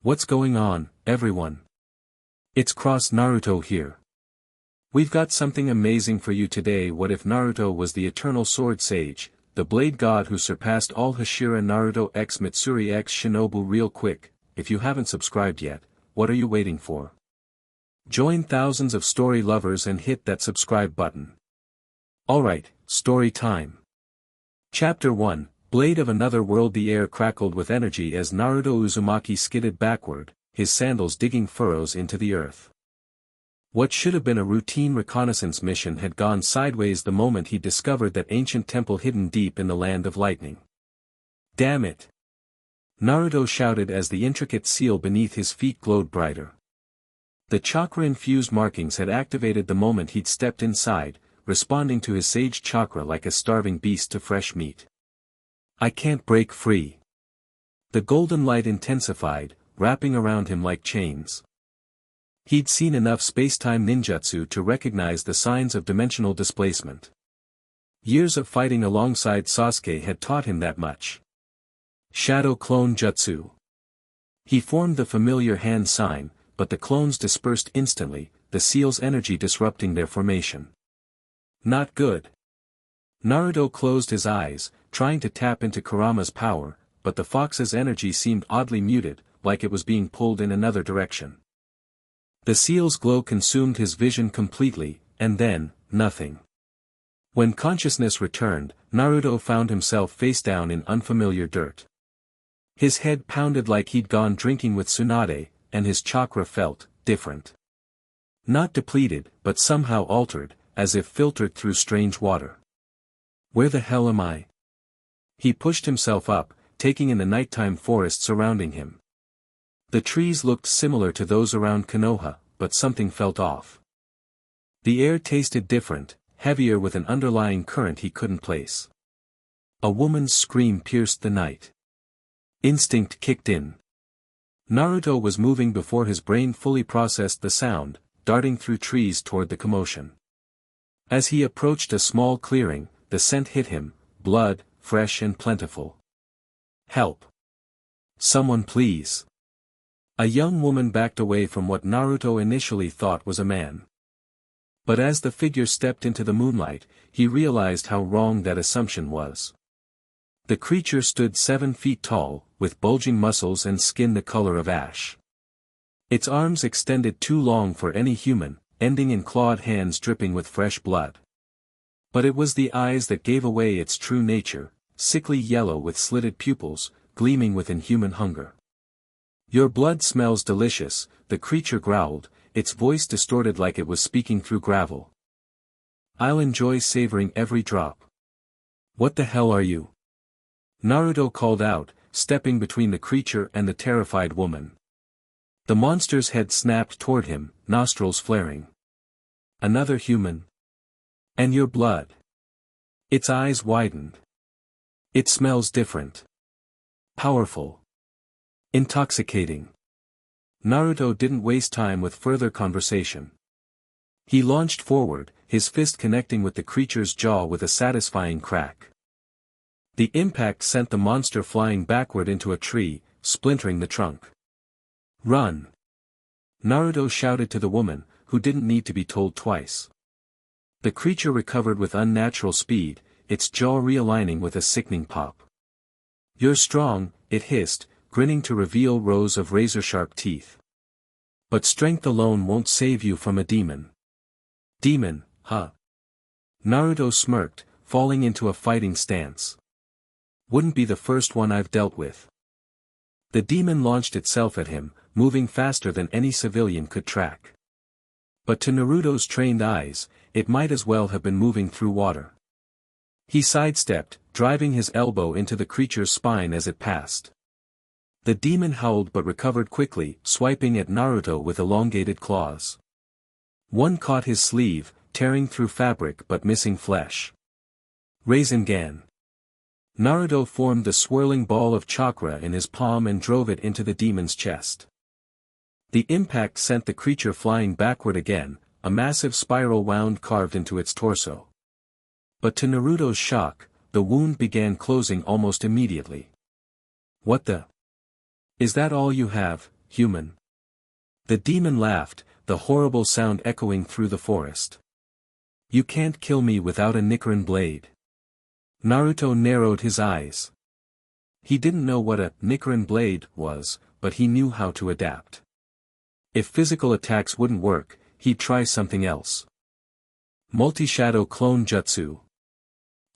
What's going on, everyone? It's Cross Naruto here. We've got something amazing for you today. What if Naruto was the eternal sword sage, the blade god who surpassed all Hashira? Naruto x Mitsuri x Shinobu. Real quick, if you haven't subscribed yet, what are you waiting for? Join thousands of story lovers and hit that subscribe button. Alright, story time. Chapter 1, Blade of Another World. The air crackled with energy as Naruto Uzumaki skidded backward, his sandals digging furrows into the earth. What should have been a routine reconnaissance mission had gone sideways the moment he discovered that ancient temple hidden deep in the land of lightning. Damn it! Naruto shouted as the intricate seal beneath his feet glowed brighter. The chakra-infused markings had activated the moment he'd stepped inside, responding to his sage chakra like a starving beast to fresh meat. I can't break free. The golden light intensified, wrapping around him like chains. He'd seen enough space-time ninjutsu to recognize the signs of dimensional displacement. Years of fighting alongside Sasuke had taught him that much. Shadow Clone Jutsu. He formed the familiar hand sign, but the clones dispersed instantly, the seal's energy disrupting their formation. Not good. Naruto closed his eyes, trying to tap into Kurama's power, but the fox's energy seemed oddly muted, like it was being pulled in another direction. The seal's glow consumed his vision completely, and then, nothing. When consciousness returned, Naruto found himself face down in unfamiliar dirt. His head pounded like he'd gone drinking with Tsunade, and his chakra felt different. Not depleted, but somehow altered, as if filtered through strange water. Where the hell am I? He pushed himself up, taking in the nighttime forest surrounding him. The trees looked similar to those around Konoha, but something felt off. The air tasted different, heavier with an underlying current he couldn't place. A woman's scream pierced the night. Instinct kicked in. Naruto was moving before his brain fully processed the sound, darting through trees toward the commotion. As he approached a small clearing, the scent hit him, blood, fresh and plentiful. Help! Someone please! A young woman backed away from what Naruto initially thought was a man. But as the figure stepped into the moonlight, he realized how wrong that assumption was. The creature stood 7 feet tall, with bulging muscles and skin the color of ash. Its arms extended too long for any human, ending in clawed hands dripping with fresh blood. But it was the eyes that gave away its true nature, sickly yellow with slitted pupils, gleaming with inhuman hunger. Your blood smells delicious, the creature growled, its voice distorted like it was speaking through gravel. I'll enjoy savoring every drop. What the hell are you? Naruto called out, stepping between the creature and the terrified woman. The monster's head snapped toward him, nostrils flaring. Another human? And your blood? Its eyes widened. It smells different. Powerful. Intoxicating. Naruto didn't waste time with further conversation. He launched forward, his fist connecting with the creature's jaw with a satisfying crack. The impact sent the monster flying backward into a tree, splintering the trunk. Run! Naruto shouted to the woman, who didn't need to be told twice. The creature recovered with unnatural speed, its jaw realigning with a sickening pop. You're strong, it hissed, grinning to reveal rows of razor-sharp teeth. But strength alone won't save you from a demon. Demon, huh? Naruto smirked, falling into a fighting stance. Wouldn't be the first one I've dealt with. The demon launched itself at him, moving faster than any civilian could track. But to Naruto's trained eyes, it might as well have been moving through water. He sidestepped, driving his elbow into the creature's spine as it passed. The demon howled but recovered quickly, swiping at Naruto with elongated claws. One caught his sleeve, tearing through fabric but missing flesh. Rasengan. Naruto formed the swirling ball of chakra in his palm and drove it into the demon's chest. The impact sent the creature flying backward again, a massive spiral wound carved into its torso. But to Naruto's shock, the wound began closing almost immediately. What the? Is that all you have, human. The demon laughed, the horrible sound echoing through the forest. You can't kill me without a Nichiren blade. Naruto narrowed his eyes. He didn't know what a Nichiren blade was, but he knew how to adapt. If physical attacks wouldn't work, he'd try something else. Multi-shadow clone jutsu.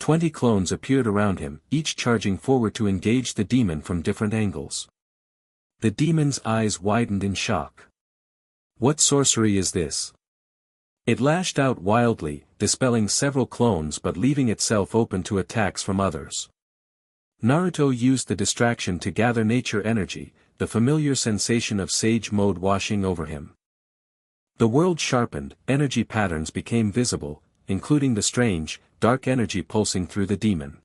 20 clones appeared around him, each charging forward to engage the demon from different angles. The demon's eyes widened in shock. What sorcery is this? It lashed out wildly, dispelling several clones but leaving itself open to attacks from others. Naruto used the distraction to gather nature energy, the familiar sensation of sage mode washing over him. The world sharpened, energy patterns became visible, including the strange, dark energy pulsing through the demon.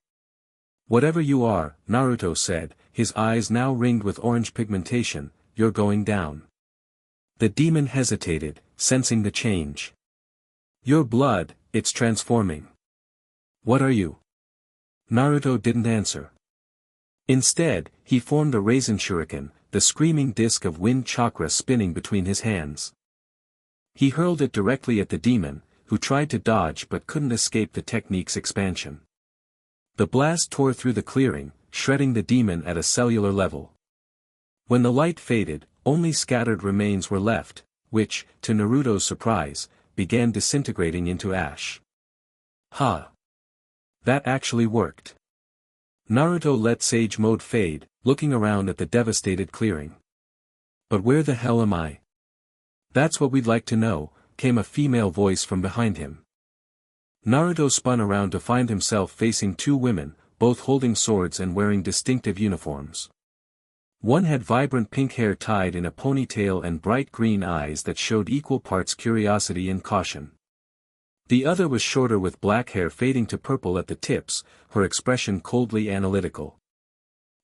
Whatever you are, Naruto said, his eyes now ringed with orange pigmentation, you're going down. The demon hesitated, sensing the change. Your blood, it's transforming. What are you? Naruto didn't answer. Instead, he formed a raisin shuriken, the screaming disk of wind chakra spinning between his hands. He hurled it directly at the demon, who tried to dodge but couldn't escape the technique's expansion. The blast tore through the clearing, shredding the demon at a cellular level. When the light faded, only scattered remains were left, which, to Naruto's surprise, began disintegrating into ash. Ha! That actually worked. Naruto let Sage Mode fade, looking around at the devastated clearing. But where the hell am I? That's what we'd like to know, came a female voice from behind him. Naruto spun around to find himself facing two women, both holding swords and wearing distinctive uniforms. One had vibrant pink hair tied in a ponytail and bright green eyes that showed equal parts curiosity and caution. The other was shorter with black hair fading to purple at the tips, her expression coldly analytical.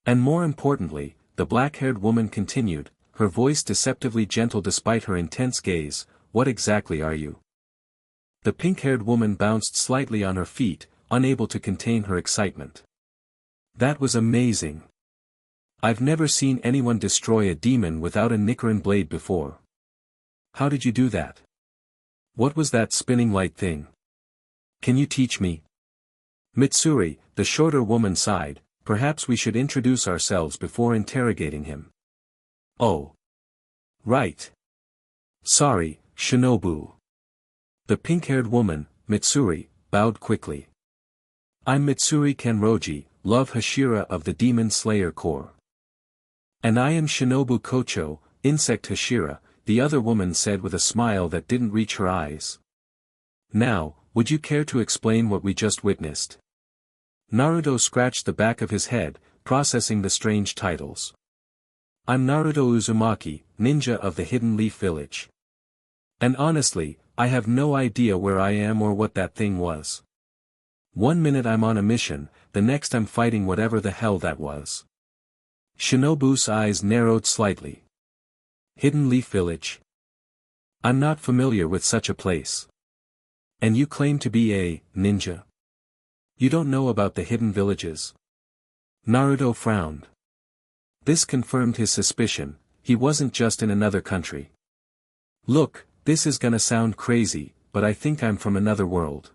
And more importantly, the black-haired woman continued, her voice deceptively gentle despite her intense gaze, what exactly are you? The pink-haired woman bounced slightly on her feet, unable to contain her excitement. That was amazing. I've never seen anyone destroy a demon without a Nichiren blade before. How did you do that? What was that spinning light thing? Can you teach me? Mitsuri, the shorter woman sighed, perhaps we should introduce ourselves before interrogating him. Oh. Right. Sorry, Shinobu. The pink-haired woman, Mitsuri, bowed quickly. I'm Mitsuri Kenroji, love Hashira of the Demon Slayer Corps. And I am Shinobu Kocho, insect Hashira, the other woman said with a smile that didn't reach her eyes. Now, would you care to explain what we just witnessed? Naruto scratched the back of his head, processing the strange titles. I'm Naruto Uzumaki, ninja of the Hidden Leaf Village. And honestly, I have no idea where I am or what that thing was. One minute I'm on a mission, the next I'm fighting whatever the hell that was. Shinobu's eyes narrowed slightly. Hidden Leaf Village? I'm not familiar with such a place. And you claim to be a ninja? You don't know about the hidden villages? Naruto frowned. This confirmed his suspicion, he wasn't just in another country. Look, this is gonna sound crazy, but I think I'm from another world.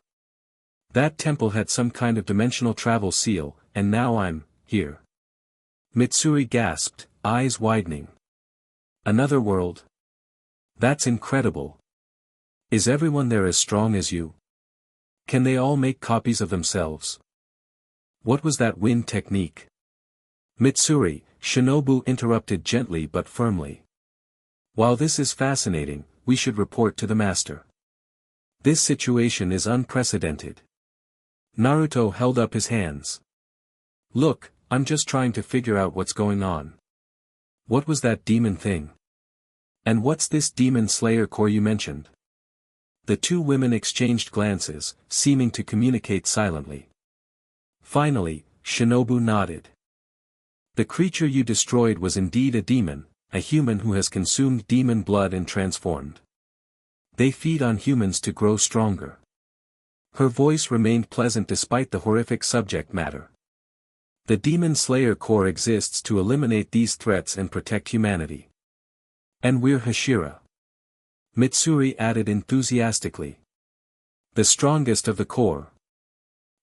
That temple had some kind of dimensional travel seal, and now I'm here. Mitsuri gasped, eyes widening. Another world? That's incredible. Is everyone there as strong as you? Can they all make copies of themselves? What was that wind technique? Mitsuri, Shinobu interrupted gently but firmly. While this is fascinating, we should report to the master. This situation is unprecedented. Naruto held up his hands. Look, I'm just trying to figure out what's going on. What was that demon thing? And what's this demon slayer core you mentioned? The two women exchanged glances, seeming to communicate silently. Finally, Shinobu nodded. The creature you destroyed was indeed a demon, a human who has consumed demon blood and transformed. They feed on humans to grow stronger. Her voice remained pleasant despite the horrific subject matter. The Demon Slayer Corps exists to eliminate these threats and protect humanity. And we're Hashira. Mitsuri added enthusiastically. The strongest of the core.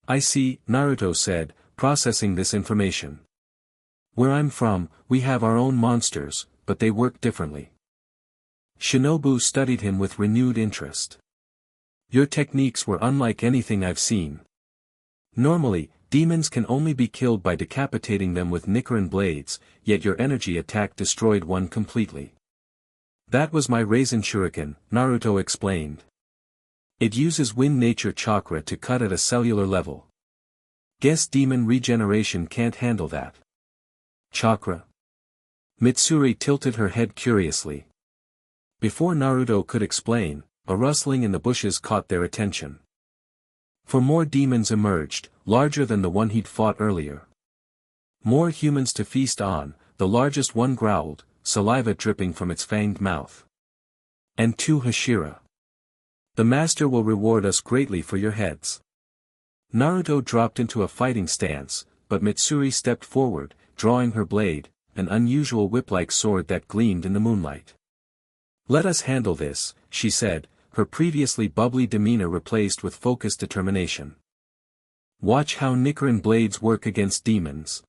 I see, Naruto said, processing this information. Where I'm from, we have our own monsters, but they work differently. Shinobu studied him with renewed interest. Your techniques were unlike anything I've seen. Normally, demons can only be killed by decapitating them with Nichiren blades, yet your energy attack destroyed one completely. That was my Raisin Shuriken, Naruto explained. It uses wind nature chakra to cut at a cellular level. Guess demon regeneration can't handle that. Chakra? Mitsuri tilted her head curiously. Before Naruto could explain, a rustling in the bushes caught their attention. For more demons emerged, larger than the one he'd fought earlier. More humans to feast on, the largest one growled, saliva dripping from its fanged mouth. And 2 Hashira. The master will reward us greatly for your heads. Naruto dropped into a fighting stance, but Mitsuri stepped forward, drawing her blade, an unusual whip-like sword that gleamed in the moonlight. Let us handle this, she said, her previously bubbly demeanor replaced with focused determination. Watch how Nichiren blades work against demons.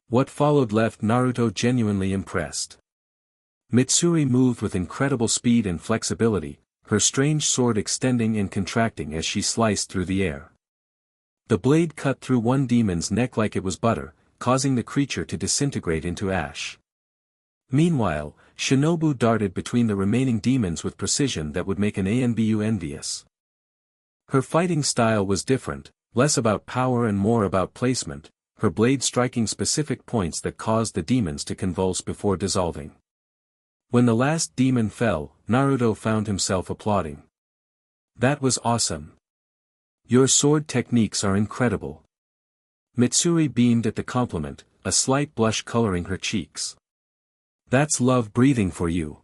What followed left Naruto genuinely impressed. Mitsuri moved with incredible speed and flexibility, her strange sword extending and contracting as she sliced through the air. The blade cut through one demon's neck like it was butter, causing the creature to disintegrate into ash. Meanwhile, Shinobu darted between the remaining demons with precision that would make an ANBU envious. Her fighting style was different, less about power and more about placement, her blade striking specific points that caused the demons to convulse before dissolving. When the last demon fell, Naruto found himself applauding. That was awesome. Your sword techniques are incredible. Mitsuri beamed at the compliment, a slight blush coloring her cheeks. That's love breathing for you.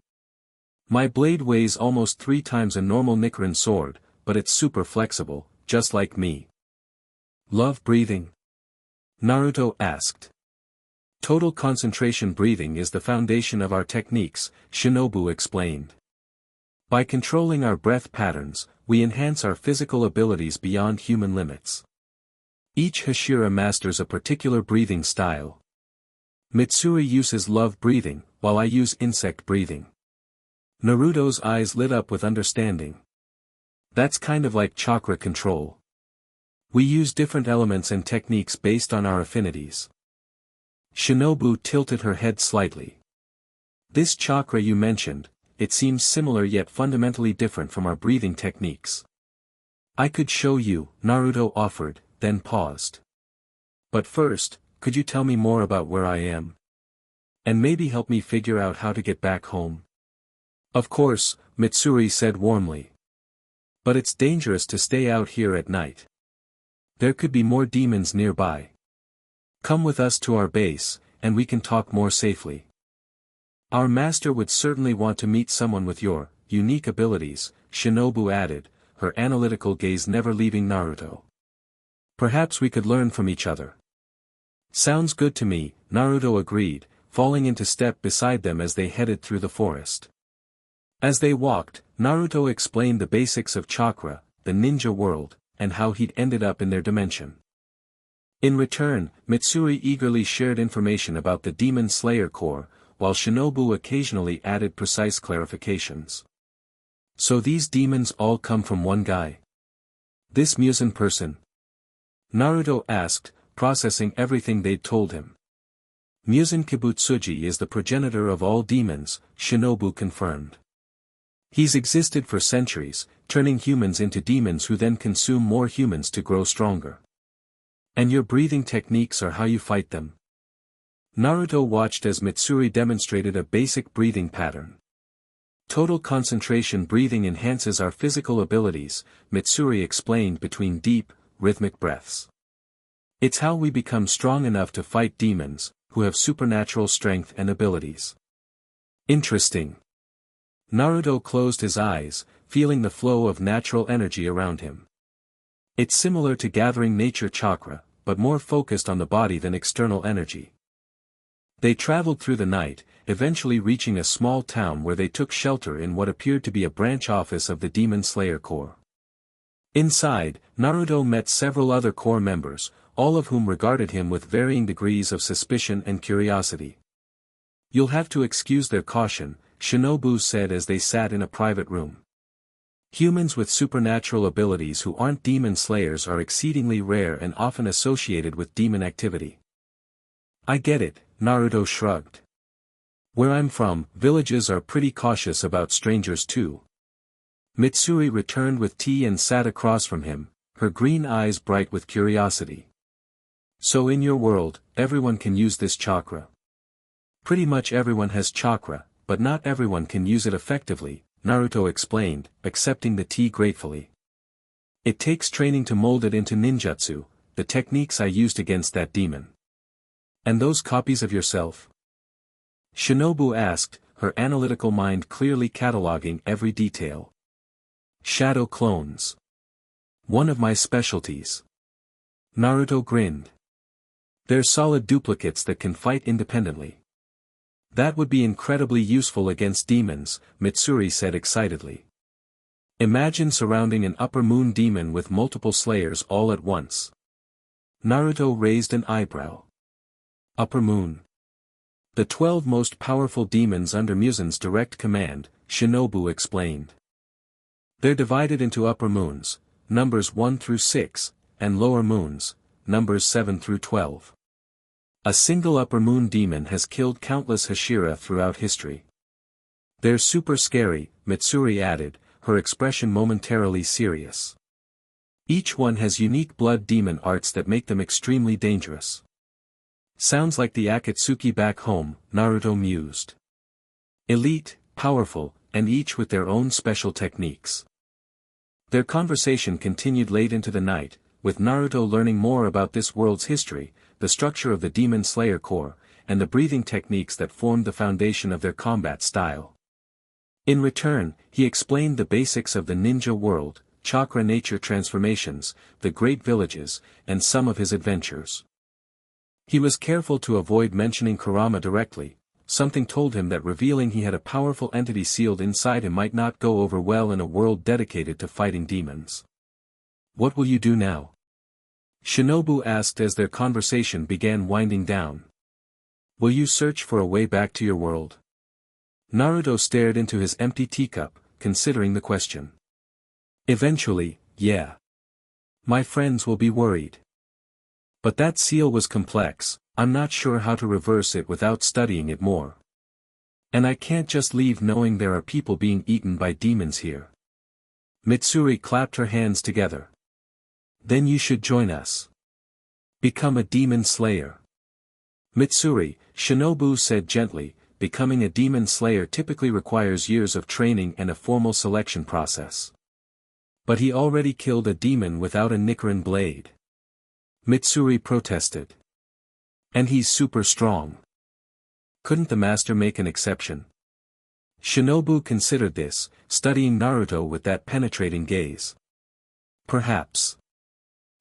My blade weighs almost 3 times a normal Nichiren sword, but it's super flexible, just like me. Love breathing? Naruto asked. Total concentration breathing is the foundation of our techniques, Shinobu explained. By controlling our breath patterns, we enhance our physical abilities beyond human limits. Each Hashira masters a particular breathing style. Mitsuri uses love breathing, while I use insect breathing. Naruto's eyes lit up with understanding. That's kind of like chakra control. We use different elements and techniques based on our affinities. Shinobu tilted her head slightly. This chakra you mentioned, it seems similar yet fundamentally different from our breathing techniques. I could show you, Naruto offered, then paused. But first, could you tell me more about where I am? And maybe help me figure out how to get back home? Of course, Mitsuri said warmly. But it's dangerous to stay out here at night. There could be more demons nearby. Come with us to our base, and we can talk more safely. Our master would certainly want to meet someone with your unique abilities, Shinobu added, her analytical gaze never leaving Naruto. Perhaps we could learn from each other. Sounds good to me, Naruto agreed, falling into step beside them as they headed through the forest. As they walked, Naruto explained the basics of chakra, the ninja world, and how he'd ended up in their dimension. In return, Mitsuri eagerly shared information about the Demon Slayer Corps, while Shinobu occasionally added precise clarifications. So these demons all come from one guy? This Muzan person? Naruto asked, processing everything they'd told him. Muzan Kibutsuji is the progenitor of all demons, Shinobu confirmed. He's existed for centuries, turning humans into demons who then consume more humans to grow stronger. And your breathing techniques are how you fight them? Naruto watched as Mitsuri demonstrated a basic breathing pattern. Total concentration breathing enhances our physical abilities, Mitsuri explained between deep, rhythmic breaths. It's how we become strong enough to fight demons, who have supernatural strength and abilities. Interesting. Naruto closed his eyes, feeling the flow of natural energy around him. It's similar to gathering nature chakra, but more focused on the body than external energy. They traveled through the night, eventually reaching a small town where they took shelter in what appeared to be a branch office of the Demon Slayer Corps. Inside, Naruto met several other Corps members, all of whom regarded him with varying degrees of suspicion and curiosity. "You'll have to excuse their caution," Shinobu said as they sat in a private room. "Humans with supernatural abilities who aren't demon slayers are exceedingly rare and often associated with demon activity." "I get it," Naruto shrugged. "Where I'm from, villages are pretty cautious about strangers too." Mitsuri returned with tea and sat across from him, her green eyes bright with curiosity. "So in your world, everyone can use this chakra?" "Pretty much everyone has chakra, but not everyone can use it effectively," Naruto explained, accepting the tea gratefully. "It takes training to mold it into ninjutsu, the techniques I used against that demon." "And those copies of yourself?" Shinobu asked, her analytical mind clearly cataloging every detail. "Shadow clones. One of my specialties." Naruto grinned. "They're solid duplicates that can fight independently." "That would be incredibly useful against demons," Mitsuri said excitedly. "Imagine surrounding an upper moon demon with multiple slayers all at once." Naruto raised an eyebrow. "Upper moon. The 12 most powerful demons under Musen's direct command," Shinobu explained. "They're divided into upper moons, numbers 1 through 6, and lower moons, numbers 7 through 12. A single upper moon demon has killed countless Hashira throughout history. They're super scary," Mitsuri added, her expression momentarily serious. "Each one has unique blood demon arts that make them extremely dangerous." "Sounds like the Akatsuki back home," Naruto mused. "Elite, powerful, and each with their own special techniques." Their conversation continued late into the night, with Naruto learning more about this world's history, the structure of the Demon Slayer Corps, and the breathing techniques that formed the foundation of their combat style. In return, he explained the basics of the ninja world, chakra nature transformations, the great villages, and some of his adventures. He was careful to avoid mentioning Kurama directly. Something told him that revealing he had a powerful entity sealed inside him might not go over well in a world dedicated to fighting demons. "What will you do now?" Shinobu asked as their conversation began winding down. "Will you search for a way back to your world?" Naruto stared into his empty teacup, considering the question. "Eventually, yeah. My friends will be worried. But that seal was complex, I'm not sure how to reverse it without studying it more. And I can't just leave knowing there are people being eaten by demons here." Mitsuri clapped her hands together. "Then you should join us. Become a demon slayer." "Mitsuri," Shinobu said gently, "becoming a demon slayer typically requires years of training and a formal selection process. But he already killed a demon without a Nichiren blade." Mitsuri protested. "And he's super strong. Couldn't the master make an exception?" Shinobu considered this, studying Naruto with that penetrating gaze. "Perhaps.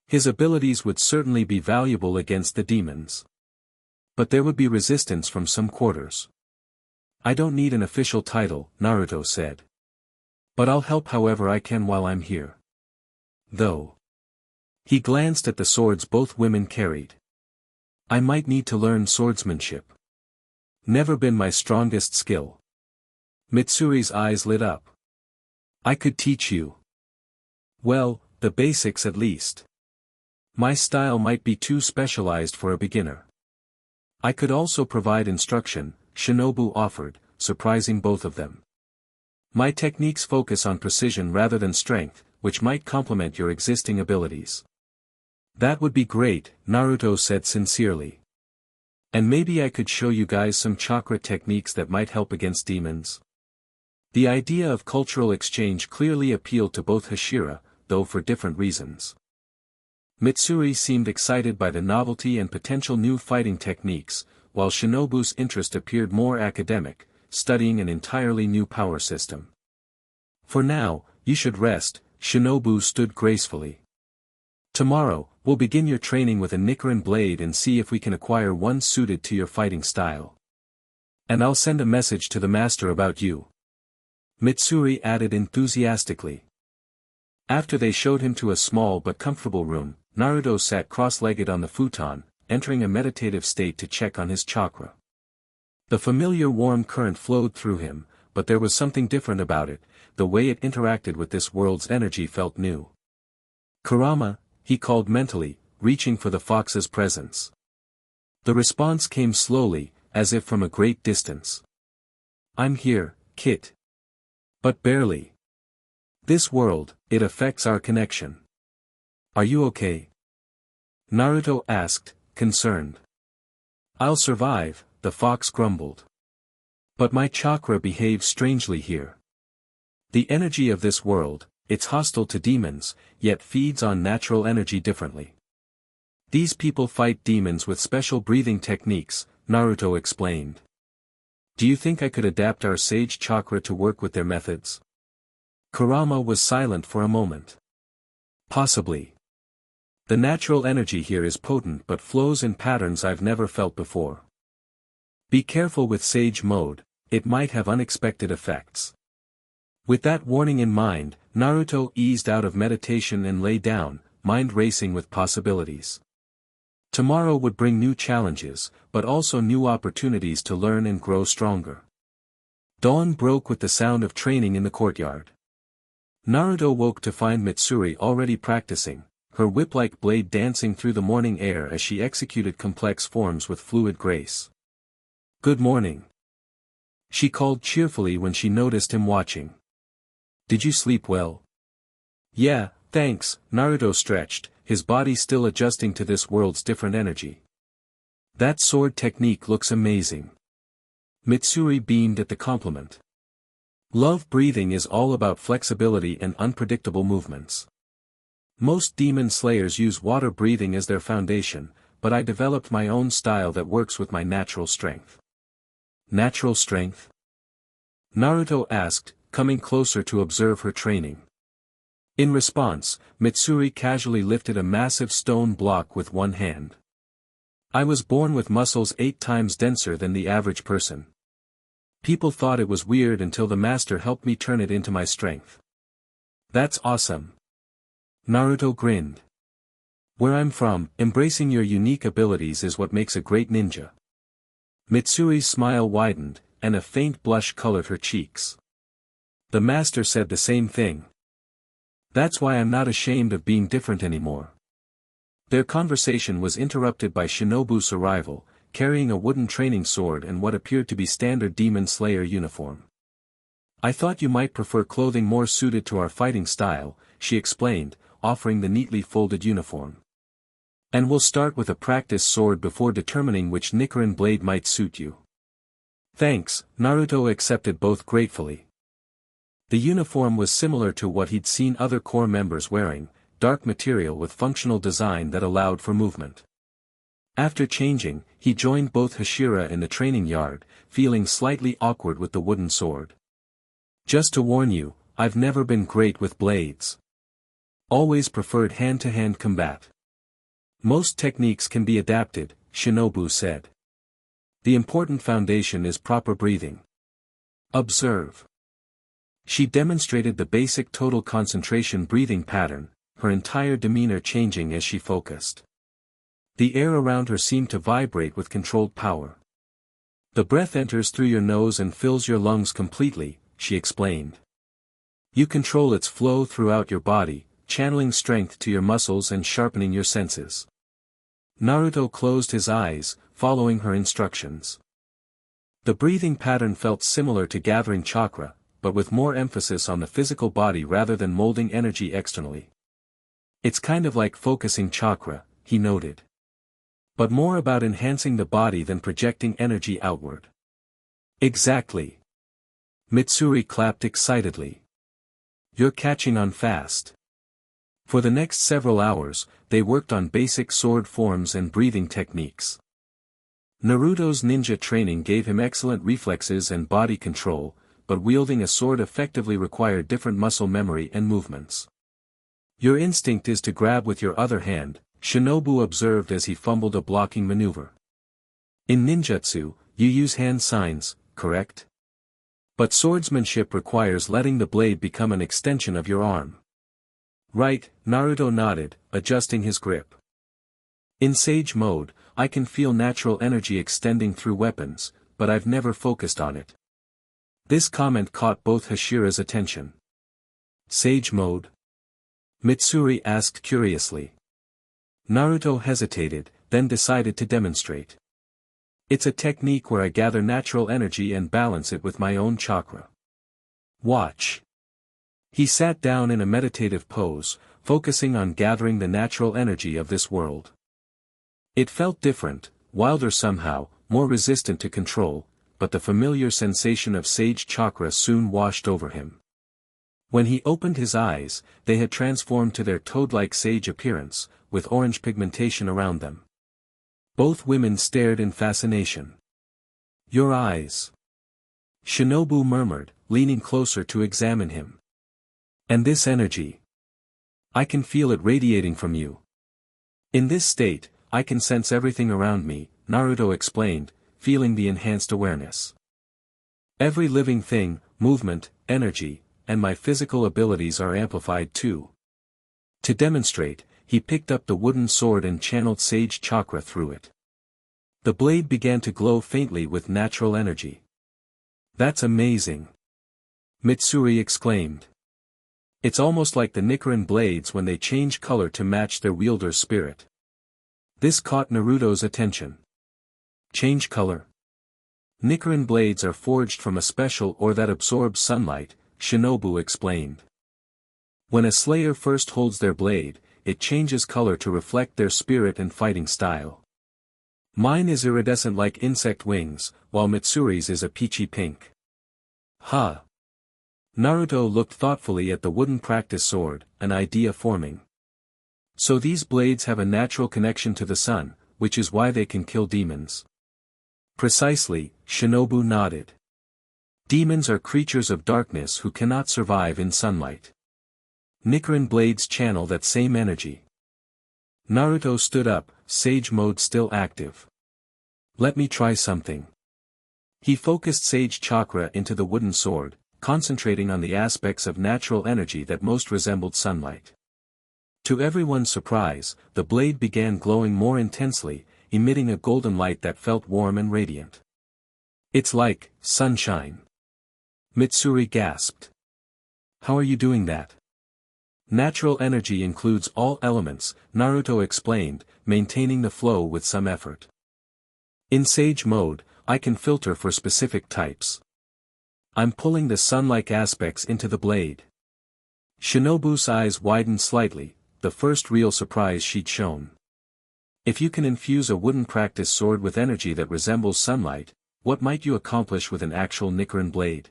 His abilities would certainly be valuable against the demons. But there would be resistance from some quarters." "I don't need an official title," Naruto said. "But I'll help however I can while I'm here. Though." He glanced at the swords both women carried. "I might need to learn swordsmanship. Never been my strongest skill." Mitsuri's eyes lit up. "I could teach you. Well, the basics at least. My style might be too specialized for a beginner." "I could also provide instruction," Shinobu offered, surprising both of them. "My techniques focus on precision rather than strength, which might complement your existing abilities." "That would be great," Naruto said sincerely. "And maybe I could show you guys some chakra techniques that might help against demons." The idea of cultural exchange clearly appealed to both Hashira, though for different reasons. Mitsuri seemed excited by the novelty and potential new fighting techniques, while Shinobu's interest appeared more academic, studying an entirely new power system. "For now, you should rest," Shinobu stood gracefully. "Tomorrow, we'll begin your training with a Nichiren blade and see if we can acquire one suited to your fighting style." And I'll send a message to the master about you. Mitsuri added enthusiastically. After they showed him to a small but comfortable room, Naruto sat cross-legged on the futon, entering a meditative state to check on his chakra. The familiar warm current flowed through him, but there was something different about it. The way it interacted with this world's energy felt new. Kurama, he called mentally, reaching for the fox's presence. The response came slowly, as if from a great distance. I'm here, Kit. But barely. This world, it affects our connection. Are you okay? Naruto asked, concerned. I'll survive, the fox grumbled. But my chakra behaves strangely here. The energy of this world, it's hostile to demons, yet feeds on natural energy differently. These people fight demons with special breathing techniques, Naruto explained. Do you think I could adapt our sage chakra to work with their methods? Kurama was silent for a moment. Possibly. The natural energy here is potent but flows in patterns I've never felt before. Be careful with sage mode, it might have unexpected effects. With that warning in mind, Naruto eased out of meditation and lay down, mind racing with possibilities. Tomorrow would bring new challenges, but also new opportunities to learn and grow stronger. Dawn broke with the sound of training in the courtyard. Naruto woke to find Mitsuri already practicing, her whip-like blade dancing through the morning air as she executed complex forms with fluid grace. Good morning. She called cheerfully when she noticed him watching. Did you sleep well? Yeah, thanks, Naruto stretched, his body still adjusting to this world's different energy. That sword technique looks amazing. Mitsuri beamed at the compliment. Love breathing is all about flexibility and unpredictable movements. Most demon slayers use water breathing as their foundation, but I developed my own style that works with my natural strength. Natural strength? Naruto asked, coming closer to observe her training. In response, Mitsuri casually lifted a massive stone block with one hand. I was born with muscles 8 times denser than the average person. People thought it was weird until the master helped me turn it into my strength. That's awesome. Naruto grinned. Where I'm from, embracing your unique abilities is what makes a great ninja. Mitsuri's smile widened, and a faint blush colored her cheeks. The master said the same thing. That's why I'm not ashamed of being different anymore. Their conversation was interrupted by Shinobu's arrival, carrying a wooden training sword and what appeared to be standard demon slayer uniform. I thought you might prefer clothing more suited to our fighting style, she explained, offering the neatly folded uniform. And we'll start with a practice sword before determining which Nichiren blade might suit you. Thanks, Naruto accepted both gratefully. The uniform was similar to what he'd seen other corps members wearing, dark material with functional design that allowed for movement. After changing, he joined both Hashira in the training yard, feeling slightly awkward with the wooden sword. Just to warn you, I've never been great with blades. Always preferred hand-to-hand combat. Most techniques can be adapted, Shinobu said. The important foundation is proper breathing. Observe. She demonstrated the basic total concentration breathing pattern, her entire demeanor changing as she focused. The air around her seemed to vibrate with controlled power. The breath enters through your nose and fills your lungs completely, she explained. You control its flow throughout your body, channeling strength to your muscles and sharpening your senses. Naruto closed his eyes, following her instructions. The breathing pattern felt similar to gathering chakra, but with more emphasis on the physical body rather than molding energy externally. It's kind of like focusing chakra, he noted. But more about enhancing the body than projecting energy outward. Exactly. Mitsuri clapped excitedly. You're catching on fast. For the next several hours, they worked on basic sword forms and breathing techniques. Naruto's ninja training gave him excellent reflexes and body control, but wielding a sword effectively required different muscle memory and movements. Your instinct is to grab with your other hand, Shinobu observed as he fumbled a blocking maneuver. In ninjutsu, you use hand signs, correct? But swordsmanship requires letting the blade become an extension of your arm. Right, Naruto nodded, adjusting his grip. In Sage mode, I can feel natural energy extending through weapons, but I've never focused on it. This comment caught both Hashira's attention. Sage mode? Mitsuri asked curiously. Naruto hesitated, then decided to demonstrate. It's a technique where I gather natural energy and balance it with my own chakra. Watch. He sat down in a meditative pose, focusing on gathering the natural energy of this world. It felt different, wilder somehow, more resistant to control, but the familiar sensation of sage chakra soon washed over him. When he opened his eyes, they had transformed to their toad-like sage appearance, with orange pigmentation around them. Both women stared in fascination. Your eyes. Shinobu murmured, leaning closer to examine him. And this energy. I can feel it radiating from you. In this state, I can sense everything around me, Naruto explained, feeling the enhanced awareness. Every living thing, movement, energy, and my physical abilities are amplified too. To demonstrate, he picked up the wooden sword and channeled sage chakra through it. The blade began to glow faintly with natural energy. That's amazing! Mitsuri exclaimed. It's almost like the Nichiren blades when they change color to match their wielder's spirit. This caught Naruto's attention. Change color? Nichiren blades are forged from a special ore that absorbs sunlight, Shinobu explained. When a slayer first holds their blade, it changes color to reflect their spirit and fighting style. Mine is iridescent like insect wings, while Mitsuri's is a peachy pink. Ha! Naruto looked thoughtfully at the wooden practice sword, an idea forming. So these blades have a natural connection to the sun, which is why they can kill demons. Precisely, Shinobu nodded. Demons are creatures of darkness who cannot survive in sunlight. Nichiren blades channel that same energy. Naruto stood up, sage mode still active. Let me try something. He focused sage chakra into the wooden sword, concentrating on the aspects of natural energy that most resembled sunlight. To everyone's surprise, the blade began glowing more intensely, emitting a golden light that felt warm and radiant. It's like sunshine. Mitsuri gasped. How are you doing that? Natural energy includes all elements, Naruto explained, maintaining the flow with some effort. In Sage mode, I can filter for specific types. I'm pulling the sun-like aspects into the blade. Shinobu's eyes widened slightly, the first real surprise she'd shown. If you can infuse a wooden practice sword with energy that resembles sunlight, what might you accomplish with an actual Nichiren blade?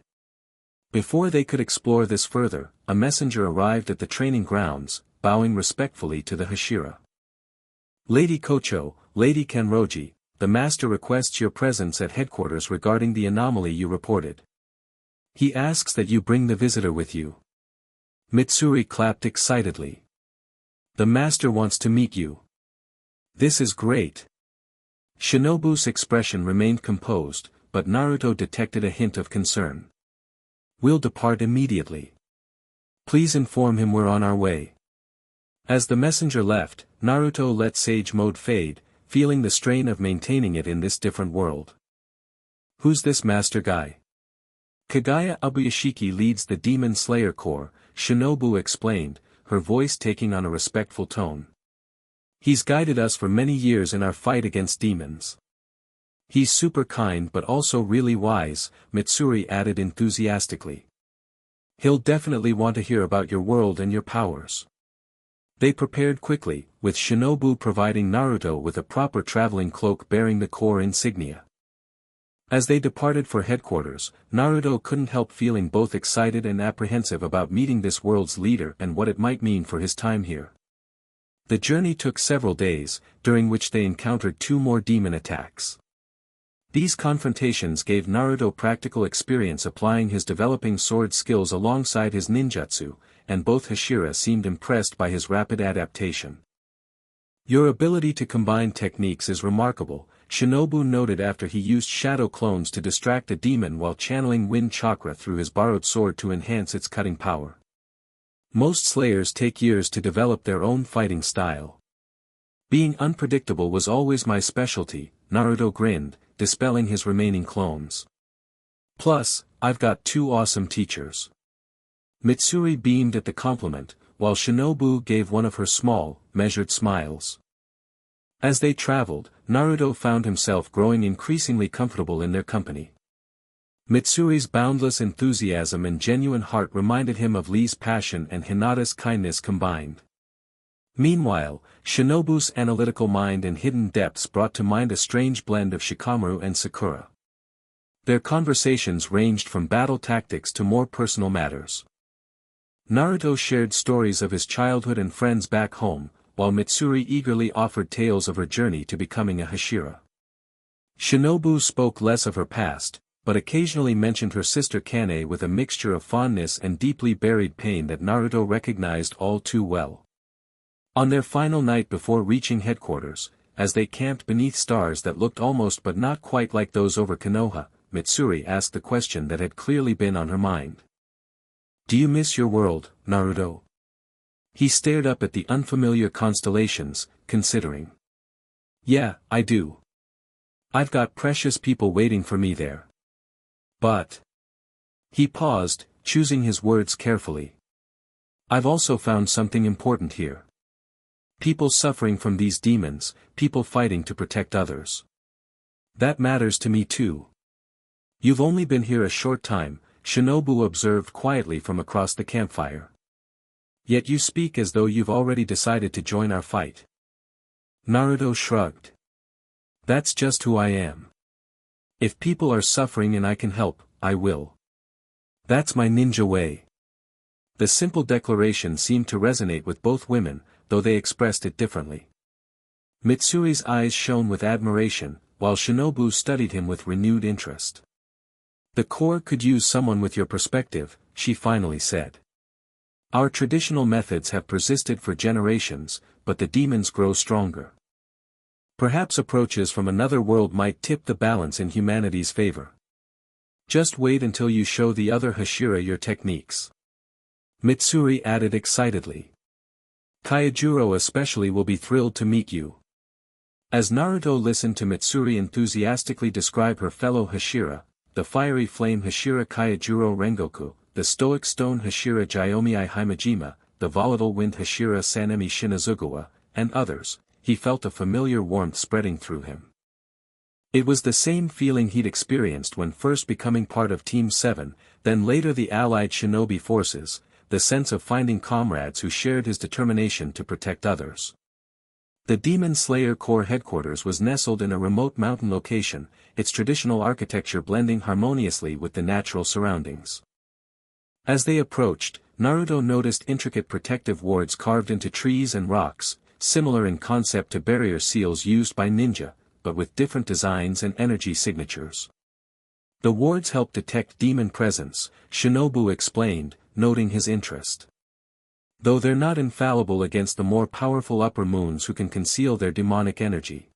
Before they could explore this further, a messenger arrived at the training grounds, bowing respectfully to the Hashira. Lady Kocho, Lady Kanroji, the master requests your presence at headquarters regarding the anomaly you reported. He asks that you bring the visitor with you. Mitsuri clapped excitedly. The master wants to meet you. This is great. Shinobu's expression remained composed, but Naruto detected a hint of concern. We'll depart immediately. Please inform him we're on our way. As the messenger left, Naruto let Sage mode fade, feeling the strain of maintaining it in this different world. Who's this master guy? Kagaya Abuyashiki leads the Demon Slayer Corps, Shinobu explained, her voice taking on a respectful tone. He's guided us for many years in our fight against demons. He's super kind but also really wise, Mitsuri added enthusiastically. He'll definitely want to hear about your world and your powers. They prepared quickly, with Shinobu providing Naruto with a proper traveling cloak bearing the Corps insignia. As they departed for headquarters, Naruto couldn't help feeling both excited and apprehensive about meeting this world's leader and what it might mean for his time here. The journey took several days, during which they encountered 2 more demon attacks. These confrontations gave Naruto practical experience applying his developing sword skills alongside his ninjutsu, and both Hashira seemed impressed by his rapid adaptation. Your ability to combine techniques is remarkable, Shinobu noted after he used shadow clones to distract a demon while channeling wind chakra through his borrowed sword to enhance its cutting power. Most slayers take years to develop their own fighting style. Being unpredictable was always my specialty, Naruto grinned, dispelling his remaining clones. Plus, I've got 2 awesome teachers. Mitsuri beamed at the compliment, while Shinobu gave one of her small, measured smiles. As they traveled, Naruto found himself growing increasingly comfortable in their company. Mitsuri's boundless enthusiasm and genuine heart reminded him of Lee's passion and Hinata's kindness combined. Meanwhile, Shinobu's analytical mind and hidden depths brought to mind a strange blend of Shikamaru and Sakura. Their conversations ranged from battle tactics to more personal matters. Naruto shared stories of his childhood and friends back home, while Mitsuri eagerly offered tales of her journey to becoming a Hashira. Shinobu spoke less of her past, but occasionally mentioned her sister Kane with a mixture of fondness and deeply buried pain that Naruto recognized all too well. On their final night before reaching headquarters, as they camped beneath stars that looked almost but not quite like those over Konoha, Mitsuri asked the question that had clearly been on her mind. "Do you miss your world, Naruto?" He stared up at the unfamiliar constellations, considering. "Yeah, I do. I've got precious people waiting for me there. But..." He paused, choosing his words carefully. "I've also found something important here. People suffering from these demons, people fighting to protect others. That matters to me too." "You've only been here a short time," Shinobu observed quietly from across the campfire. "Yet you speak as though you've already decided to join our fight." Naruto shrugged. "That's just who I am. If people are suffering and I can help, I will. That's my ninja way." The simple declaration seemed to resonate with both women, though they expressed it differently. Mitsuri's eyes shone with admiration, while Shinobu studied him with renewed interest. "The Corps could use someone with your perspective," she finally said. "Our traditional methods have persisted for generations, but the demons grow stronger. Perhaps approaches from another world might tip the balance in humanity's favor. Just wait until you show the other Hashira your techniques." Mitsuri added excitedly. "Kaijuro especially will be thrilled to meet you." As Naruto listened to Mitsuri enthusiastically describe her fellow Hashira, the fiery flame Hashira Kaijuro Rengoku, the stoic stone Hashira Jyomi Himejima, the volatile wind Hashira Sanemi Shinazugawa, and others, he felt a familiar warmth spreading through him. It was the same feeling he'd experienced when first becoming part of Team 7, then later the allied shinobi forces, the sense of finding comrades who shared his determination to protect others. The Demon Slayer Corps headquarters was nestled in a remote mountain location, its traditional architecture blending harmoniously with the natural surroundings. As they approached, Naruto noticed intricate protective wards carved into trees and rocks, similar in concept to barrier seals used by ninja, but with different designs and energy signatures. The wards help detect demon presence, Shinobu explained, noting his interest. Though they're not infallible against the more powerful upper moons who can conceal their demonic energy.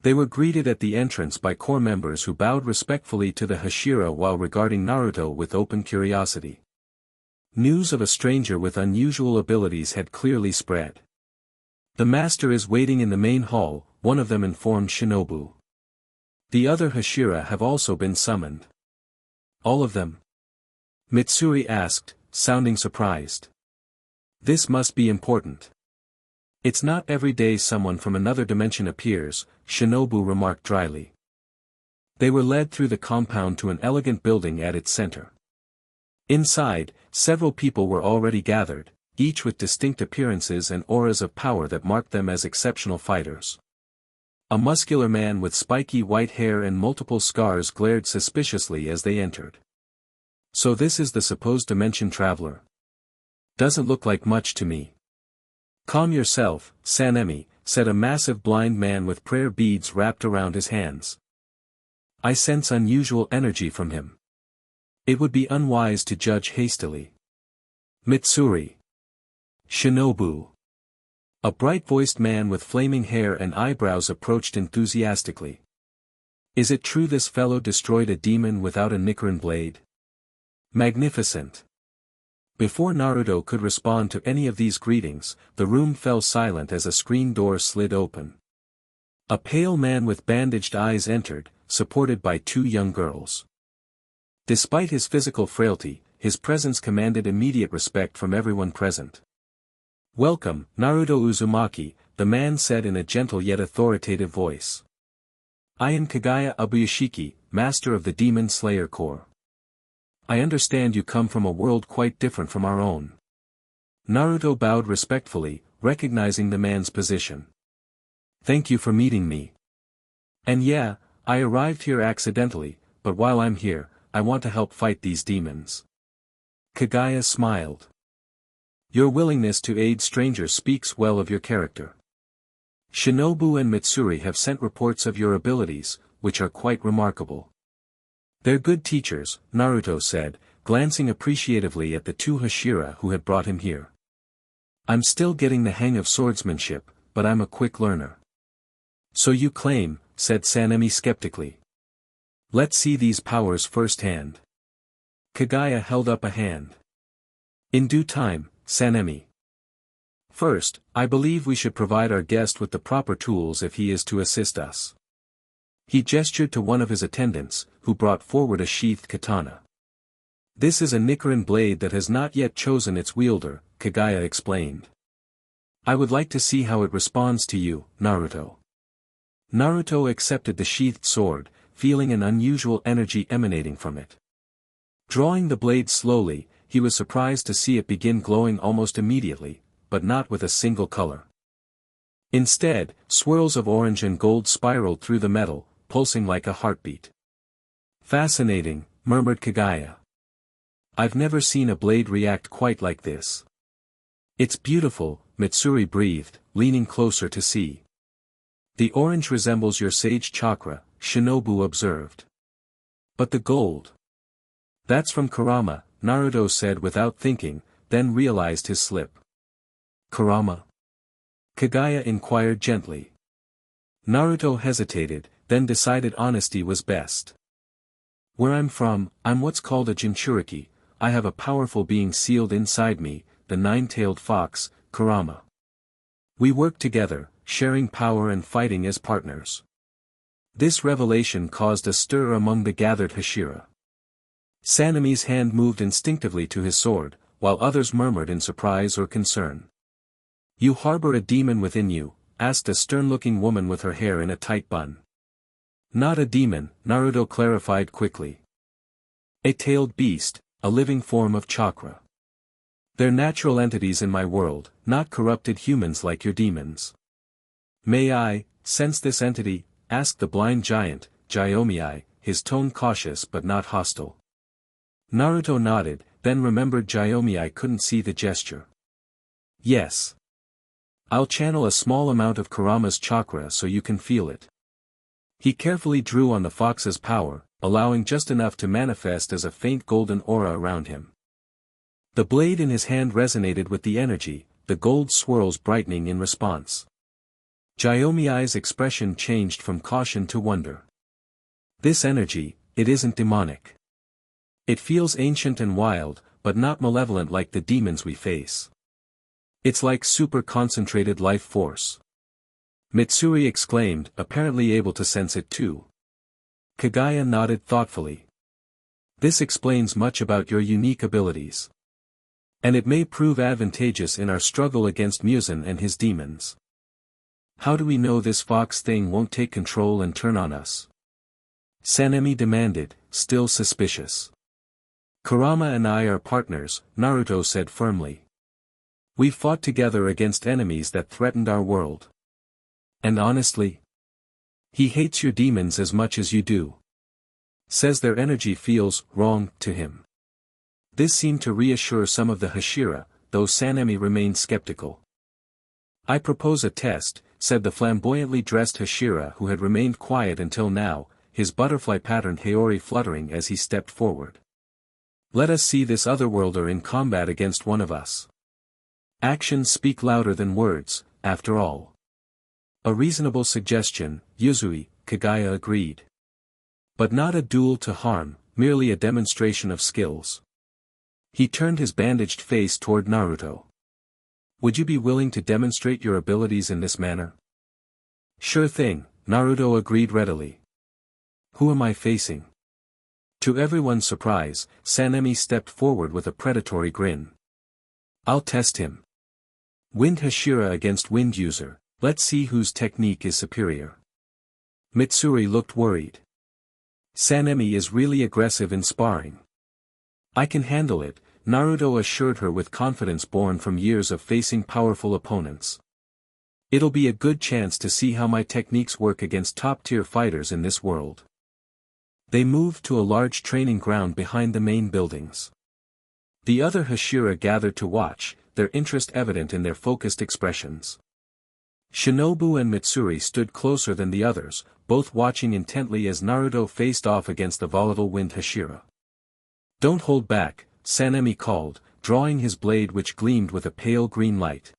They were greeted at the entrance by Corps members who bowed respectfully to the Hashira while regarding Naruto with open curiosity. News of a stranger with unusual abilities had clearly spread. "The master is waiting in the main hall," one of them informed Shinobu. "The other Hashira have also been summoned." "All of them?" Mitsuri asked, sounding surprised. "This must be important. It's not every day someone from another dimension appears," Shinobu remarked dryly. They were led through the compound to an elegant building at its center. Inside, several people were already gathered, each with distinct appearances and auras of power that marked them as exceptional fighters. A muscular man with spiky white hair and multiple scars glared suspiciously as they entered. "So this is the supposed dimension traveler. Doesn't look like much to me." "Calm yourself, Sanemi," said a massive blind man with prayer beads wrapped around his hands. "I sense unusual energy from him. It would be unwise to judge hastily." "Mitsuri." "Shinobu." A bright-voiced man with flaming hair and eyebrows approached enthusiastically. Is it true this fellow destroyed a demon without a Nichiren blade? Magnificent. Before Naruto could respond to any of these greetings, the room fell silent as a screen door slid open. A pale man with bandaged eyes entered, supported by two young girls. Despite his physical frailty, his presence commanded immediate respect from everyone present. "Welcome, Naruto Uzumaki," the man said in a gentle yet authoritative voice. "I am Kagaya Ubuyashiki, master of the Demon Slayer Corps. I understand you come from a world quite different from our own." Naruto bowed respectfully, recognizing the man's position. "Thank you for meeting me. And yeah, I arrived here accidentally, but while I'm here, I want to help fight these demons." Kagaya smiled. "Your willingness to aid strangers speaks well of your character. Shinobu and Mitsuri have sent reports of your abilities, which are quite remarkable." "They're good teachers," Naruto said, glancing appreciatively at the two Hashira who had brought him here. "I'm still getting the hang of swordsmanship, but I'm a quick learner." "So you claim," said Sanemi skeptically. "Let's see these powers firsthand." Kagaya held up a hand. "In due time, Sanemi. First, I believe we should provide our guest with the proper tools if he is to assist us." He gestured to one of his attendants, who brought forward a sheathed katana. "This is a Nichiren blade that has not yet chosen its wielder," Kagaya explained. "I would like to see how it responds to you, Naruto." Naruto accepted the sheathed sword, feeling an unusual energy emanating from it. Drawing the blade slowly, he was surprised to see it begin glowing almost immediately, but not with a single color. Instead, swirls of orange and gold spiraled through the metal, pulsing like a heartbeat. "Fascinating," murmured Kagaya. "I've never seen a blade react quite like this." "It's beautiful," Mitsuri breathed, leaning closer to see. "The orange resembles your sage chakra," Shinobu observed. "But the gold?" "That's from Kurama," Naruto said without thinking, then realized his slip. "Kurama?" Kagaya inquired gently. Naruto hesitated, then decided honesty was best. "Where I'm from, I'm what's called a Jinchuriki. I have a powerful being sealed inside me, the nine-tailed fox, Kurama. We work together, sharing power and fighting as partners." This revelation caused a stir among the gathered Hashira. Sanemi's hand moved instinctively to his sword, while others murmured in surprise or concern. "You harbor a demon within you?" asked a stern-looking woman with her hair in a tight bun. "Not a demon," Naruto clarified quickly. "A tailed beast, a living form of chakra. They're natural entities in my world, not corrupted humans like your demons." "May I sense this entity?" asked the blind giant, Gyomii, his tone cautious but not hostile. Naruto nodded, then remembered Gyomii couldn't see the gesture. "Yes. I'll channel a small amount of Kurama's chakra so you can feel it." He carefully drew on the fox's power, allowing just enough to manifest as a faint golden aura around him. The blade in his hand resonated with the energy, the gold swirls brightening in response. Gyomii's expression changed from caution to wonder. "This energy, it isn't demonic. It feels ancient and wild, but not malevolent like the demons we face. It's like super-concentrated life force." Mitsuri exclaimed, apparently able to sense it too. Kagaya nodded thoughtfully. "This explains much about your unique abilities. And it may prove advantageous in our struggle against Muzan and his demons." "How do we know this fox thing won't take control and turn on us?" Sanemi demanded, still suspicious. "Kurama and I are partners," Naruto said firmly. "We fought together against enemies that threatened our world. And honestly, he hates your demons as much as you do. Says their energy feels wrong to him." This seemed to reassure some of the Hashira, though Sanemi remained skeptical. "I propose a test," said the flamboyantly dressed Hashira who had remained quiet until now, his butterfly-patterned haori fluttering as he stepped forward. "Let us see this otherworlder in combat against one of us." "Actions speak louder than words," after all. A reasonable suggestion, Yuzui, Kagaya agreed. But not a duel to harm, merely a demonstration of skills. He turned his bandaged face toward Naruto. Would you be willing to demonstrate your abilities in this manner? Sure thing, Naruto agreed readily. Who am I facing? To everyone's surprise, Sanemi stepped forward with a predatory grin. I'll test him. Wind Hashira against Wind User, let's see whose technique is superior. Mitsuri looked worried. Sanemi is really aggressive in sparring. I can handle it, Naruto assured her with confidence born from years of facing powerful opponents. It'll be a good chance to see how my techniques work against top-tier fighters in this world. They moved to a large training ground behind the main buildings. The other Hashira gathered to watch, their interest evident in their focused expressions. Shinobu and Mitsuri stood closer than the others, both watching intently as Naruto faced off against the volatile Wind Hashira. Don't hold back, Sanemi called, drawing his blade which gleamed with a pale green light.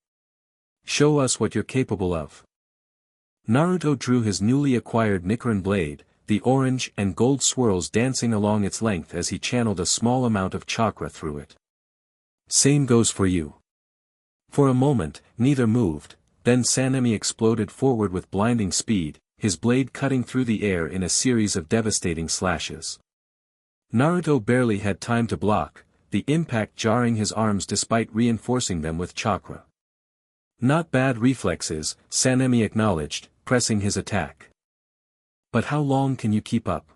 Show us what you're capable of. Naruto drew his newly acquired Nichiren blade, the orange and gold swirls dancing along its length as he channeled a small amount of chakra through it. Same goes for you. For a moment, neither moved, then Sanemi exploded forward with blinding speed, his blade cutting through the air in a series of devastating slashes. Naruto barely had time to block, the impact jarring his arms despite reinforcing them with chakra. Not bad reflexes, Sanemi acknowledged, pressing his attack. But how long can you keep up?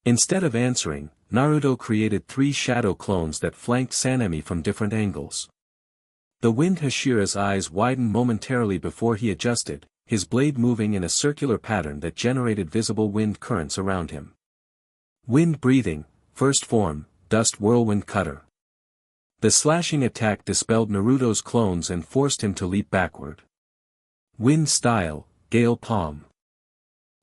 Instead of answering, Naruto created 3 shadow clones that flanked Sanemi from different angles. The Wind Hashira's eyes widened momentarily before he adjusted, his blade moving in a circular pattern that generated visible wind currents around him. Wind breathing, first form, dust whirlwind cutter. The slashing attack dispelled Naruto's clones and forced him to leap backward. Wind style, gale palm.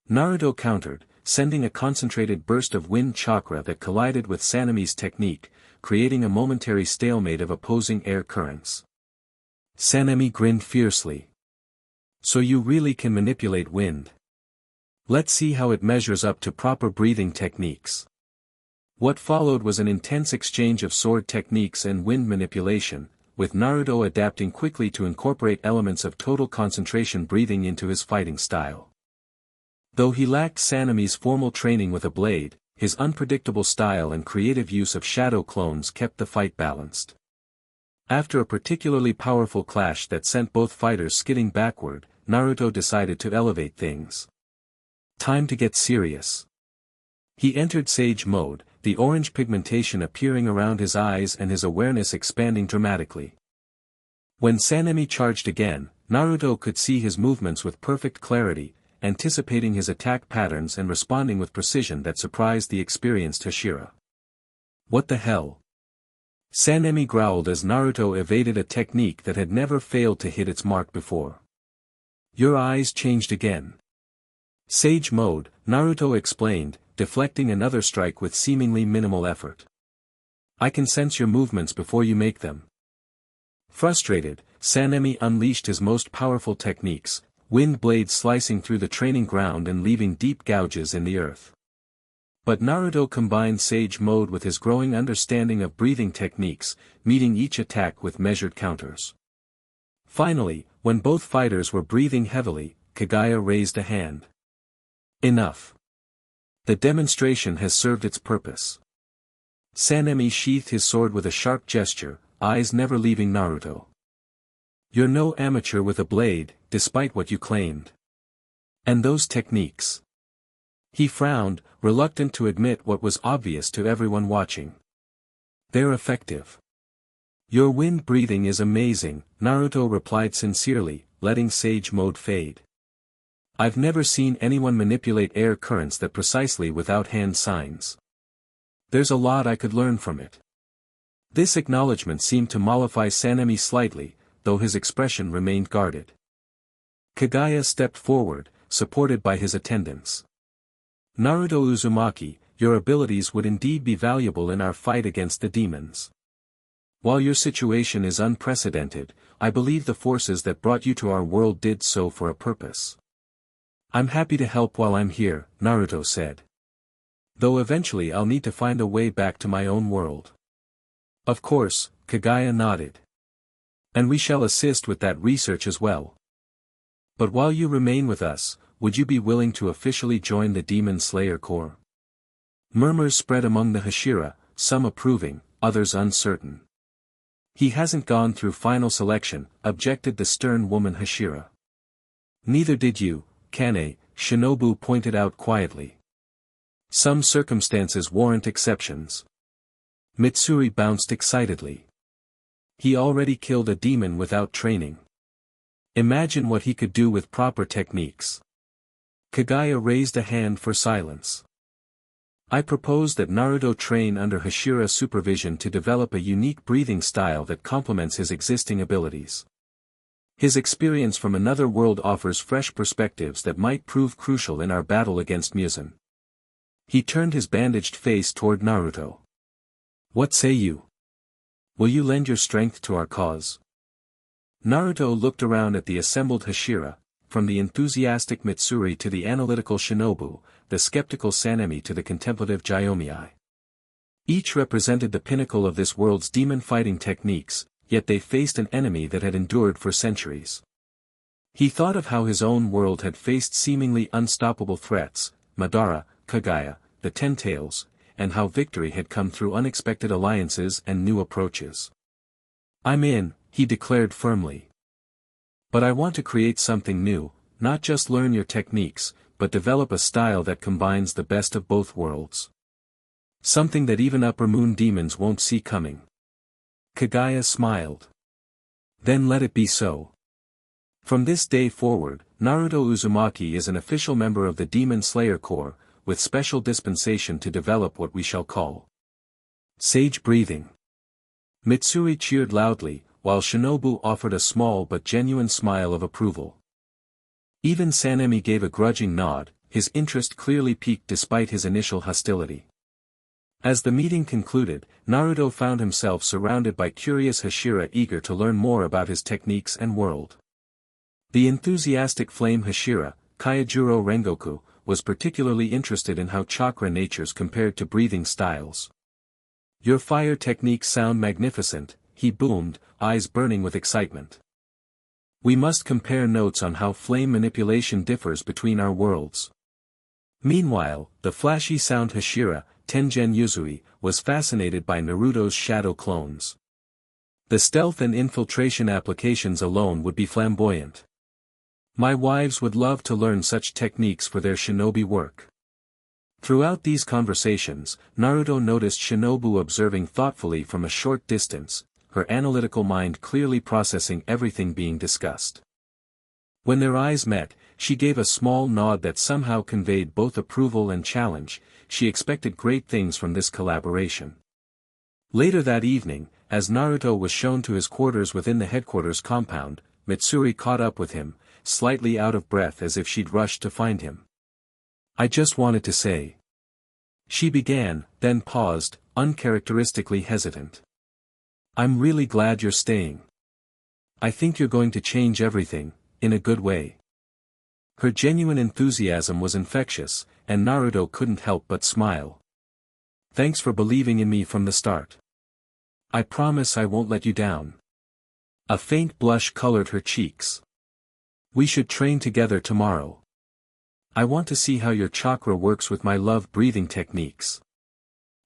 Naruto countered, sending a concentrated burst of wind chakra that collided with Sanemi's technique, creating a momentary stalemate of opposing air currents. Sanemi grinned fiercely. So you really can manipulate wind. Let's see how it measures up to proper breathing techniques. What followed was an intense exchange of sword techniques and wind manipulation, with Naruto adapting quickly to incorporate elements of total concentration breathing into his fighting style. Though he lacked Sanemi's formal training with a blade, his unpredictable style and creative use of shadow clones kept the fight balanced. After a particularly powerful clash that sent both fighters skidding backward, Naruto decided to elevate things. Time to get serious. He entered Sage mode, the orange pigmentation appearing around his eyes and his awareness expanding dramatically. When Sanemi charged again, Naruto could see his movements with perfect clarity, anticipating his attack patterns and responding with precision that surprised the experienced Hashira. What the hell? Sanemi growled as Naruto evaded a technique that had never failed to hit its mark before. Your eyes changed again. Sage mode, Naruto explained, deflecting another strike with seemingly minimal effort. I can sense your movements before you make them. Frustrated, Sanemi unleashed his most powerful techniques, wind blades slicing through the training ground and leaving deep gouges in the earth. But Naruto combined Sage mode with his growing understanding of breathing techniques, meeting each attack with measured counters. Finally, when both fighters were breathing heavily, Kagaya raised a hand. Enough. The demonstration has served its purpose. Sanemi sheathed his sword with a sharp gesture, eyes never leaving Naruto. You're no amateur with a blade, despite what you claimed. And those techniques. He frowned, reluctant to admit what was obvious to everyone watching. They're effective. Your wind breathing is amazing, Naruto replied sincerely, letting Sage mode fade. I've never seen anyone manipulate air currents that precisely without hand signs. There's a lot I could learn from it. This acknowledgement seemed to mollify Sanemi slightly, though his expression remained guarded. Kagaya stepped forward, supported by his attendants. Naruto Uzumaki, your abilities would indeed be valuable in our fight against the demons. While your situation is unprecedented, I believe the forces that brought you to our world did so for a purpose. I'm happy to help while I'm here, Naruto said. Though eventually I'll need to find a way back to my own world. Of course, Kagaya nodded. And we shall assist with that research as well. But while you remain with us, would you be willing to officially join the Demon Slayer Corps? Murmurs spread among the Hashira, some approving, others uncertain. He hasn't gone through final selection, objected the stern woman Hashira. Neither did you, Kane, Shinobu pointed out quietly. Some circumstances warrant exceptions. Mitsuri bounced excitedly. He already killed a demon without training. Imagine what he could do with proper techniques. Kagaya raised a hand for silence. I propose that Naruto train under Hashira supervision to develop a unique breathing style that complements his existing abilities. His experience from another world offers fresh perspectives that might prove crucial in our battle against Muzan. He turned his bandaged face toward Naruto. What say you? Will you lend your strength to our cause? Naruto looked around at the assembled Hashira, from the enthusiastic Mitsuri to the analytical Shinobu, the skeptical Sanemi to the contemplative Gyomii. Each represented the pinnacle of this world's demon-fighting techniques, yet they faced an enemy that had endured for centuries. He thought of how his own world had faced seemingly unstoppable threats, Madara, Kagaya, the Ten Tails, and how victory had come through unexpected alliances and new approaches. I'm in, he declared firmly. But I want to create something new, not just learn your techniques, but develop a style that combines the best of both worlds. Something that even upper moon demons won't see coming. Kagaya smiled. Then let it be so. From this day forward, Naruto Uzumaki is an official member of the Demon Slayer Corps, with special dispensation to develop what we shall call sage breathing. Mitsuri cheered loudly, while Shinobu offered a small but genuine smile of approval. Even Sanemi gave a grudging nod, his interest clearly piqued despite his initial hostility. As the meeting concluded, Naruto found himself surrounded by curious Hashira eager to learn more about his techniques and world. The enthusiastic flame Hashira, Kyojuro Rengoku, was particularly interested in how chakra natures compared to breathing styles. Your fire techniques sound magnificent, he boomed, eyes burning with excitement. We must compare notes on how flame manipulation differs between our worlds. Meanwhile, the flashy sound Hashira, Tengen Yuzui, was fascinated by Naruto's shadow clones. The stealth and infiltration applications alone would be flamboyant. My wives would love to learn such techniques for their shinobi work. Throughout these conversations, Naruto noticed Shinobu observing thoughtfully from a short distance, her analytical mind clearly processing everything being discussed. When their eyes met, she gave a small nod that somehow conveyed both approval and challenge. She expected great things from this collaboration. Later that evening, as Naruto was shown to his quarters within the headquarters compound, Mitsuri caught up with him, slightly out of breath as if she'd rushed to find him. I just wanted to say. She began, then paused, uncharacteristically hesitant. I'm really glad you're staying. I think you're going to change everything, in a good way. Her genuine enthusiasm was infectious, and Naruto couldn't help but smile. Thanks for believing in me from the start. I promise I won't let you down. A faint blush colored her cheeks. We should train together tomorrow. I want to see how your chakra works with my love breathing techniques.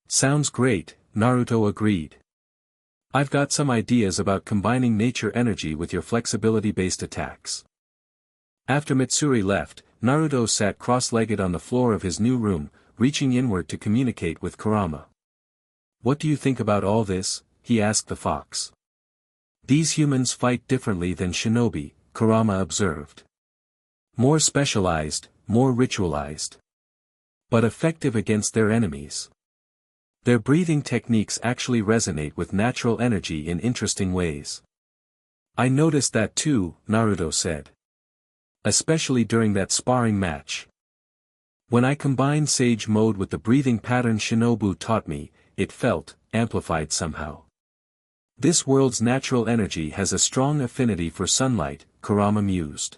Sounds great, Naruto agreed. I've got some ideas about combining nature energy with your flexibility-based attacks. After Mitsuri left, Naruto sat cross-legged on the floor of his new room, reaching inward to communicate with Kurama. What do you think about all this? He asked the fox. These humans fight differently than shinobi, Kurama observed. More specialized, more ritualized. But effective against their enemies. Their breathing techniques actually resonate with natural energy in interesting ways. I noticed that too, Naruto said. Especially during that sparring match. When I combined Sage Mode with the breathing pattern Shinobu taught me, it felt amplified somehow. This world's natural energy has a strong affinity for sunlight, Kurama mused.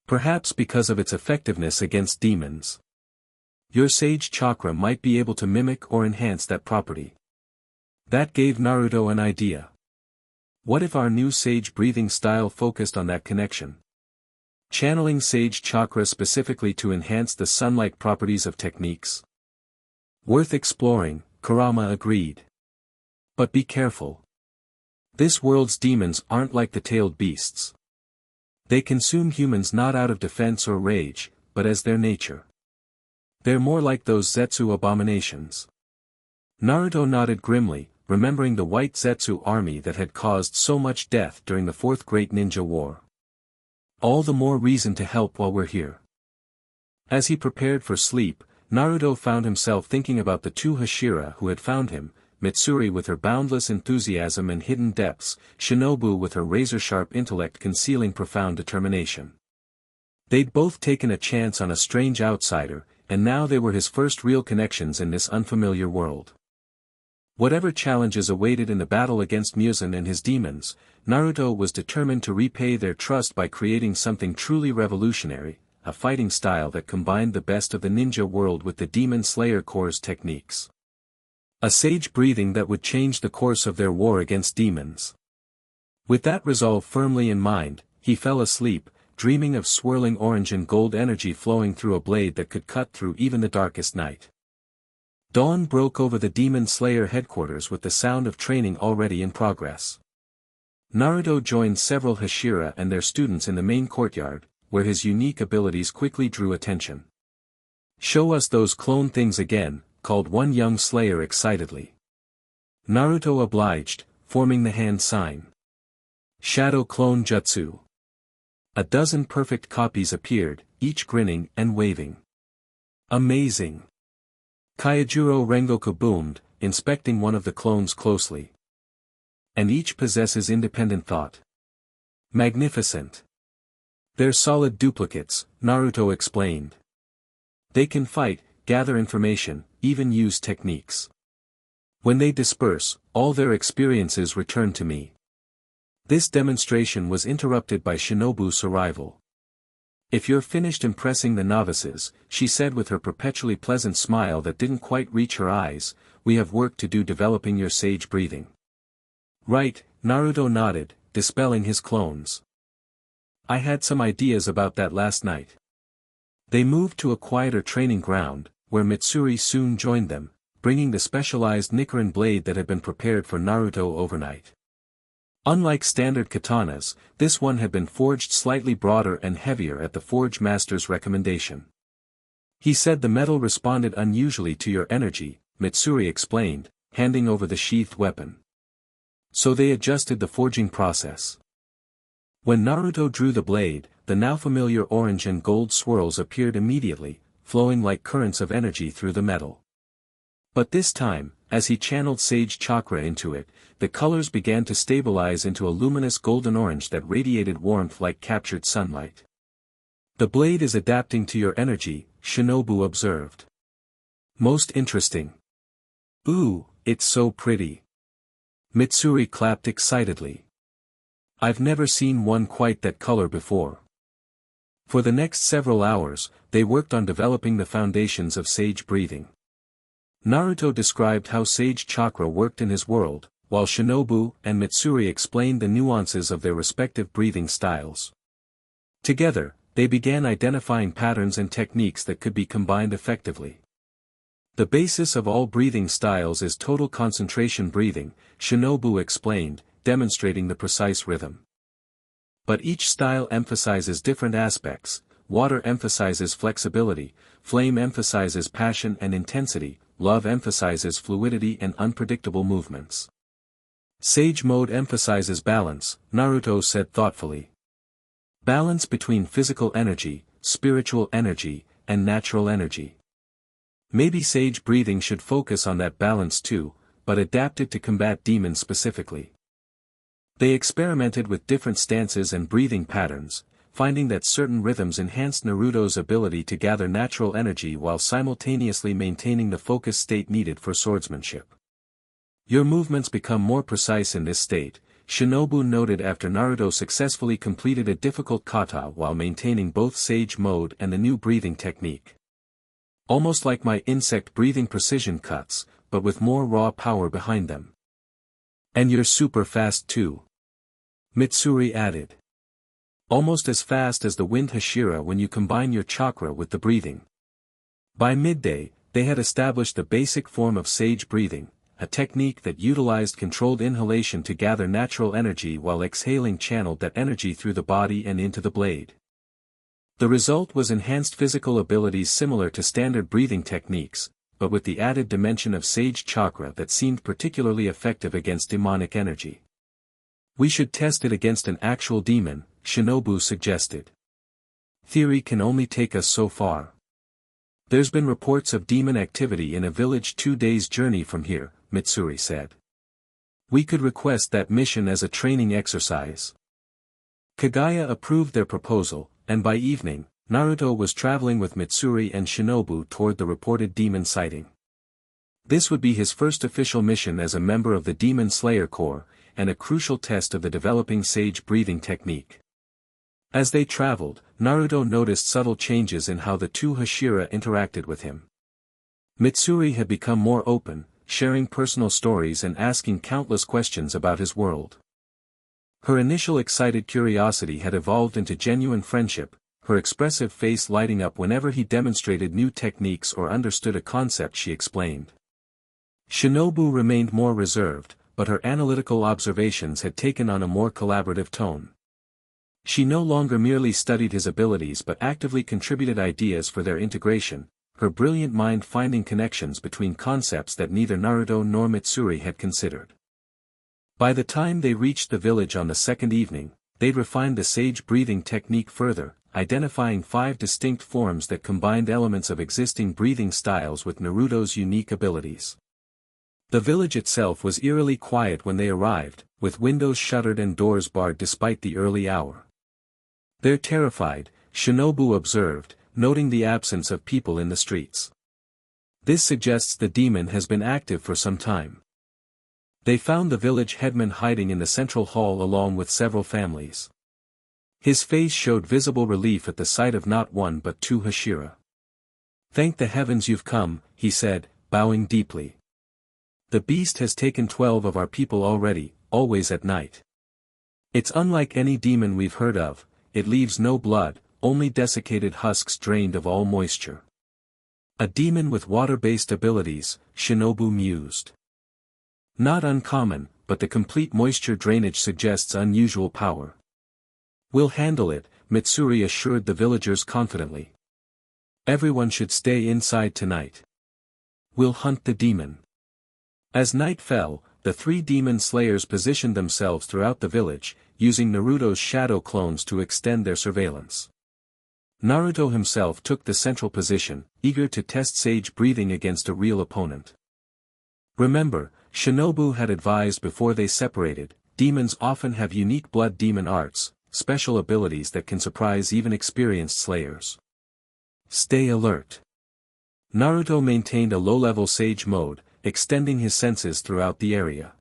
Perhaps because of its effectiveness against demons. Your sage chakra might be able to mimic or enhance that property. That gave Naruto an idea. What if our new sage breathing style focused on that connection? Channeling sage chakra specifically to enhance the sun-like properties of techniques? Worth exploring, Kurama agreed. But be careful. This world's demons aren't like the tailed beasts. They consume humans not out of defense or rage, but as their nature. They're more like those Zetsu abominations. Naruto nodded grimly, remembering the white Zetsu army that had caused so much death during the Fourth Great Ninja War. All the more reason to help while we're here. As he prepared for sleep, Naruto found himself thinking about the two Hashira who had found him, Mitsuri with her boundless enthusiasm and hidden depths, Shinobu with her razor-sharp intellect concealing profound determination. They'd both taken a chance on a strange outsider, and now they were his first real connections in this unfamiliar world. Whatever challenges awaited in the battle against Muzan and his demons, Naruto was determined to repay their trust by creating something truly revolutionary, a fighting style that combined the best of the ninja world with the Demon Slayer Corps' techniques. A sage breathing that would change the course of their war against demons. With that resolve firmly in mind, he fell asleep, dreaming of swirling orange and gold energy flowing through a blade that could cut through even the darkest night. Dawn broke over the Demon Slayer headquarters with the sound of training already in progress. Naruto joined several Hashira and their students in the main courtyard, where his unique abilities quickly drew attention. "Show us those clone things again," called one young Slayer excitedly. Naruto obliged, forming the hand sign. Shadow Clone Jutsu. A dozen perfect copies appeared, each grinning and waving. Amazing! Kaijuro Rengoku boomed, inspecting one of the clones closely. And each possesses independent thought. Magnificent! They're solid duplicates, Naruto explained. They can fight, gather information, even use techniques. When they disperse, all their experiences return to me. This demonstration was interrupted by Shinobu's arrival. "If you're finished impressing the novices," she said with her perpetually pleasant smile that didn't quite reach her eyes, "we have work to do developing your sage breathing." "Right," Naruto nodded, dispelling his clones. "I had some ideas about that last night." They moved to a quieter training ground, where Mitsuri soon joined them, bringing the specialized Nichiren blade that had been prepared for Naruto overnight. Unlike standard katanas, this one had been forged slightly broader and heavier at the forge master's recommendation. "He said the metal responded unusually to your energy," Mitsuri explained, handing over the sheathed weapon. "So they adjusted the forging process." When Naruto drew the blade, the now familiar orange and gold swirls appeared immediately, flowing like currents of energy through the metal. But this time, as he channeled sage chakra into it, the colors began to stabilize into a luminous golden orange that radiated warmth like captured sunlight. "The blade is adapting to your energy," Shinobu observed. "Most interesting." "Ooh, it's so pretty." Mitsuri clapped excitedly. "I've never seen one quite that color before." For the next several hours, they worked on developing the foundations of sage breathing. Naruto described how sage chakra worked in his world, while Shinobu and Mitsuri explained the nuances of their respective breathing styles. Together, they began identifying patterns and techniques that could be combined effectively. "The basis of all breathing styles is total concentration breathing," Shinobu explained, demonstrating the precise rhythm. "But each style emphasizes different aspects. Water emphasizes flexibility, flame emphasizes passion and intensity, love emphasizes fluidity and unpredictable movements. Sage mode emphasizes balance," Naruto said thoughtfully. "Balance between physical energy, spiritual energy, and natural energy. Maybe sage breathing should focus on that balance too, but adapted to combat demons specifically." They experimented with different stances and breathing patterns, finding that certain rhythms enhanced Naruto's ability to gather natural energy while simultaneously maintaining the focused state needed for swordsmanship. Your movements become more precise in this state, Shinobu noted after Naruto successfully completed a difficult kata while maintaining both Sage mode and the new breathing technique. Almost like my insect breathing precision cuts, but with more raw power behind them. And you're super fast too. Mitsuri added. Almost as fast as the wind Hashira when you combine your chakra with the breathing. By midday, they had established the basic form of sage breathing, a technique that utilized controlled inhalation to gather natural energy while exhaling channeled that energy through the body and into the blade. The result was enhanced physical abilities similar to standard breathing techniques, but with the added dimension of sage chakra that seemed particularly effective against demonic energy. We should test it against an actual demon, Shinobu suggested. Theory can only take us so far. There's been reports of demon activity in a village 2 days' journey from here, Mitsuri said. We could request that mission as a training exercise. Kagaya approved their proposal, and by evening, Naruto was traveling with Mitsuri and Shinobu toward the reported demon sighting. This would be his first official mission as a member of the Demon Slayer Corps, and a crucial test of the developing sage breathing technique. As they traveled, Naruto noticed subtle changes in how the two Hashira interacted with him. Mitsuri had become more open, sharing personal stories and asking countless questions about his world. Her initial excited curiosity had evolved into genuine friendship, her expressive face lighting up whenever he demonstrated new techniques or understood a concept she explained. Shinobu remained more reserved, but her analytical observations had taken on a more collaborative tone. She no longer merely studied his abilities but actively contributed ideas for their integration, her brilliant mind finding connections between concepts that neither Naruto nor Mitsuri had considered. By the time they reached the village on the second evening, they'd refined the sage breathing technique further, identifying 5 distinct forms that combined elements of existing breathing styles with Naruto's unique abilities. The village itself was eerily quiet when they arrived, with windows shuttered and doors barred despite the early hour. They're terrified, Shinobu observed, noting the absence of people in the streets. This suggests the demon has been active for some time. They found the village headman hiding in the central hall along with several families. His face showed visible relief at the sight of not one but 2 Hashira. Thank the heavens you've come, he said, bowing deeply. The beast has taken 12 of our people already, always at night. It's unlike any demon we've heard of, it leaves no blood, only desiccated husks drained of all moisture. A demon with water-based abilities, Shinobu mused. Not uncommon, but the complete moisture drainage suggests unusual power. We'll handle it, Mitsuri assured the villagers confidently. Everyone should stay inside tonight. We'll hunt the demon. As night fell, the 3 demon slayers positioned themselves throughout the village, using Naruto's shadow clones to extend their surveillance. Naruto himself took the central position, eager to test sage breathing against a real opponent. Remember, Shinobu had advised before they separated, demons often have unique blood demon arts, special abilities that can surprise even experienced slayers. Stay alert. Naruto maintained a low-level sage mode, extending his senses throughout the area.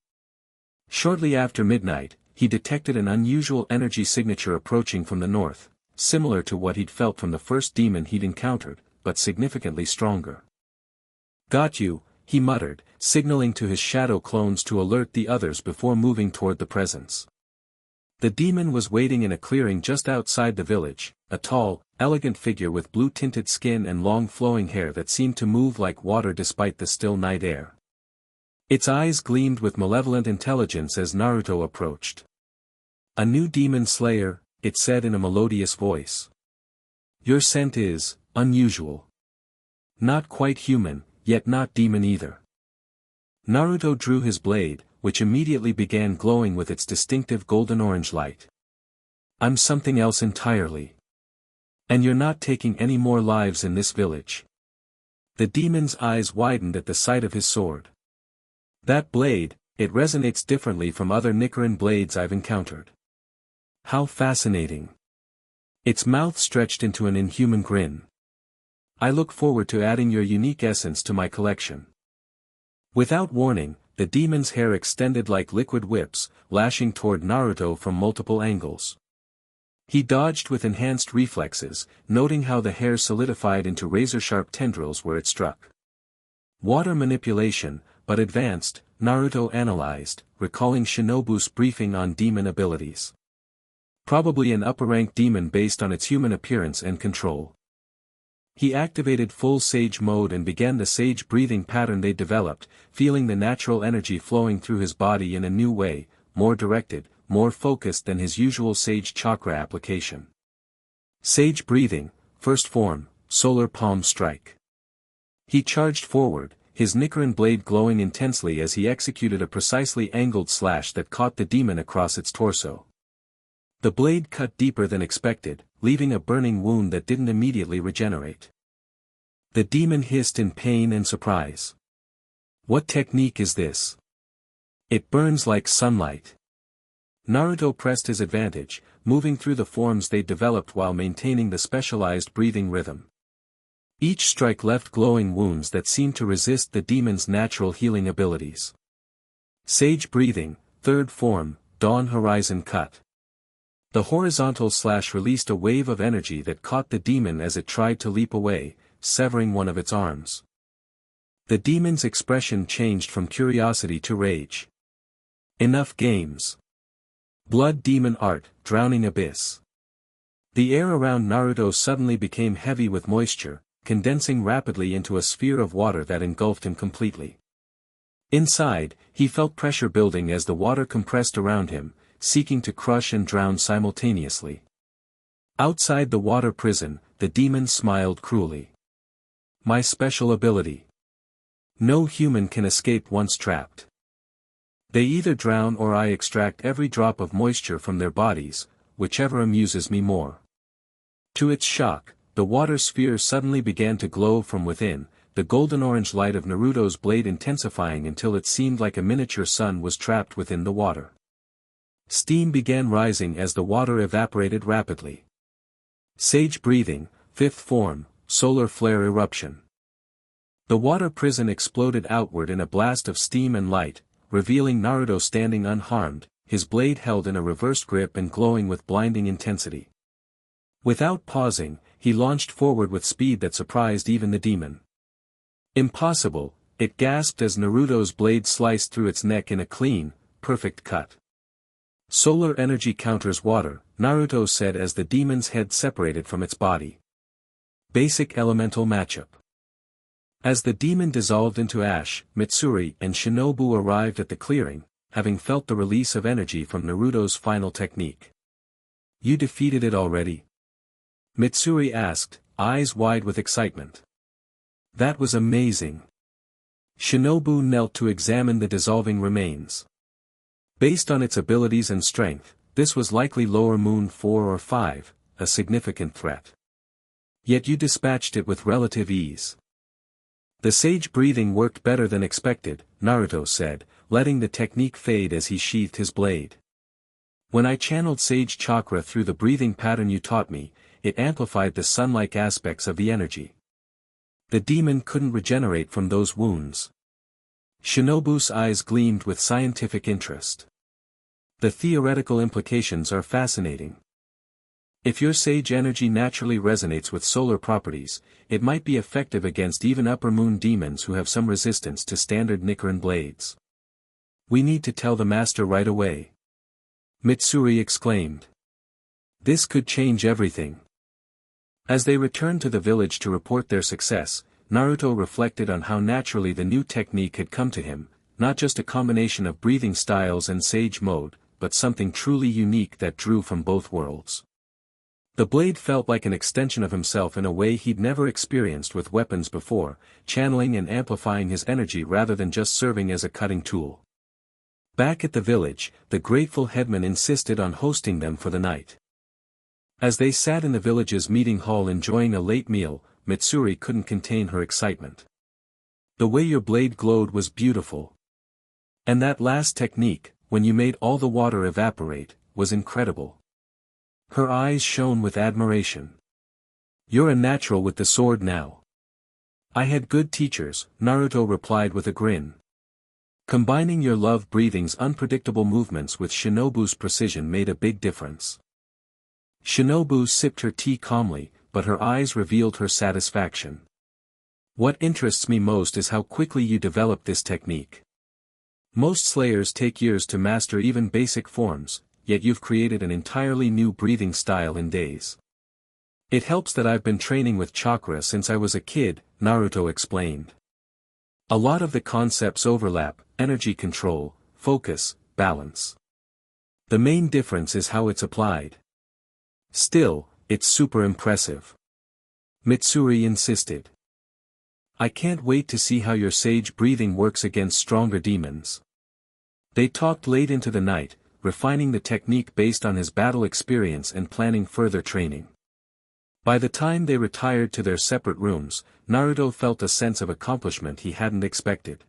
Shortly after midnight, he detected an unusual energy signature approaching from the north, similar to what he'd felt from the first demon he'd encountered, but significantly stronger. Got you, he muttered, signaling to his shadow clones to alert the others before moving toward the presence. The demon was waiting in a clearing just outside the village, a tall, elegant figure with blue-tinted skin and long flowing hair that seemed to move like water despite the still night air. Its eyes gleamed with malevolent intelligence as Naruto approached. A new demon slayer, it said in a melodious voice. Your scent is unusual. Not quite human, yet not demon either. Naruto drew his blade, which immediately began glowing with its distinctive golden-orange light. I'm something else entirely. And you're not taking any more lives in this village. The demon's eyes widened at the sight of his sword. That blade, it resonates differently from other Nichiren blades I've encountered. How fascinating. Its mouth stretched into an inhuman grin. I look forward to adding your unique essence to my collection. Without warning, the demon's hair extended like liquid whips, lashing toward Naruto from multiple angles. He dodged with enhanced reflexes, noting how the hair solidified into razor-sharp tendrils where it struck. Water manipulation, but advanced, Naruto analyzed, recalling Shinobu's briefing on demon abilities. Probably an upper-rank demon based on its human appearance and control. He activated full sage mode and began the sage breathing pattern they developed, feeling the natural energy flowing through his body in a new way, more directed, more focused than his usual sage chakra application. Sage breathing, first form, solar palm strike. He charged forward, his Nichiren blade glowing intensely as he executed a precisely angled slash that caught the demon across its torso. The blade cut deeper than expected, leaving a burning wound that didn't immediately regenerate. The demon hissed in pain and surprise. What technique is this? It burns like sunlight. Naruto pressed his advantage, moving through the forms they developed while maintaining the specialized breathing rhythm. Each strike left glowing wounds that seemed to resist the demon's natural healing abilities. Sage breathing, third form, dawn horizon cut. The horizontal slash released a wave of energy that caught the demon as it tried to leap away, severing one of its arms. The demon's expression changed from curiosity to rage. Enough games. Blood demon art, drowning abyss. The air around Naruto suddenly became heavy with moisture, condensing rapidly into a sphere of water that engulfed him completely. Inside, he felt pressure building as the water compressed around him, seeking to crush and drown simultaneously. Outside the water prison, the demon smiled cruelly. My special ability. No human can escape once trapped. They either drown or I extract every drop of moisture from their bodies, whichever amuses me more. To its shock, the water sphere suddenly began to glow from within, the golden-orange light of Naruto's blade intensifying until it seemed like a miniature sun was trapped within the water. Steam began rising as the water evaporated rapidly. Sage breathing, fifth form, solar flare eruption. The water prison exploded outward in a blast of steam and light, revealing Naruto standing unharmed, his blade held in a reversed grip and glowing with blinding intensity. Without pausing, he launched forward with speed that surprised even the demon. Impossible, it gasped as Naruto's blade sliced through its neck in a clean, perfect cut. Solar energy counters water, Naruto said as the demon's head separated from its body. Basic elemental matchup. As the demon dissolved into ash, Mitsuri and Shinobu arrived at the clearing, having felt the release of energy from Naruto's final technique. You defeated it already? Mitsuri asked, eyes wide with excitement. That was amazing. Shinobu knelt to examine the dissolving remains. Based on its abilities and strength, this was likely lower moon 4 or 5, a significant threat. Yet you dispatched it with relative ease. The sage breathing worked better than expected, Naruto said, letting the technique fade as he sheathed his blade. When I channeled sage chakra through the breathing pattern you taught me, it amplified the sun-like aspects of the energy. The demon couldn't regenerate from those wounds. Shinobu's eyes gleamed with scientific interest. The theoretical implications are fascinating. If your sage energy naturally resonates with solar properties, it might be effective against even upper moon demons who have some resistance to standard Nichiren blades. We need to tell the master right away. Mitsuri exclaimed. This could change everything. As they returned to the village to report their success, Naruto reflected on how naturally the new technique had come to him, not just a combination of breathing styles and sage mode, but something truly unique that drew from both worlds. The blade felt like an extension of himself in a way he'd never experienced with weapons before, channeling and amplifying his energy rather than just serving as a cutting tool. Back at the village, the grateful headman insisted on hosting them for the night. As they sat in the village's meeting hall enjoying a late meal, Mitsuri couldn't contain her excitement. The way your blade glowed was beautiful. And that last technique, when you made all the water evaporate, was incredible. Her eyes shone with admiration. You're a natural with the sword now. I had good teachers, Naruto replied with a grin. Combining your love breathing's unpredictable movements with Shinobu's precision made a big difference. Shinobu sipped her tea calmly, but her eyes revealed her satisfaction. What interests me most is how quickly you developed this technique. Most slayers take years to master even basic forms, yet you've created an entirely new breathing style in days. It helps that I've been training with chakra since I was a kid, Naruto explained. A lot of the concepts overlap: energy control, focus, balance. The main difference is how it's applied. Still, it's super impressive. Mitsuri insisted. I can't wait to see how your sage breathing works against stronger demons. They talked late into the night, refining the technique based on his battle experience and planning further training. By the time they retired to their separate rooms, Naruto felt a sense of accomplishment he hadn't expected.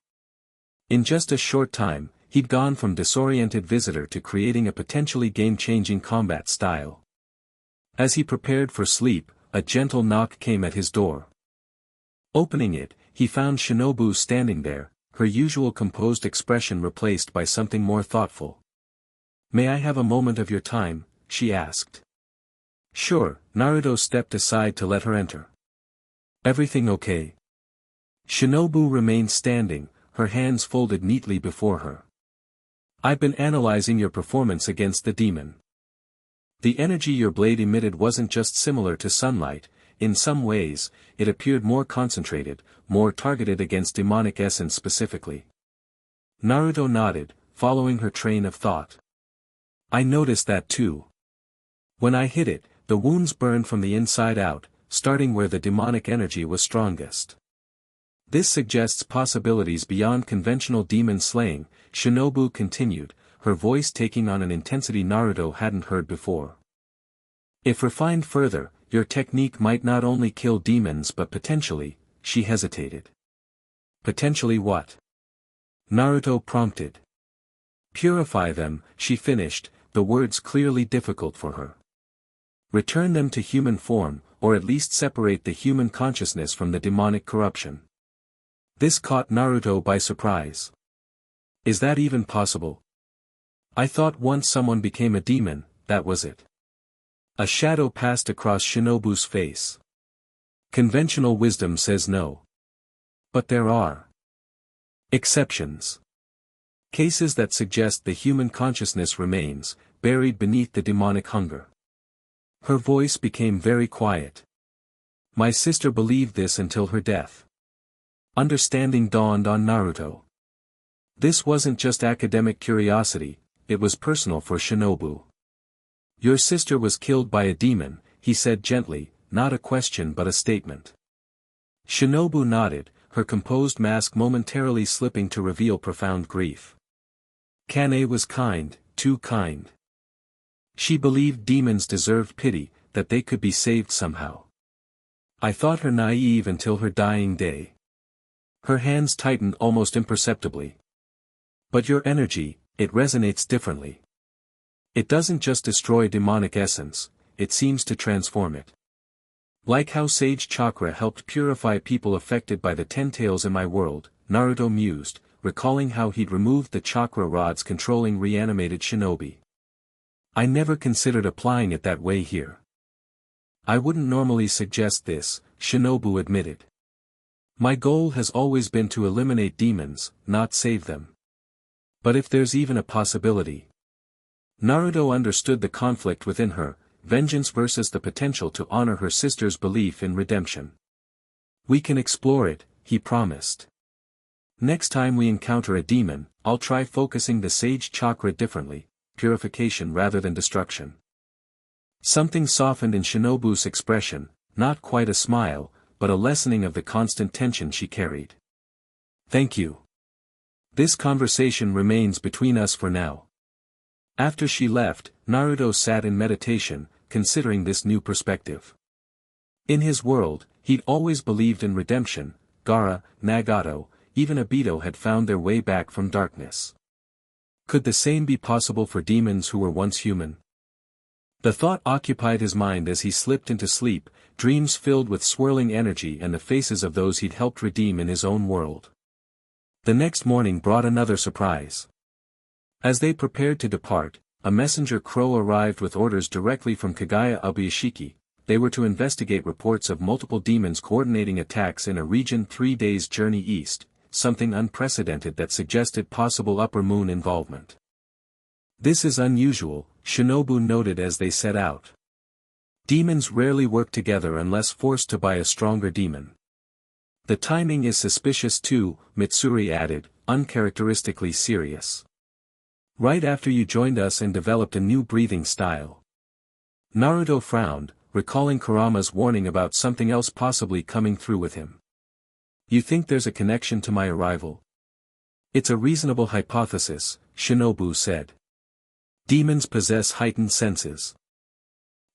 In just a short time, he'd gone from disoriented visitor to creating a potentially game-changing combat style. As he prepared for sleep, a gentle knock came at his door. Opening it, he found Shinobu standing there, her usual composed expression replaced by something more thoughtful. "May I have a moment of your time?" she asked. "Sure." Naruto stepped aside to let her enter. "Everything okay?" Shinobu remained standing, her hands folded neatly before her. "I've been analyzing your performance against the demon. The energy your blade emitted wasn't just similar to sunlight. In some ways, it appeared more concentrated, more targeted against demonic essence specifically." Naruto nodded, following her train of thought. "I noticed that too. When I hit it, the wounds burned from the inside out, starting where the demonic energy was strongest. This suggests possibilities beyond conventional demon slaying," Shinobu continued, her voice taking on an intensity Naruto hadn't heard before. "If refined further, your technique might not only kill demons but potentially," she hesitated. "Potentially what?" Naruto prompted. "Purify them," she finished, the words clearly difficult for her. "Return them to human form, or at least separate the human consciousness from the demonic corruption." This caught Naruto by surprise. "Is that even possible? I thought once someone became a demon, that was it." A shadow passed across Shinobu's face. "Conventional wisdom says no. But there are exceptions. Cases that suggest the human consciousness remains, buried beneath the demonic hunger." Her voice became very quiet. "My sister believed this until her death." Understanding dawned on Naruto. This wasn't just academic curiosity, it was personal for Shinobu. "Your sister was killed by a demon," he said gently, not a question but a statement. Shinobu nodded, her composed mask momentarily slipping to reveal profound grief. "Kane was kind, too kind. She believed demons deserved pity, that they could be saved somehow. I thought her naive until her dying day." Her hands tightened almost imperceptibly. "But your energy, it resonates differently. It doesn't just destroy demonic essence, it seems to transform it. Like how sage chakra helped purify people affected by the ten tails in my world," Naruto mused, recalling how he'd removed the chakra rods controlling reanimated shinobi. "I never considered applying it that way here." "I wouldn't normally suggest this," Shinobu admitted. "My goal has always been to eliminate demons, not save them. But if there's even a possibility..." Naruto understood the conflict within her, vengeance versus the potential to honor her sister's belief in redemption. "We can explore it," he promised. "Next time we encounter a demon, I'll try focusing the sage chakra differently, purification rather than destruction." Something softened in Shinobu's expression, not quite a smile, but a lessening of the constant tension she carried. "Thank you. This conversation remains between us for now." After she left, Naruto sat in meditation, considering this new perspective. In his world, he'd always believed in redemption. Gaara, Nagato, even Obito had found their way back from darkness. Could the same be possible for demons who were once human? The thought occupied his mind as he slipped into sleep, dreams filled with swirling energy and the faces of those he'd helped redeem in his own world. The next morning brought another surprise. As they prepared to depart, a messenger crow arrived with orders directly from Kagaya Ubuyashiki. They were to investigate reports of multiple demons coordinating attacks in a region 3 days' journey east, something unprecedented that suggested possible upper moon involvement. This is unusual, Shinobu noted as they set out. Demons rarely work together unless forced to by a stronger demon. The timing is suspicious too, Mitsuri added, uncharacteristically serious. Right after you joined us and developed a new breathing style. Naruto frowned, recalling Kurama's warning about something else possibly coming through with him. You think there's a connection to my arrival? It's a reasonable hypothesis, Shinobu said. Demons possess heightened senses.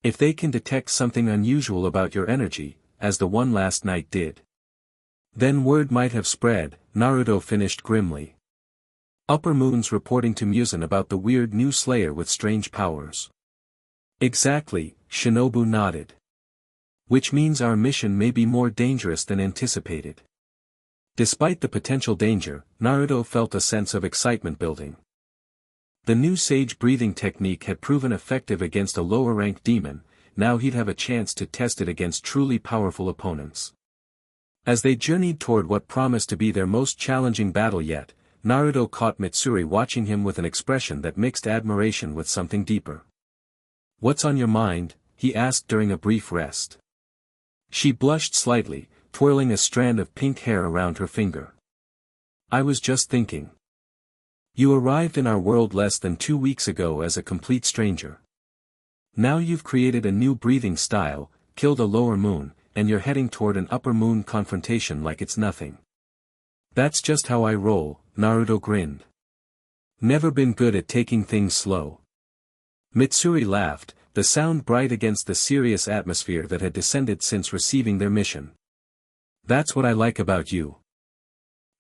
If they can detect something unusual about your energy, as the one last night did, then word might have spread, Naruto finished grimly. Upper Moon's reporting to Muzan about the weird new slayer with strange powers. Exactly, Shinobu nodded. Which means our mission may be more dangerous than anticipated. Despite the potential danger, Naruto felt a sense of excitement building. The new sage breathing technique had proven effective against a lower-ranked demon, now he'd have a chance to test it against truly powerful opponents. As they journeyed toward what promised to be their most challenging battle yet, Naruto caught Mitsuri watching him with an expression that mixed admiration with something deeper. "What's on your mind?" he asked during a brief rest. She blushed slightly, twirling a strand of pink hair around her finger. "I was just thinking. You arrived in our world less than 2 weeks ago as a complete stranger. Now you've created a new breathing style, killed a lower moon, and you're heading toward an upper moon confrontation like it's nothing." "That's just how I roll," Naruto grinned. "Never been good at taking things slow." Mitsuri laughed, the sound bright against the serious atmosphere that had descended since receiving their mission. "That's what I like about you.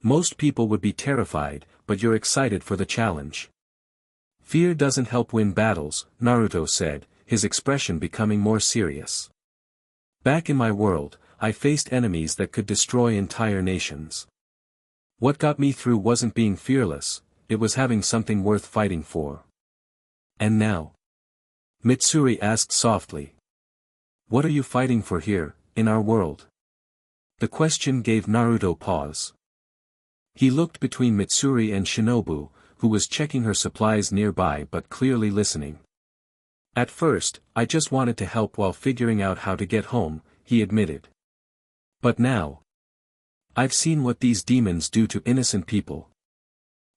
Most people would be terrified, but you're excited for the challenge." "Fear doesn't help win battles," Naruto said, his expression becoming more serious. "Back in my world, I faced enemies that could destroy entire nations. What got me through wasn't being fearless, it was having something worth fighting for." "And now?" Mitsuri asked softly. "What are you fighting for here, in our world?" The question gave Naruto pause. He looked between Mitsuri and Shinobu, who was checking her supplies nearby but clearly listening. "At first, I just wanted to help while figuring out how to get home," he admitted. "But now, I've seen what these demons do to innocent people.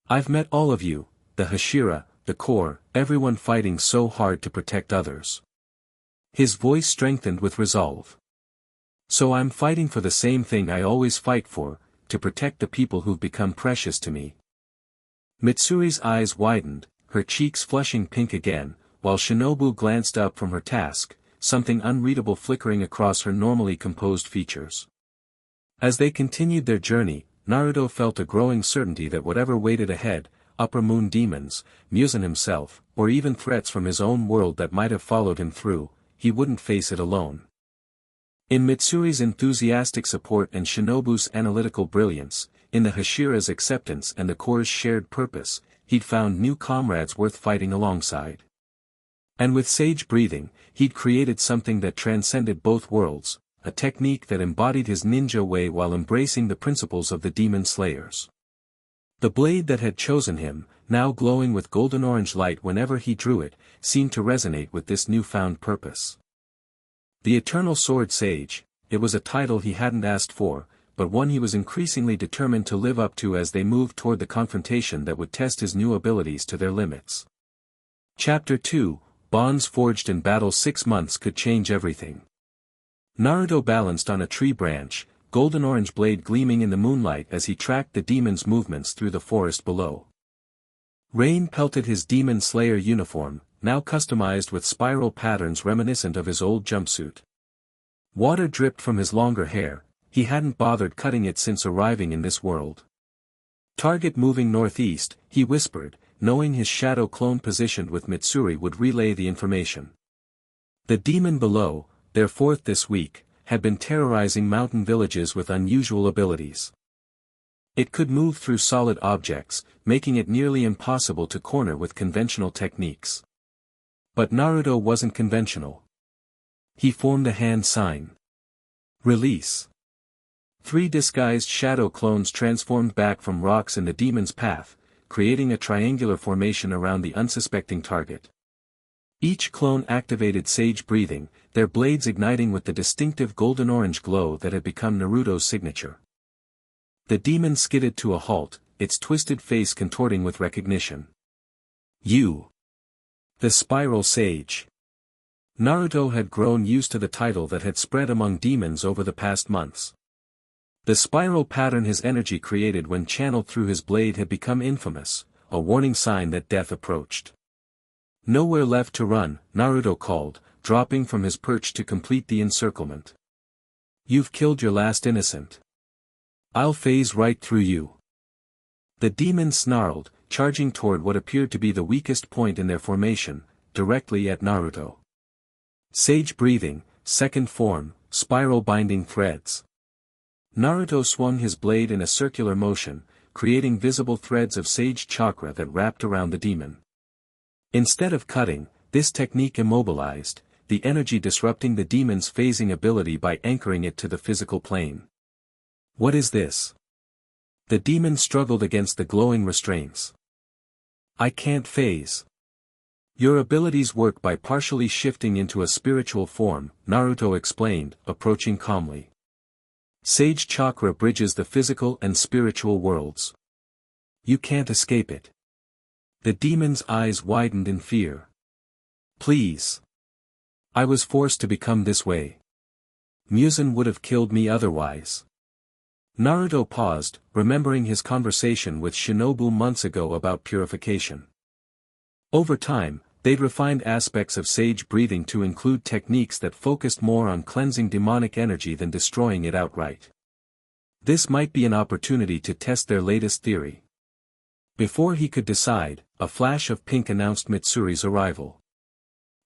I've met all of you, the Hashira, the core, everyone fighting so hard to protect others." His voice strengthened with resolve. "So I'm fighting for the same thing I always fight for, to protect the people who've become precious to me." Mitsuri's eyes widened, her cheeks flushing pink again, while Shinobu glanced up from her task, something unreadable flickering across her normally composed features. As they continued their journey, Naruto felt a growing certainty that whatever waited ahead, upper moon demons, Muzan himself, or even threats from his own world that might have followed him through, he wouldn't face it alone. In Mitsuri's enthusiastic support and Shinobu's analytical brilliance, in the Hashira's acceptance and the core's shared purpose, he'd found new comrades worth fighting alongside. And with sage breathing, he'd created something that transcended both worlds, a technique that embodied his ninja way while embracing the principles of the demon slayers. The blade that had chosen him, now glowing with golden-orange light whenever he drew it, seemed to resonate with this newfound purpose. The Eternal Sword Sage, it was a title he hadn't asked for, but one he was increasingly determined to live up to as they moved toward the confrontation that would test his new abilities to their limits. Chapter 2, Bonds Forged in Battle. 6 months could change everything. Naruto balanced on a tree branch, golden-orange blade gleaming in the moonlight as he tracked the demon's movements through the forest below. Rain pelted his demon slayer uniform, now customized with spiral patterns reminiscent of his old jumpsuit. Water dripped from his longer hair, he hadn't bothered cutting it since arriving in this world. "Target moving northeast," he whispered, knowing his shadow clone positioned with Mitsuri would relay the information. The demon below, their fourth this week, had been terrorizing mountain villages with unusual abilities. It could move through solid objects, making it nearly impossible to corner with conventional techniques. But Naruto wasn't conventional. He formed a hand sign. Release. 3 disguised shadow clones transformed back from rocks in the demon's path, creating a triangular formation around the unsuspecting target. Each clone activated sage breathing, their blades igniting with the distinctive golden-orange glow that had become Naruto's signature. The demon skidded to a halt, its twisted face contorting with recognition. You. The Spiral Sage. Naruto had grown used to the title that had spread among demons over the past months. The spiral pattern his energy created when channeled through his blade had become infamous, a warning sign that death approached. Nowhere left to run, Naruto called, dropping from his perch to complete the encirclement. You've killed your last innocent. I'll phase right through you. The demon snarled, charging toward what appeared to be the weakest point in their formation, directly at Naruto. Sage breathing, second form, spiral binding threads. Naruto swung his blade in a circular motion, creating visible threads of sage chakra that wrapped around the demon. Instead of cutting, this technique immobilized, the energy disrupting the demon's phasing ability by anchoring it to the physical plane. What is this? The demon struggled against the glowing restraints. I can't phase. Your abilities work by partially shifting into a spiritual form, Naruto explained, approaching calmly. Sage chakra bridges the physical and spiritual worlds. You can't escape it. The demon's eyes widened in fear. Please. I was forced to become this way. Muzan would have killed me otherwise. Naruto paused, remembering his conversation with Shinobu months ago about purification. Over time, they'd refined aspects of sage breathing to include techniques that focused more on cleansing demonic energy than destroying it outright. This might be an opportunity to test their latest theory. Before he could decide, a flash of pink announced Mitsuri's arrival.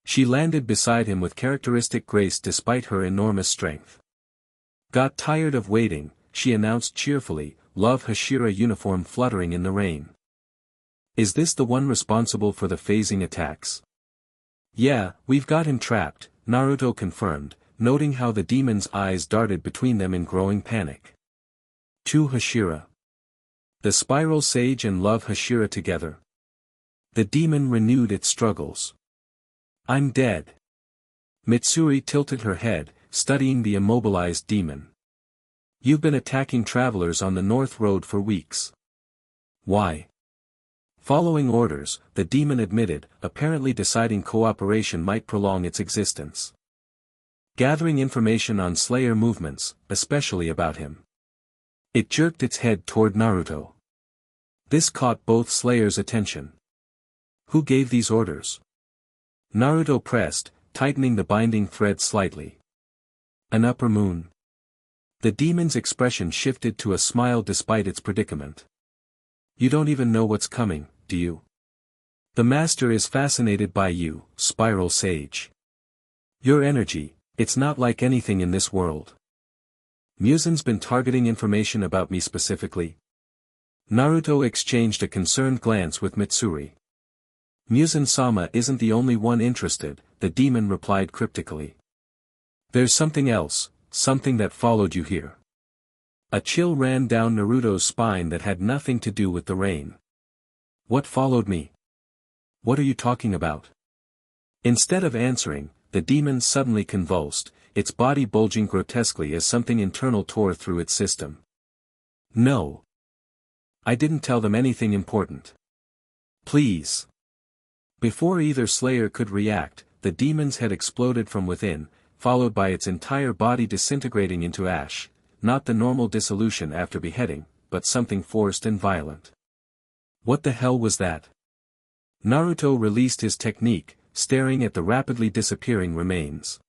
She landed beside him with characteristic grace despite her enormous strength. Got tired of waiting, she announced cheerfully, love Hashira uniform fluttering in the rain. Is this the one responsible for the phasing attacks? Yeah, we've got him trapped, Naruto confirmed, noting how the demon's eyes darted between them in growing panic. To Hashira. The Spiral Sage and love Hashira together. The demon renewed its struggles. I'm dead. Mitsuri tilted her head, studying the immobilized demon. You've been attacking travelers on the North Road for weeks. Why? Following orders, the demon admitted, apparently deciding cooperation might prolong its existence. Gathering information on Slayer movements, especially about him. It jerked its head toward Naruto. This caught both Slayers' attention. Who gave these orders? Naruto pressed, tightening the binding thread slightly. An upper moon. The demon's expression shifted to a smile despite its predicament. You don't even know what's coming, do you? The master is fascinated by you, Spiral Sage. Your energy, it's not like anything in this world. Muzan's been targeting information about me specifically. Naruto exchanged a concerned glance with Mitsuri. Muzan-sama isn't the only one interested, the demon replied cryptically. There's something else, something that followed you here. A chill ran down Naruto's spine that had nothing to do with the rain. What followed me? What are you talking about? Instead of answering, the demon suddenly convulsed, its body bulging grotesquely as something internal tore through its system. No. I didn't tell them anything important. Please. Before either Slayer could react, the demon's head exploded from within, followed by its entire body disintegrating into ash, not the normal dissolution after beheading, but something forced and violent. What the hell was that? Naruto released his technique, staring at the rapidly disappearing remains.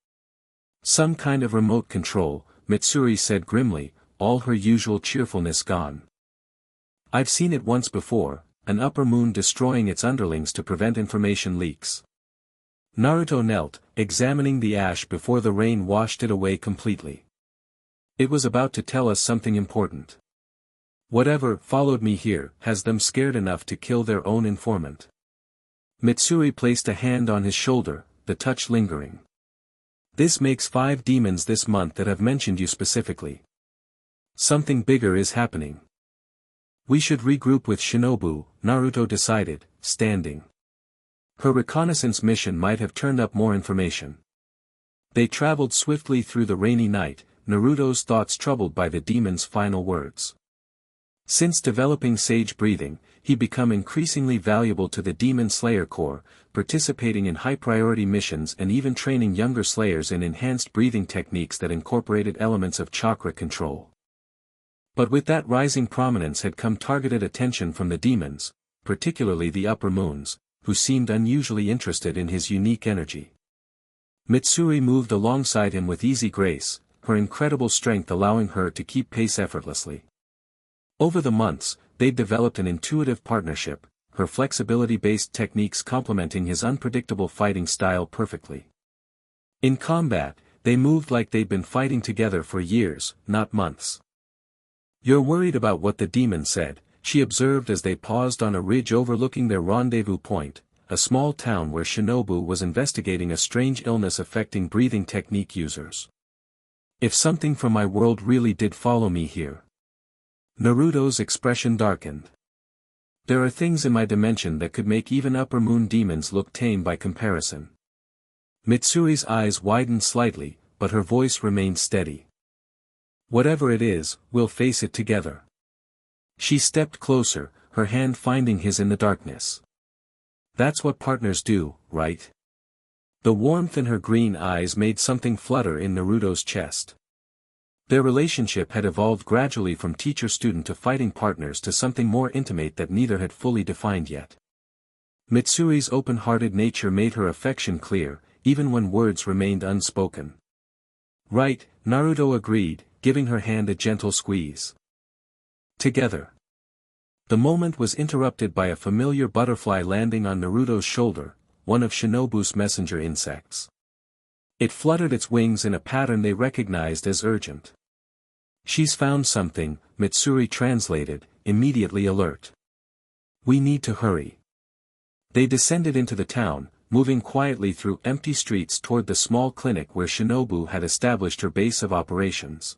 Some kind of remote control, Mitsuri said grimly, all her usual cheerfulness gone. I've seen it once before, an upper moon destroying its underlings to prevent information leaks. Naruto knelt, examining the ash before the rain washed it away completely. It was about to tell us something important. Whatever followed me here has them scared enough to kill their own informant. Mitsuri placed a hand on his shoulder, the touch lingering. This makes 5 demons this month that have mentioned you specifically. Something bigger is happening. We should regroup with Shinobu, Naruto decided, standing. Her reconnaissance mission might have turned up more information. They traveled swiftly through the rainy night, Naruto's thoughts troubled by the demon's final words. Since developing sage breathing, he become increasingly valuable to the Demon Slayer Corps, participating in high-priority missions and even training younger slayers in enhanced breathing techniques that incorporated elements of chakra control. But with that rising prominence had come targeted attention from the demons, particularly the upper moons, who seemed unusually interested in his unique energy. Mitsuri moved alongside him with easy grace, her incredible strength allowing her to keep pace effortlessly. Over the months, they'd developed an intuitive partnership, her flexibility-based techniques complementing his unpredictable fighting style perfectly. In combat, they moved like they'd been fighting together for years, not months. "You're worried about what the demon said," she observed as they paused on a ridge overlooking their rendezvous point, a small town where Shinobu was investigating a strange illness affecting breathing technique users. "If something from my world really did follow me here." Naruto's expression darkened. "There are things in my dimension that could make even upper moon demons look tame by comparison." Mitsuri's eyes widened slightly, but her voice remained steady. "Whatever it is, we'll face it together." She stepped closer, her hand finding his in the darkness. "That's what partners do, right?" The warmth in her green eyes made something flutter in Naruto's chest. Their relationship had evolved gradually from teacher-student to fighting partners to something more intimate that neither had fully defined yet. Mitsuri's open-hearted nature made her affection clear, even when words remained unspoken. "Right," Naruto agreed, giving her hand a gentle squeeze. "Together." The moment was interrupted by a familiar butterfly landing on Naruto's shoulder, one of Shinobu's messenger insects. It fluttered its wings in a pattern they recognized as urgent. "She's found something," Mitsuri translated, immediately alert. "We need to hurry." They descended into the town, moving quietly through empty streets toward the small clinic where Shinobu had established her base of operations.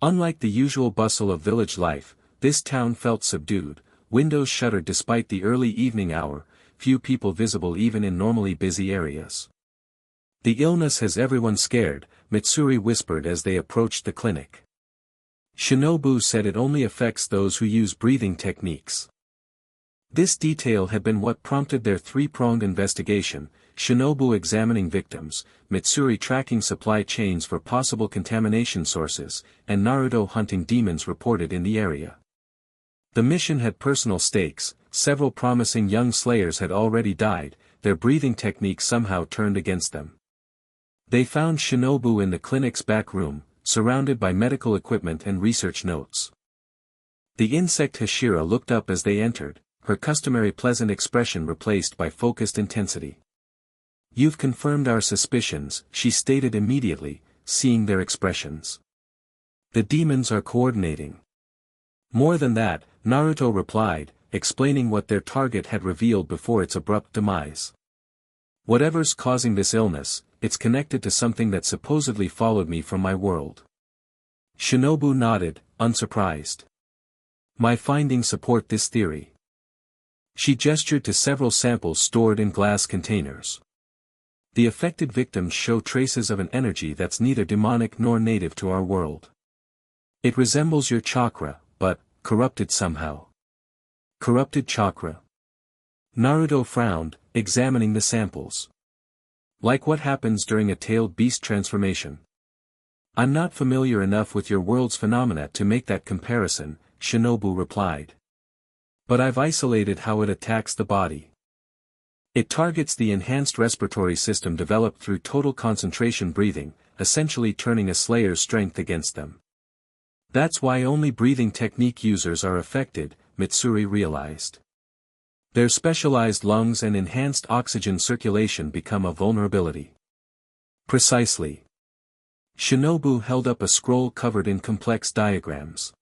Unlike the usual bustle of village life, this town felt subdued, windows shuttered despite the early evening hour, few people visible even in normally busy areas. "The illness has everyone scared," Mitsuri whispered as they approached the clinic. Shinobu said it only affects those who use breathing techniques. This detail had been what prompted their 3-pronged investigation, Shinobu examining victims, Mitsuri tracking supply chains for possible contamination sources, and Naruto hunting demons reported in the area. The mission had personal stakes, several promising young slayers had already died, their breathing techniques somehow turned against them. They found Shinobu in the clinic's back room, surrounded by medical equipment and research notes. The insect Hashira looked up as they entered, her customary pleasant expression replaced by focused intensity. "You've confirmed our suspicions," she stated immediately, seeing their expressions. "The demons are coordinating." "More than that," Naruto replied, explaining what their target had revealed before its abrupt demise. "Whatever's causing this illness, it's connected to something that supposedly followed me from my world." Shinobu nodded, unsurprised. "My findings support this theory." She gestured to several samples stored in glass containers. "The affected victims show traces of an energy that's neither demonic nor native to our world. It resembles your chakra, but corrupted somehow." "Corrupted chakra?" Naruto frowned, examining the samples. "Like what happens during a tailed beast transformation?" "I'm not familiar enough with your world's phenomena to make that comparison," Shinobu replied. "But I've isolated how it attacks the body. It targets the enhanced respiratory system developed through total concentration breathing, essentially turning a slayer's strength against them. That's why only breathing technique users are affected," Mitsuri realized. "Their specialized lungs and enhanced oxygen circulation become a vulnerability." "Precisely." Shinobu held up a scroll covered in complex diagrams.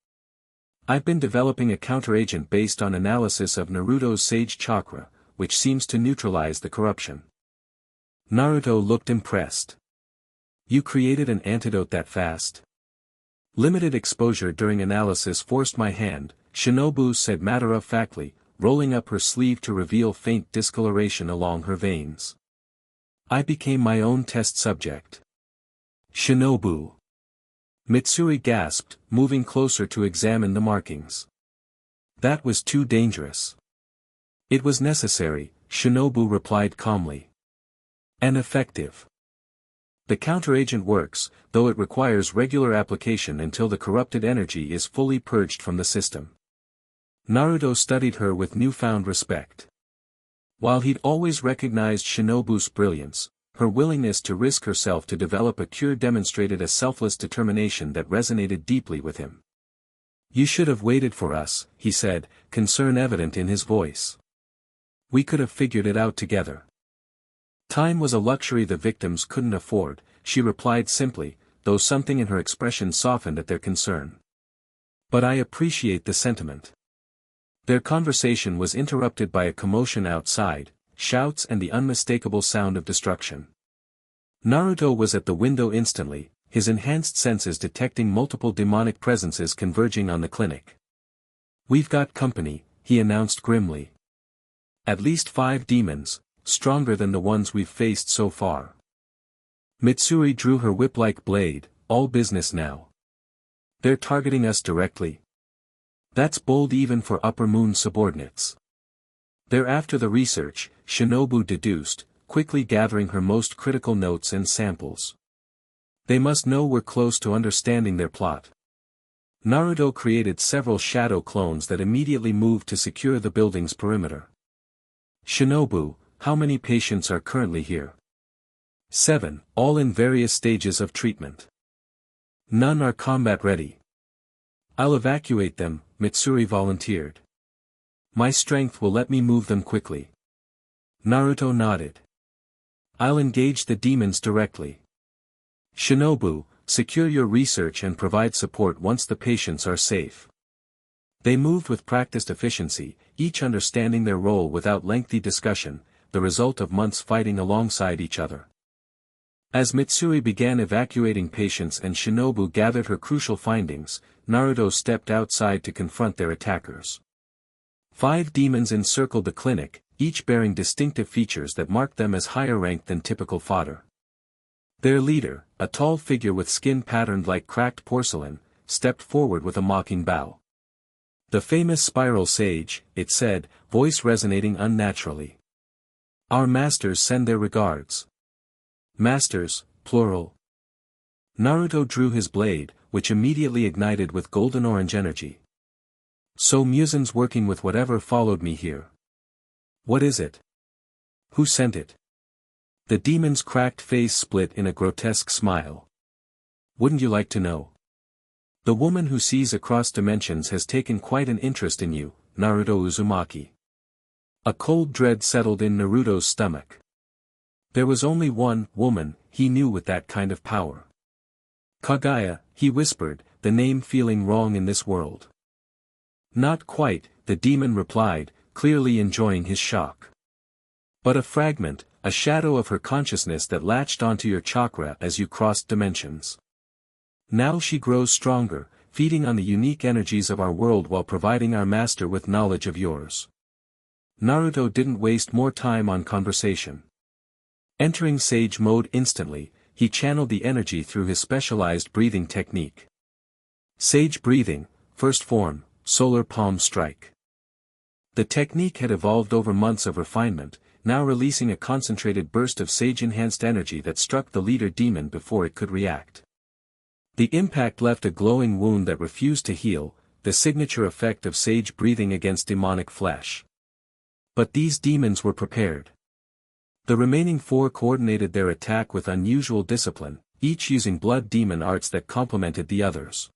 I've been developing a counteragent based on analysis of Naruto's Sage Chakra, which seems to neutralize the corruption. Naruto looked impressed. You created an antidote that fast? Limited exposure during analysis forced my hand, Shinobu said matter-of-factly, rolling up her sleeve to reveal faint discoloration along her veins. I became my own test subject. Shinobu. Mitsuri gasped, moving closer to examine the markings. That was too dangerous. It was necessary, Shinobu replied calmly. And effective. The counteragent works, though it requires regular application until the corrupted energy is fully purged from the system. Naruto studied her with newfound respect. While he'd always recognized Shinobu's brilliance, her willingness to risk herself to develop a cure demonstrated a selfless determination that resonated deeply with him. You should have waited for us, he said, concern evident in his voice. We could have figured it out together. Time was a luxury the victims couldn't afford, she replied simply, though something in her expression softened at their concern. But I appreciate the sentiment. Their conversation was interrupted by a commotion outside, shouts and the unmistakable sound of destruction. Naruto was at the window instantly, his enhanced senses detecting multiple demonic presences converging on the clinic. We've got company, he announced grimly. At least 5 demons, stronger than the ones we've faced so far. Mitsuri drew her whip-like blade, all business now. They're targeting us directly. That's bold even for Upper Moon subordinates. They're after the research, Shinobu deduced, quickly gathering her most critical notes and samples. They must know we're close to understanding their plot. Naruto created several shadow clones that immediately moved to secure the building's perimeter. Shinobu, how many patients are currently here? 7, all in various stages of treatment. None are combat ready. I'll evacuate them, Mitsuri volunteered. My strength will let me move them quickly. Naruto nodded. I'll engage the demons directly. Shinobu, secure your research and provide support once the patients are safe. They moved with practiced efficiency, each understanding their role without lengthy discussion, the result of months fighting alongside each other. As Mitsuri began evacuating patients and Shinobu gathered her crucial findings, Naruto stepped outside to confront their attackers. 5 demons encircled the clinic, each bearing distinctive features that marked them as higher ranked than typical fodder. Their leader, a tall figure with skin patterned like cracked porcelain, stepped forward with a mocking bow. The famous spiral sage, it said, voice resonating unnaturally. Our masters send their regards. Masters, plural. Naruto drew his blade, which immediately ignited with golden-orange energy. So Musen's working with whatever followed me here. What is it? Who sent it? The demon's cracked face split in a grotesque smile. Wouldn't you like to know? The woman who sees across dimensions has taken quite an interest in you, Naruto Uzumaki. A cold dread settled in Naruto's stomach. There was only one woman he knew with that kind of power. Kagaya, he whispered, the name feeling wrong in this world. Not quite, the demon replied, clearly enjoying his shock. But a fragment, a shadow of her consciousness that latched onto your chakra as you crossed dimensions. Now she grows stronger, feeding on the unique energies of our world while providing our master with knowledge of yours. Naruto didn't waste more time on conversation. Entering sage mode instantly, he channeled the energy through his specialized breathing technique. Sage breathing, first form, solar palm strike. The technique had evolved over months of refinement, now releasing a concentrated burst of sage-enhanced energy that struck the leader demon before it could react. The impact left a glowing wound that refused to heal, the signature effect of sage breathing against demonic flesh. But these demons were prepared. The remaining 4 coordinated their attack with unusual discipline, each using blood demon arts that complemented the others.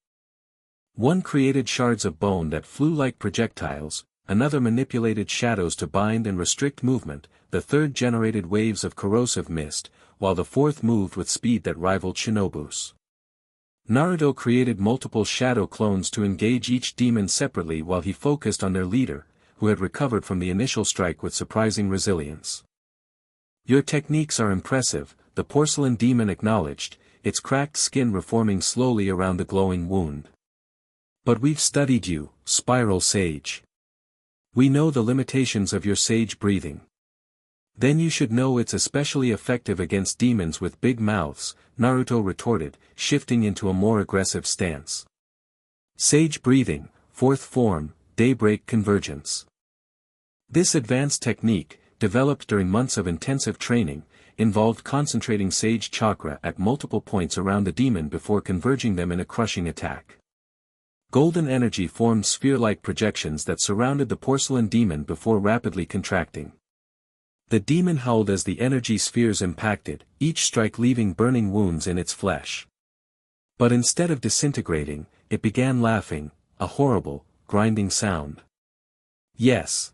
One created shards of bone that flew like projectiles, another manipulated shadows to bind and restrict movement, the third generated waves of corrosive mist, while the fourth moved with speed that rivaled Shinobu's. Naruto created multiple shadow clones to engage each demon separately while he focused on their leader, who had recovered from the initial strike with surprising resilience. "Your techniques are impressive," the porcelain demon acknowledged, its cracked skin reforming slowly around the glowing wound. "But we've studied you, Spiral Sage. We know the limitations of your sage breathing. Then you should know it's especially effective against demons with big mouths," Naruto retorted, shifting into a more aggressive stance. Sage breathing, fourth form, daybreak convergence. This advanced technique, developed during months of intensive training, involved concentrating sage chakra at multiple points around the demon before converging them in a crushing attack. Golden energy formed sphere-like projections that surrounded the porcelain demon before rapidly contracting. The demon howled as the energy spheres impacted, each strike leaving burning wounds in its flesh. But instead of disintegrating, it began laughing, a horrible, grinding sound. Yes.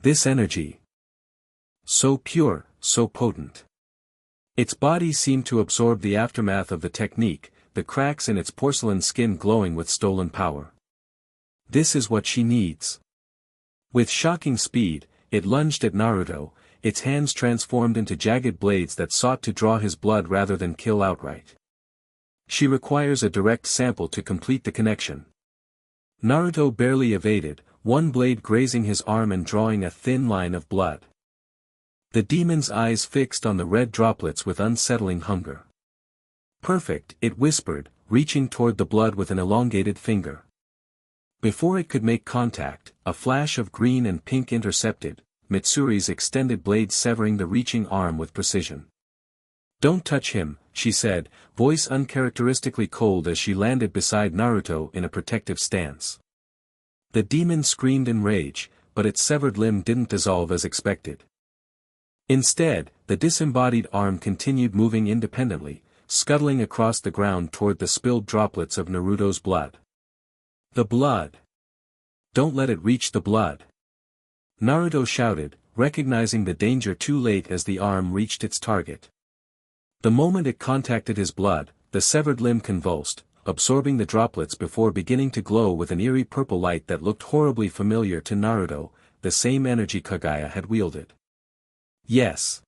This energy. So pure, so potent. Its body seemed to absorb the aftermath of the technique, the cracks in its porcelain skin glowing with stolen power. This is what she needs. With shocking speed, it lunged at Naruto, its hands transformed into jagged blades that sought to draw his blood rather than kill outright. She requires a direct sample to complete the connection. Naruto barely evaded, one blade grazing his arm and drawing a thin line of blood. The demon's eyes fixed on the red droplets with unsettling hunger. "Perfect," it whispered, reaching toward the blood with an elongated finger. Before it could make contact, a flash of green and pink intercepted, Mitsuri's extended blade severing the reaching arm with precision. "Don't touch him," she said, voice uncharacteristically cold as she landed beside Naruto in a protective stance. The demon screamed in rage, but its severed limb didn't dissolve as expected. Instead, the disembodied arm continued moving independently, scuttling across the ground toward the spilled droplets of Naruto's blood. "The blood! Don't let it reach the blood!" Naruto shouted, recognizing the danger too late as the arm reached its target. The moment it contacted his blood, the severed limb convulsed, absorbing the droplets before beginning to glow with an eerie purple light that looked horribly familiar to Naruto, the same energy Kaguya had wielded. "Yes!"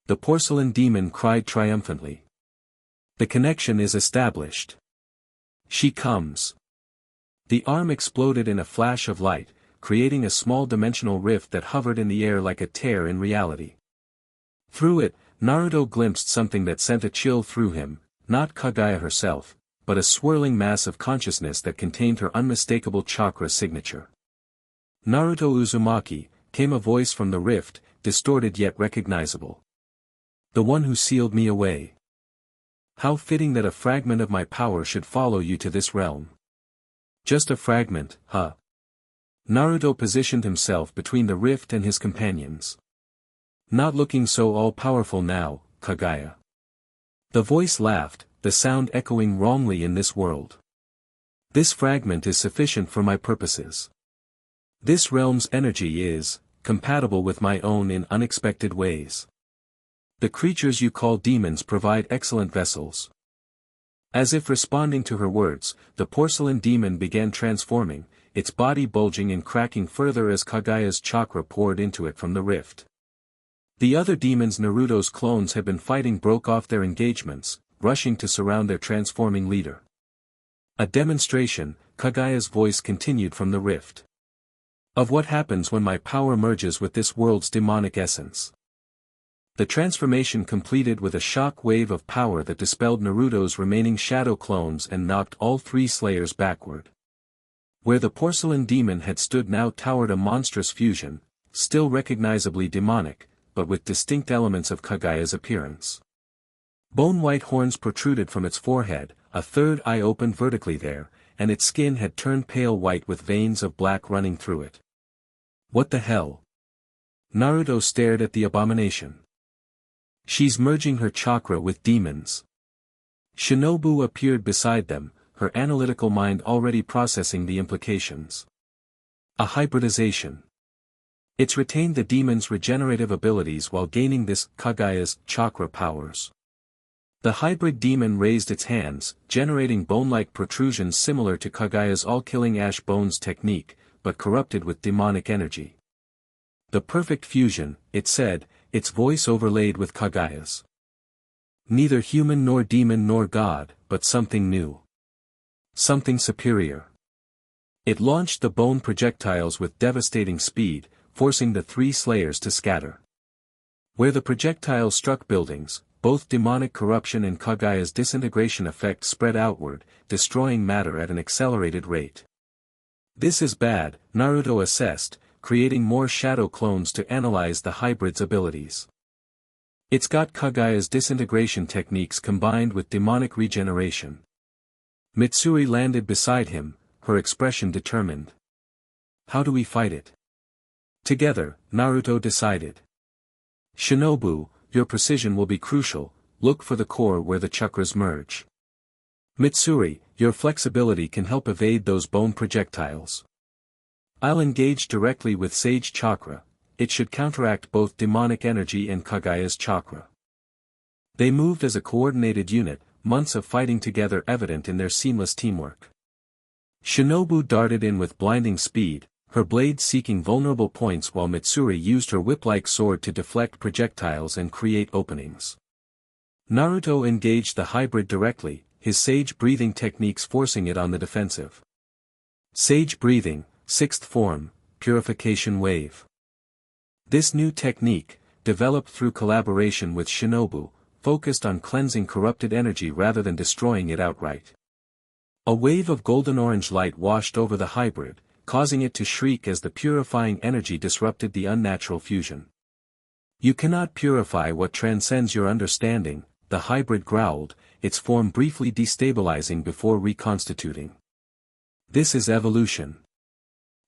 The porcelain demon cried triumphantly. "The connection is established. She comes." The arm exploded in a flash of light, creating a small dimensional rift that hovered in the air like a tear in reality. Through it, Naruto glimpsed something that sent a chill through him, not Kaguya herself, but a swirling mass of consciousness that contained her unmistakable chakra signature. "Naruto Uzumaki," came a voice from the rift, distorted yet recognizable. "The one who sealed me away. How fitting that a fragment of my power should follow you to this realm." "Just a fragment, huh?" Naruto positioned himself between the rift and his companions. "Not looking so all-powerful now, Kaguya." The voice laughed, the sound echoing wrongly in this world. "This fragment is sufficient for my purposes. This realm's energy is compatible with my own in unexpected ways. The creatures you call demons provide excellent vessels." As if responding to her words, the porcelain demon began transforming, its body bulging and cracking further as Kaguya's chakra poured into it from the rift. The other demons Naruto's clones had been fighting broke off their engagements, rushing to surround their transforming leader. "A demonstration," Kaguya's voice continued from the rift. "Of what happens when my power merges with this world's demonic essence." The transformation completed with a shock wave of power that dispelled Naruto's remaining shadow clones and knocked all three slayers backward. Where the porcelain demon had stood now towered a monstrous fusion, still recognizably demonic, but with distinct elements of Kaguya's appearance. Bone-white horns protruded from its forehead, a third eye opened vertically there, and its skin had turned pale white with veins of black running through it. "What the hell?" Naruto stared at the abomination. "She's merging her chakra with demons." Shinobu appeared beside them, her analytical mind already processing the implications. "A hybridization. It's retained the demon's regenerative abilities while gaining this Kaguya's chakra powers. The hybrid demon raised its hands, generating bone-like protrusions similar to Kagaya's all-killing ash bones technique, but corrupted with demonic energy. The perfect fusion, it said, its voice overlaid with Kagaya's. Neither human nor demon nor god, but something new. Something superior. It launched the bone projectiles with devastating speed, forcing the three slayers to scatter. Where the projectiles struck buildings, both demonic corruption and Kagaya's disintegration effect spread outward, destroying matter at an accelerated rate. This is bad, Naruto assessed, creating more shadow clones to analyze the hybrid's abilities. It's got Kagaya's disintegration techniques combined with demonic regeneration. Mitsuri landed beside him, her expression determined. How do we fight it? Together, Naruto decided. Shinobu, your precision will be crucial, look for the core where the chakras merge. Mitsuri, your flexibility can help evade those bone projectiles. I'll engage directly with Sage Chakra, it should counteract both demonic energy and Kagaya's chakra. They moved as a coordinated unit, months of fighting together evident in their seamless teamwork. Shinobu darted in with blinding speed, her blade seeking vulnerable points while Mitsuri used her whip-like sword to deflect projectiles and create openings. Naruto engaged the hybrid directly, his sage breathing techniques forcing it on the defensive. Sage breathing, sixth form, purification wave. This new technique, developed through collaboration with Shinobu, focused on cleansing corrupted energy rather than destroying it outright. A wave of golden-orange light washed over the hybrid, causing it to shriek as the purifying energy disrupted the unnatural fusion. You cannot purify what transcends your understanding, the hybrid growled, its form briefly destabilizing before reconstituting. This is evolution.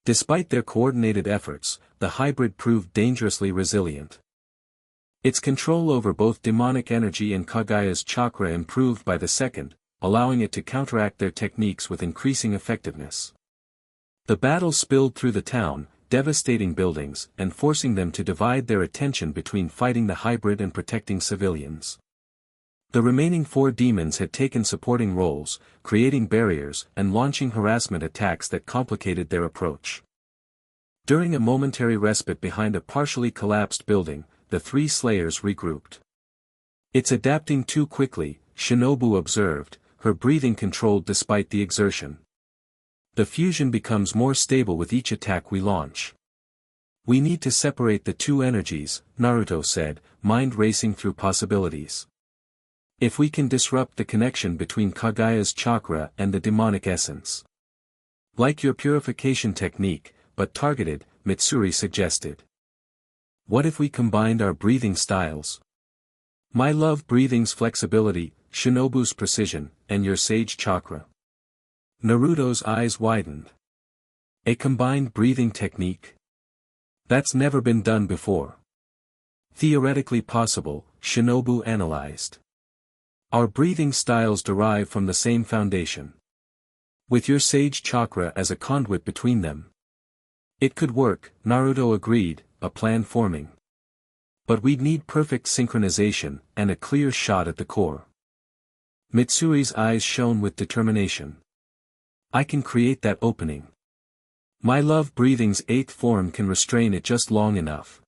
Despite their coordinated efforts, the hybrid proved dangerously resilient. Its control over both demonic energy and Kagaya's chakra improved by the second, allowing it to counteract their techniques with increasing effectiveness. The battle spilled through the town, devastating buildings and forcing them to divide their attention between fighting the hybrid and protecting civilians. The remaining four demons had taken supporting roles, creating barriers and launching harassment attacks that complicated their approach. During a momentary respite behind a partially collapsed building, the three slayers regrouped. It's adapting too quickly, Shinobu observed, her breathing controlled despite the exertion. The fusion becomes more stable with each attack we launch. We need to separate the two energies, Naruto said, mind racing through possibilities. If we can disrupt the connection between Kagaya's chakra and the demonic essence. Like your purification technique, but targeted, Mitsuri suggested. What if we combined our breathing styles? My love breathing's flexibility, Shinobu's precision, and your sage chakra. Naruto's eyes widened. A combined breathing technique? That's never been done before. Theoretically possible, Shinobu analyzed. Our breathing styles derive from the same foundation. With your sage chakra as a conduit between them. It could work, Naruto agreed, a plan forming. But we'd need perfect synchronization, and a clear shot at the core. Mitsuri's eyes shone with determination. I can create that opening. My love breathing's eighth form can restrain it just long enough.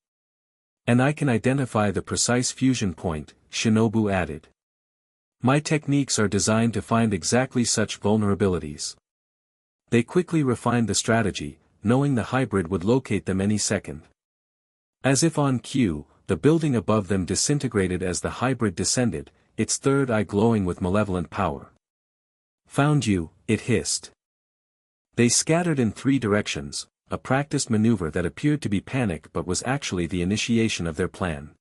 And I can identify the precise fusion point, Shinobu added. My techniques are designed to find exactly such vulnerabilities. They quickly refined the strategy, knowing the hybrid would locate them any second. As if on cue, the building above them disintegrated as the hybrid descended, its third eye glowing with malevolent power. Found you, it hissed. They scattered in three directions, a practiced maneuver that appeared to be panic but was actually the initiation of their plan.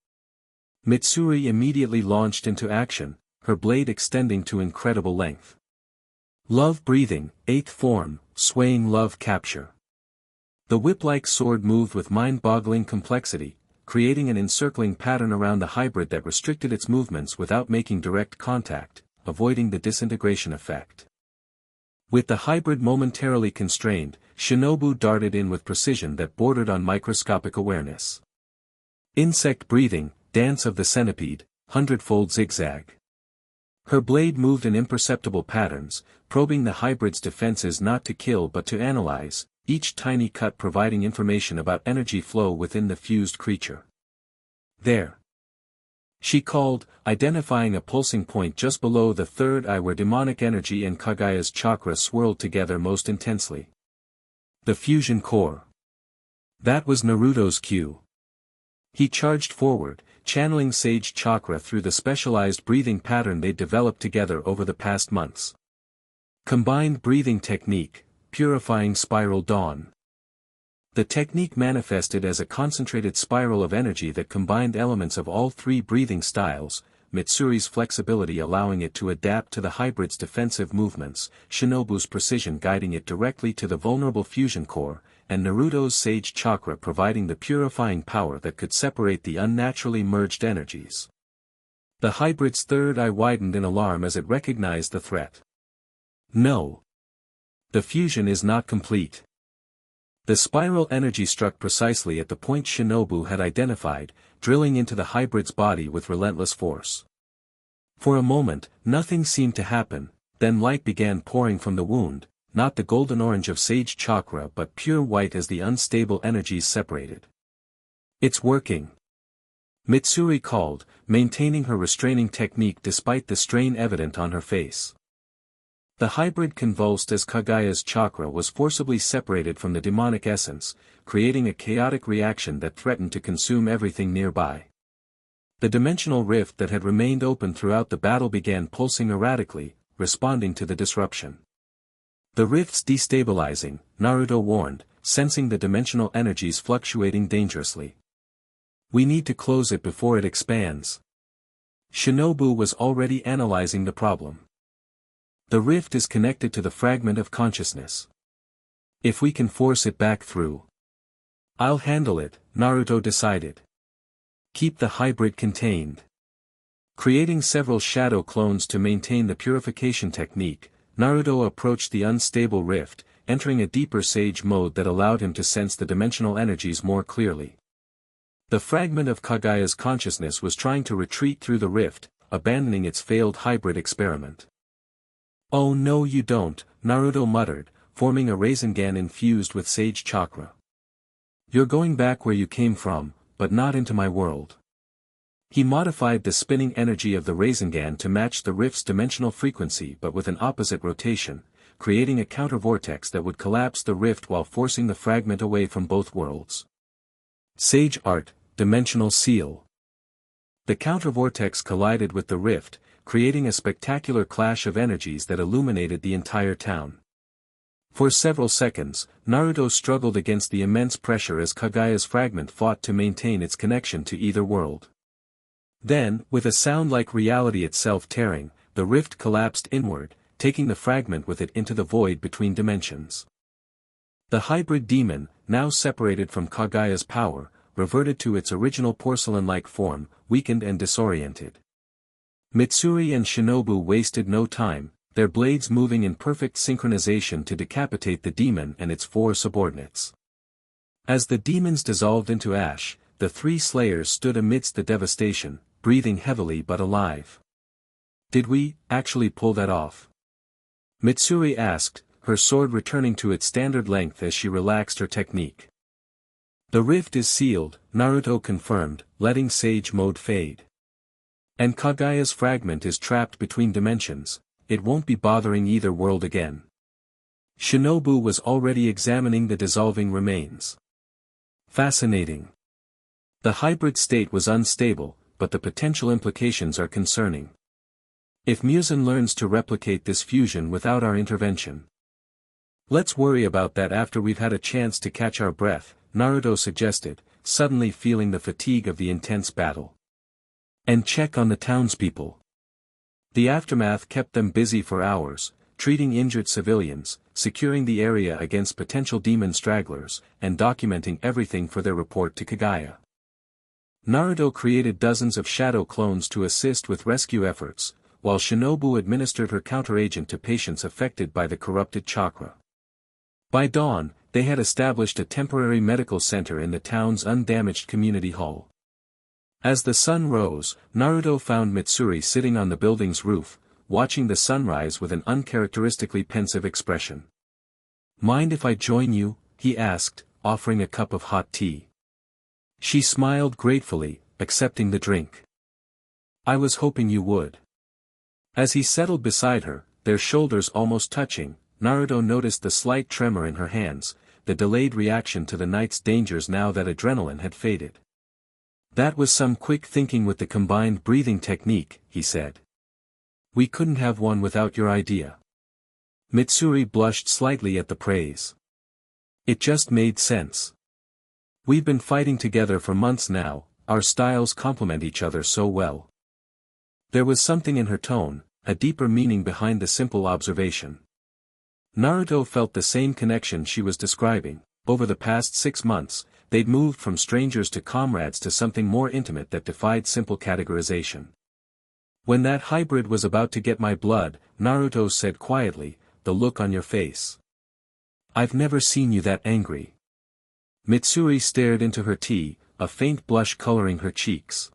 Mitsuri immediately launched into action, her blade extending to incredible length. Love breathing, eighth form, swaying love capture. The whip-like sword moved with mind-boggling complexity, creating an encircling pattern around the hybrid that restricted its movements without making direct contact, avoiding the disintegration effect. With the hybrid momentarily constrained, Shinobu darted in with precision that bordered on microscopic awareness. Insect breathing, dance of the centipede, hundredfold zigzag. Her blade moved in imperceptible patterns, probing the hybrid's defenses not to kill but to analyze, each tiny cut providing information about energy flow within the fused creature. There, she called, identifying a pulsing point just below the third eye where demonic energy and Kagaya's chakra swirled together most intensely. The fusion core. That was Naruto's cue. He charged forward, channeling Sage Chakra through the specialized breathing pattern they'd developed together over the past months. Combined breathing technique, purifying spiral dawn. The technique manifested as a concentrated spiral of energy that combined elements of all three breathing styles, Mitsuri's flexibility allowing it to adapt to the hybrid's defensive movements, Shinobu's precision guiding it directly to the vulnerable fusion core, and Naruto's Sage Chakra providing the purifying power that could separate the unnaturally merged energies. The hybrid's third eye widened in alarm as it recognized the threat. No. The fusion is not complete. The spiral energy struck precisely at the point Shinobu had identified, drilling into the hybrid's body with relentless force. For a moment, nothing seemed to happen, then light began pouring from the wound, not the golden orange of Sage Chakra but pure white as the unstable energies separated. It's working. Mitsuri called, maintaining her restraining technique despite the strain evident on her face. The hybrid convulsed as Kagaya's chakra was forcibly separated from the demonic essence, creating a chaotic reaction that threatened to consume everything nearby. The dimensional rift that had remained open throughout the battle began pulsing erratically, responding to the disruption. The rift's destabilizing, Naruto warned, sensing the dimensional energies fluctuating dangerously. We need to close it before it expands. Shinobu was already analyzing the problem. The rift is connected to the fragment of consciousness. If we can force it back through. I'll handle it, Naruto decided. Keep the hybrid contained. Creating several shadow clones to maintain the purification technique, Naruto approached the unstable rift, entering a deeper sage mode that allowed him to sense the dimensional energies more clearly. The fragment of Kagaya's consciousness was trying to retreat through the rift, abandoning its failed hybrid experiment. Oh no you don't, Naruto muttered, forming a Rasengan infused with Sage Chakra. You're going back where you came from, but not into my world. He modified the spinning energy of the Rasengan to match the rift's dimensional frequency but with an opposite rotation, creating a counter-vortex that would collapse the rift while forcing the fragment away from both worlds. Sage Art, Dimensional Seal. The counter-vortex collided with the rift, creating a spectacular clash of energies that illuminated the entire town. For several seconds, Naruto struggled against the immense pressure as Kagaya's fragment fought to maintain its connection to either world. Then, with a sound like reality itself tearing, the rift collapsed inward, taking the fragment with it into the void between dimensions. The hybrid demon, now separated from Kagaya's power, reverted to its original porcelain-like form, weakened and disoriented. Mitsuri and Shinobu wasted no time, their blades moving in perfect synchronization to decapitate the demon and its four subordinates. As the demons dissolved into ash, the three slayers stood amidst the devastation, breathing heavily but alive. Did we actually pull that off? Mitsuri asked, her sword returning to its standard length as she relaxed her technique. The rift is sealed, Naruto confirmed, letting Sage Mode fade. And Kagaya's fragment is trapped between dimensions, it won't be bothering either world again. Shinobu was already examining the dissolving remains. Fascinating. The hybrid state was unstable, but the potential implications are concerning. If Muzan learns to replicate this fusion without our intervention. Let's worry about that after we've had a chance to catch our breath, Naruto suggested, suddenly feeling the fatigue of the intense battle. And check on the townspeople. The aftermath kept them busy for hours, treating injured civilians, securing the area against potential demon stragglers, and documenting everything for their report to Kagaya. Naruto created dozens of shadow clones to assist with rescue efforts, while Shinobu administered her counteragent to patients affected by the corrupted chakra. By dawn, they had established a temporary medical center in the town's undamaged community hall. As the sun rose, Naruto found Mitsuri sitting on the building's roof, watching the sunrise with an uncharacteristically pensive expression. "Mind if I join you?" he asked, offering a cup of hot tea. She smiled gratefully, accepting the drink. "I was hoping you would." As he settled beside her, their shoulders almost touching, Naruto noticed the slight tremor in her hands, the delayed reaction to the night's dangers now that adrenaline had faded. "That was some quick thinking with the combined breathing technique," he said. "We couldn't have one without your idea." Mitsuri blushed slightly at the praise. "It just made sense. We've been fighting together for months now, our styles complement each other so well." There was something in her tone, a deeper meaning behind the simple observation. Naruto felt the same connection she was describing. Over the past 6 months, they'd moved from strangers to comrades to something more intimate that defied simple categorization. "When that hybrid was about to get my blood," Naruto said quietly, "the look on your face. I've never seen you that angry." Mitsuri stared into her tea, a faint blush coloring her cheeks.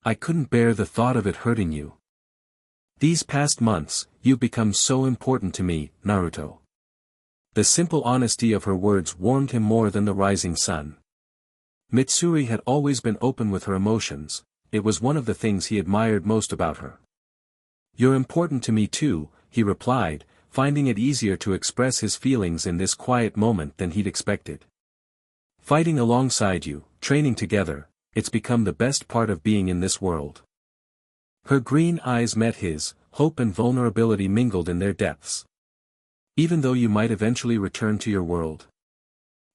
"I couldn't bear the thought of it hurting you. These past months, you've become so important to me, Naruto." The simple honesty of her words warmed him more than the rising sun. Mitsuri had always been open with her emotions, it was one of the things he admired most about her. "You're important to me too," he replied, finding it easier to express his feelings in this quiet moment than he'd expected. "Fighting alongside you, training together, it's become the best part of being in this world." Her green eyes met his, hope and vulnerability mingled in their depths. "Even though you might eventually return to your world?"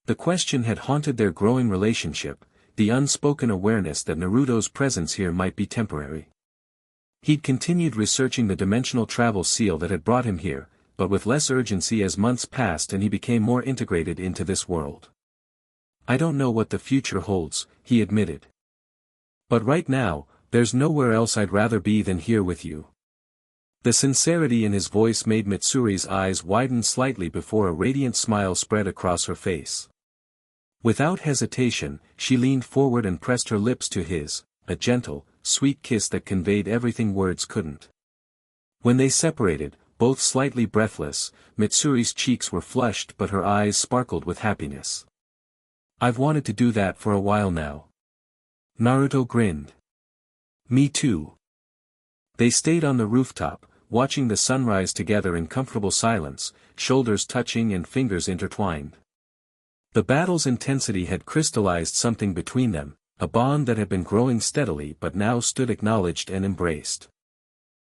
The question had haunted their growing relationship, the unspoken awareness that Naruto's presence here might be temporary. He'd continued researching the dimensional travel seal that had brought him here, but with less urgency as months passed and he became more integrated into this world. "I don't know what the future holds," he admitted. "But right now, there's nowhere else I'd rather be than here with you." The sincerity in his voice made Mitsuri's eyes widen slightly before a radiant smile spread across her face. Without hesitation, she leaned forward and pressed her lips to his, a gentle, sweet kiss that conveyed everything words couldn't. When they separated, both slightly breathless, Mitsuri's cheeks were flushed but her eyes sparkled with happiness. "I've wanted to do that for a while now." Naruto grinned. "Me too." They stayed on the rooftop, watching the sunrise together in comfortable silence, shoulders touching and fingers intertwined. The battle's intensity had crystallized something between them, a bond that had been growing steadily but now stood acknowledged and embraced.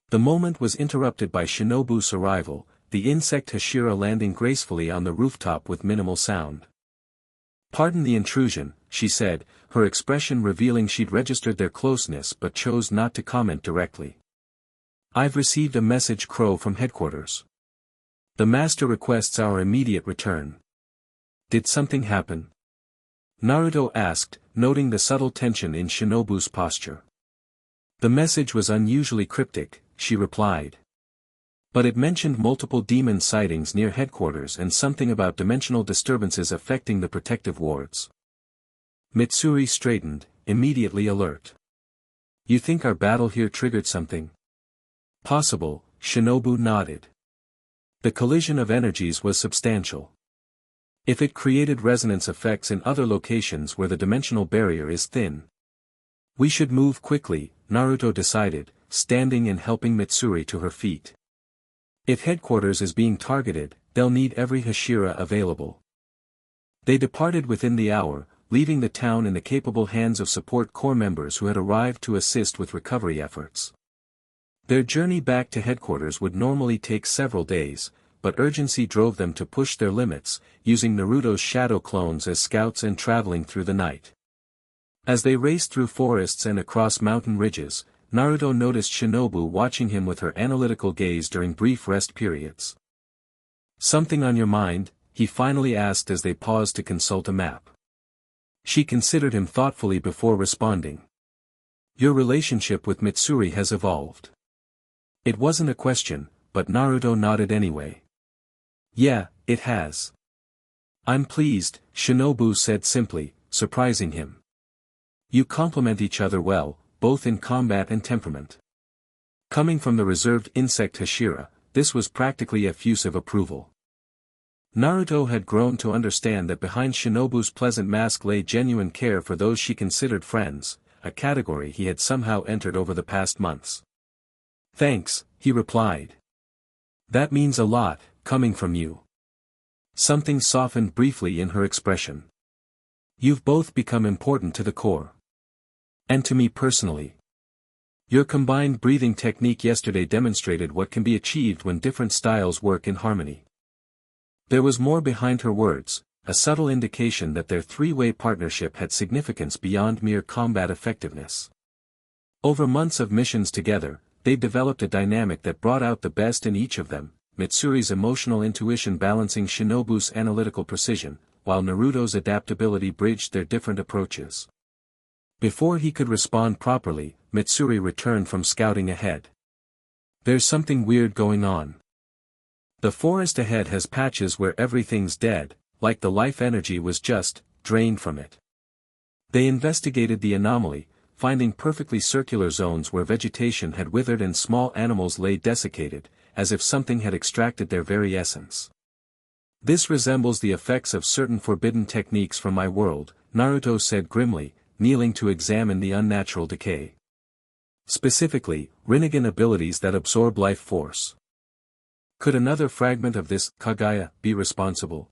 The moment was interrupted by Shinobu's arrival, the insect Hashira landing gracefully on the rooftop with minimal sound. "Pardon the intrusion," she said, her expression revealing she'd registered their closeness but chose not to comment directly. "I've received a message Crow from headquarters. The master requests our immediate return." "Did something happen?" Naruto asked, noting the subtle tension in Shinobu's posture. "The message was unusually cryptic," she replied. "But it mentioned multiple demon sightings near headquarters and something about dimensional disturbances affecting the protective wards." Mitsuri straightened, immediately alert. "You think our battle here triggered something?" "Possible," Shinobu nodded. "The collision of energies was substantial. If it created resonance effects in other locations where the dimensional barrier is thin." "We should move quickly," Naruto decided, standing and helping Mitsuri to her feet. "If headquarters is being targeted, they'll need every Hashira available." They departed within the hour, leaving the town in the capable hands of support corps members who had arrived to assist with recovery efforts. Their journey back to headquarters would normally take several days, but urgency drove them to push their limits, using Naruto's shadow clones as scouts and traveling through the night. As they raced through forests and across mountain ridges, Naruto noticed Shinobu watching him with her analytical gaze during brief rest periods. "Something on your mind?" he finally asked as they paused to consult a map. She considered him thoughtfully before responding. "Your relationship with Mitsuri has evolved." It wasn't a question, but Naruto nodded anyway. "Yeah, it has." "I'm pleased," Shinobu said simply, surprising him. "You complement each other well, both in combat and temperament." Coming from the reserved insect Hashira, this was practically effusive approval. Naruto had grown to understand that behind Shinobu's pleasant mask lay genuine care for those she considered friends, a category he had somehow entered over the past months. "Thanks," he replied. "That means a lot, coming from you." Something softened briefly in her expression. "You've both become important to the core. And to me personally. Your combined breathing technique yesterday demonstrated what can be achieved when different styles work in harmony." There was more behind her words, a subtle indication that their three-way partnership had significance beyond mere combat effectiveness. Over months of missions together, they developed a dynamic that brought out the best in each of them, Mitsuri's emotional intuition balancing Shinobu's analytical precision, while Naruto's adaptability bridged their different approaches. Before he could respond properly, Mitsuri returned from scouting ahead. "There's something weird going on. The forest ahead has patches where everything's dead, like the life energy was just drained from it." They investigated the anomaly, finding perfectly circular zones where vegetation had withered and small animals lay desiccated, as if something had extracted their very essence. "This resembles the effects of certain forbidden techniques from my world," Naruto said grimly, kneeling to examine the unnatural decay. "Specifically, Rinnegan abilities that absorb life force. Could another fragment of this Kagaya be responsible?"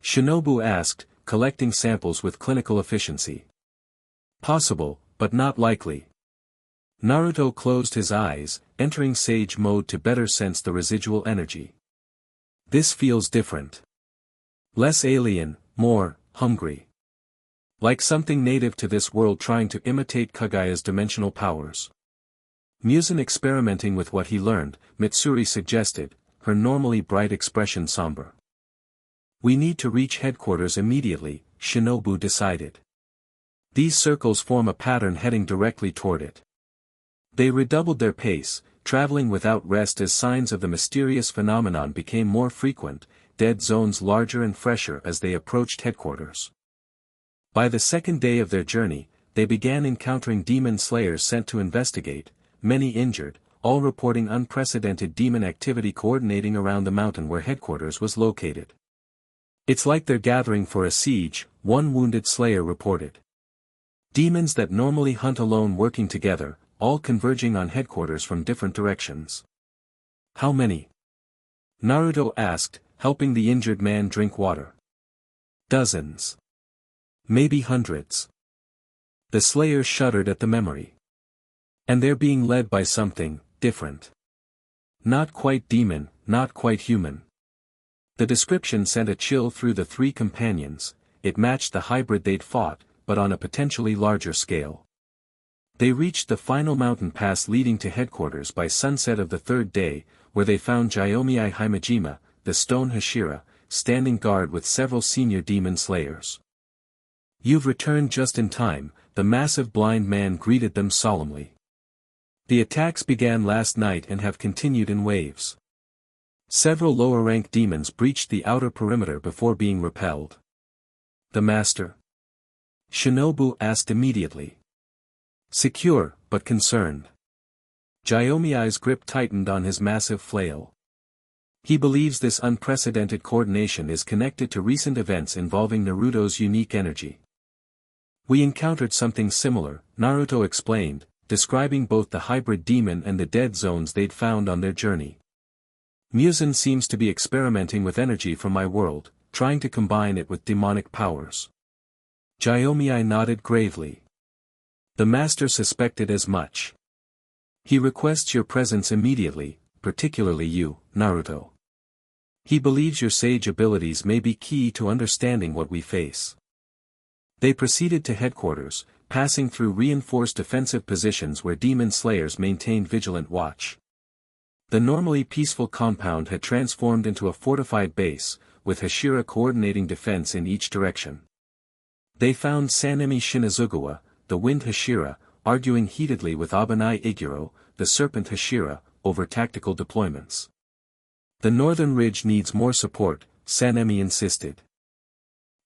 Shinobu asked, collecting samples with clinical efficiency. "Possible, but not likely." Naruto closed his eyes, entering sage mode to better sense the residual energy. "This feels different. Less alien, more hungry. Like something native to this world trying to imitate Kagaya's dimensional powers." Muzan experimenting with what he learned, Mitsuri suggested, her normally bright expression somber. "We need to reach headquarters immediately," Shinobu decided. "These circles form a pattern heading directly toward it." They redoubled their pace, traveling without rest as signs of the mysterious phenomenon became more frequent, dead zones larger and fresher as they approached headquarters. By the second day of their journey, they began encountering demon slayers sent to investigate, many injured, all reporting unprecedented demon activity coordinating around the mountain where headquarters was located. "It's like they're gathering for a siege," one wounded slayer reported. "Demons that normally hunt alone working together, all converging on headquarters from different directions." "How many?" Naruto asked, helping the injured man drink water. "Dozens. Maybe hundreds." The slayer shuddered at the memory. "And they're being led by something different. Not quite demon, not quite human." The description sent a chill through the three companions. It matched the hybrid they'd fought, but on a potentially larger scale. They reached the final mountain pass leading to headquarters by sunset of the third day, where they found Gyomii Himejima, the stone Hashira, standing guard with several senior demon slayers. "You've returned just in time," the massive blind man greeted them solemnly. "The attacks began last night and have continued in waves. Several lower-ranked demons breached the outer perimeter before being repelled." "The master?" Shinobu asked immediately. "Secure, but concerned." Gyomii's grip tightened on his massive flail. "He believes this unprecedented coordination is connected to recent events involving Naruto's unique energy." "We encountered something similar," Naruto explained, describing both the hybrid demon and the dead zones they'd found on their journey. "Muzan seems to be experimenting with energy from my world, trying to combine it with demonic powers." Gyomii nodded gravely. "The master suspected as much. He requests your presence immediately, particularly you, Naruto. He believes your sage abilities may be key to understanding what we face." They proceeded to headquarters, passing through reinforced defensive positions where demon slayers maintained vigilant watch. The normally peaceful compound had transformed into a fortified base, with Hashira coordinating defense in each direction. They found Sanemi Shinazugawa, the wind Hashira, arguing heatedly with Abanai Iguro, the serpent Hashira, over tactical deployments. "The northern ridge needs more support," Sanemi insisted.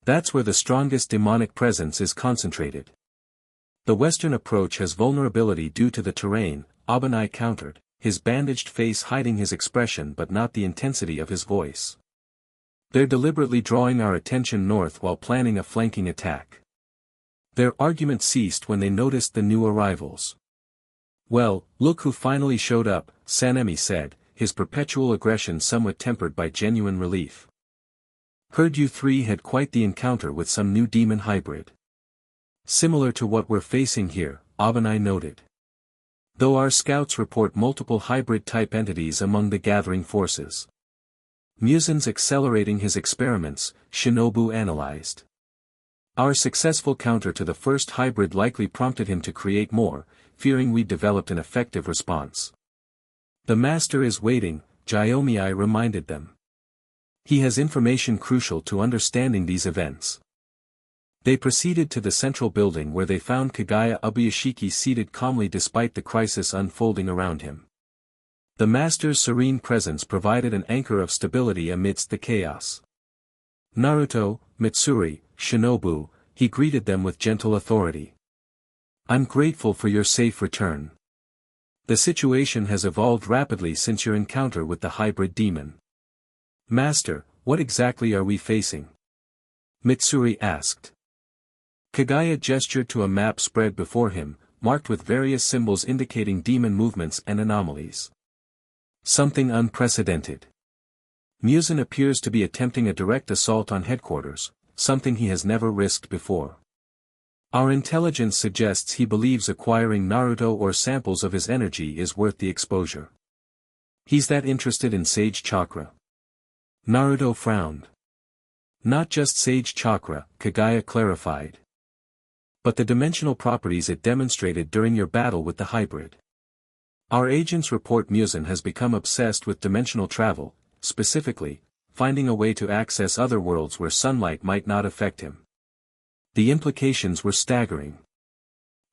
"That's where the strongest demonic presence is concentrated. The western approach has vulnerability due to the terrain," Abanai countered, his bandaged face hiding his expression but not the intensity of his voice. They're deliberately drawing our attention north while planning a flanking attack. Their argument ceased when they noticed the new arrivals. Well, look who finally showed up, Sanemi said, his perpetual aggression somewhat tempered by genuine relief. Heard you three had quite the encounter with some new demon hybrid. Similar to what we're facing here, Abanai noted. Though our scouts report multiple hybrid-type entities among the gathering forces. Muzin's accelerating his experiments, Shinobu analyzed. Our successful counter to the first hybrid likely prompted him to create more, fearing we'd developed an effective response. The master is waiting, Jyomiai reminded them. He has information crucial to understanding these events. They proceeded to the central building where they found Kagaya Ubuyashiki seated calmly despite the crisis unfolding around him. The master's serene presence provided an anchor of stability amidst the chaos. Naruto, Mitsuri, Shinobu, he greeted them with gentle authority. I'm grateful for your safe return. The situation has evolved rapidly since your encounter with the hybrid demon. Master, what exactly are we facing? Mitsuri asked. Kagaya gestured to a map spread before him, marked with various symbols indicating demon movements and anomalies. Something unprecedented. Muzin appears to be attempting a direct assault on headquarters, something he has never risked before. Our intelligence suggests he believes acquiring Naruto or samples of his energy is worth the exposure. He's that interested in Sage Chakra. Naruto frowned. Not just Sage Chakra, Kagaya clarified. But the dimensional properties it demonstrated during your battle with the hybrid. Our agents report Muzin has become obsessed with dimensional travel, specifically, finding a way to access other worlds where sunlight might not affect him. The implications were staggering.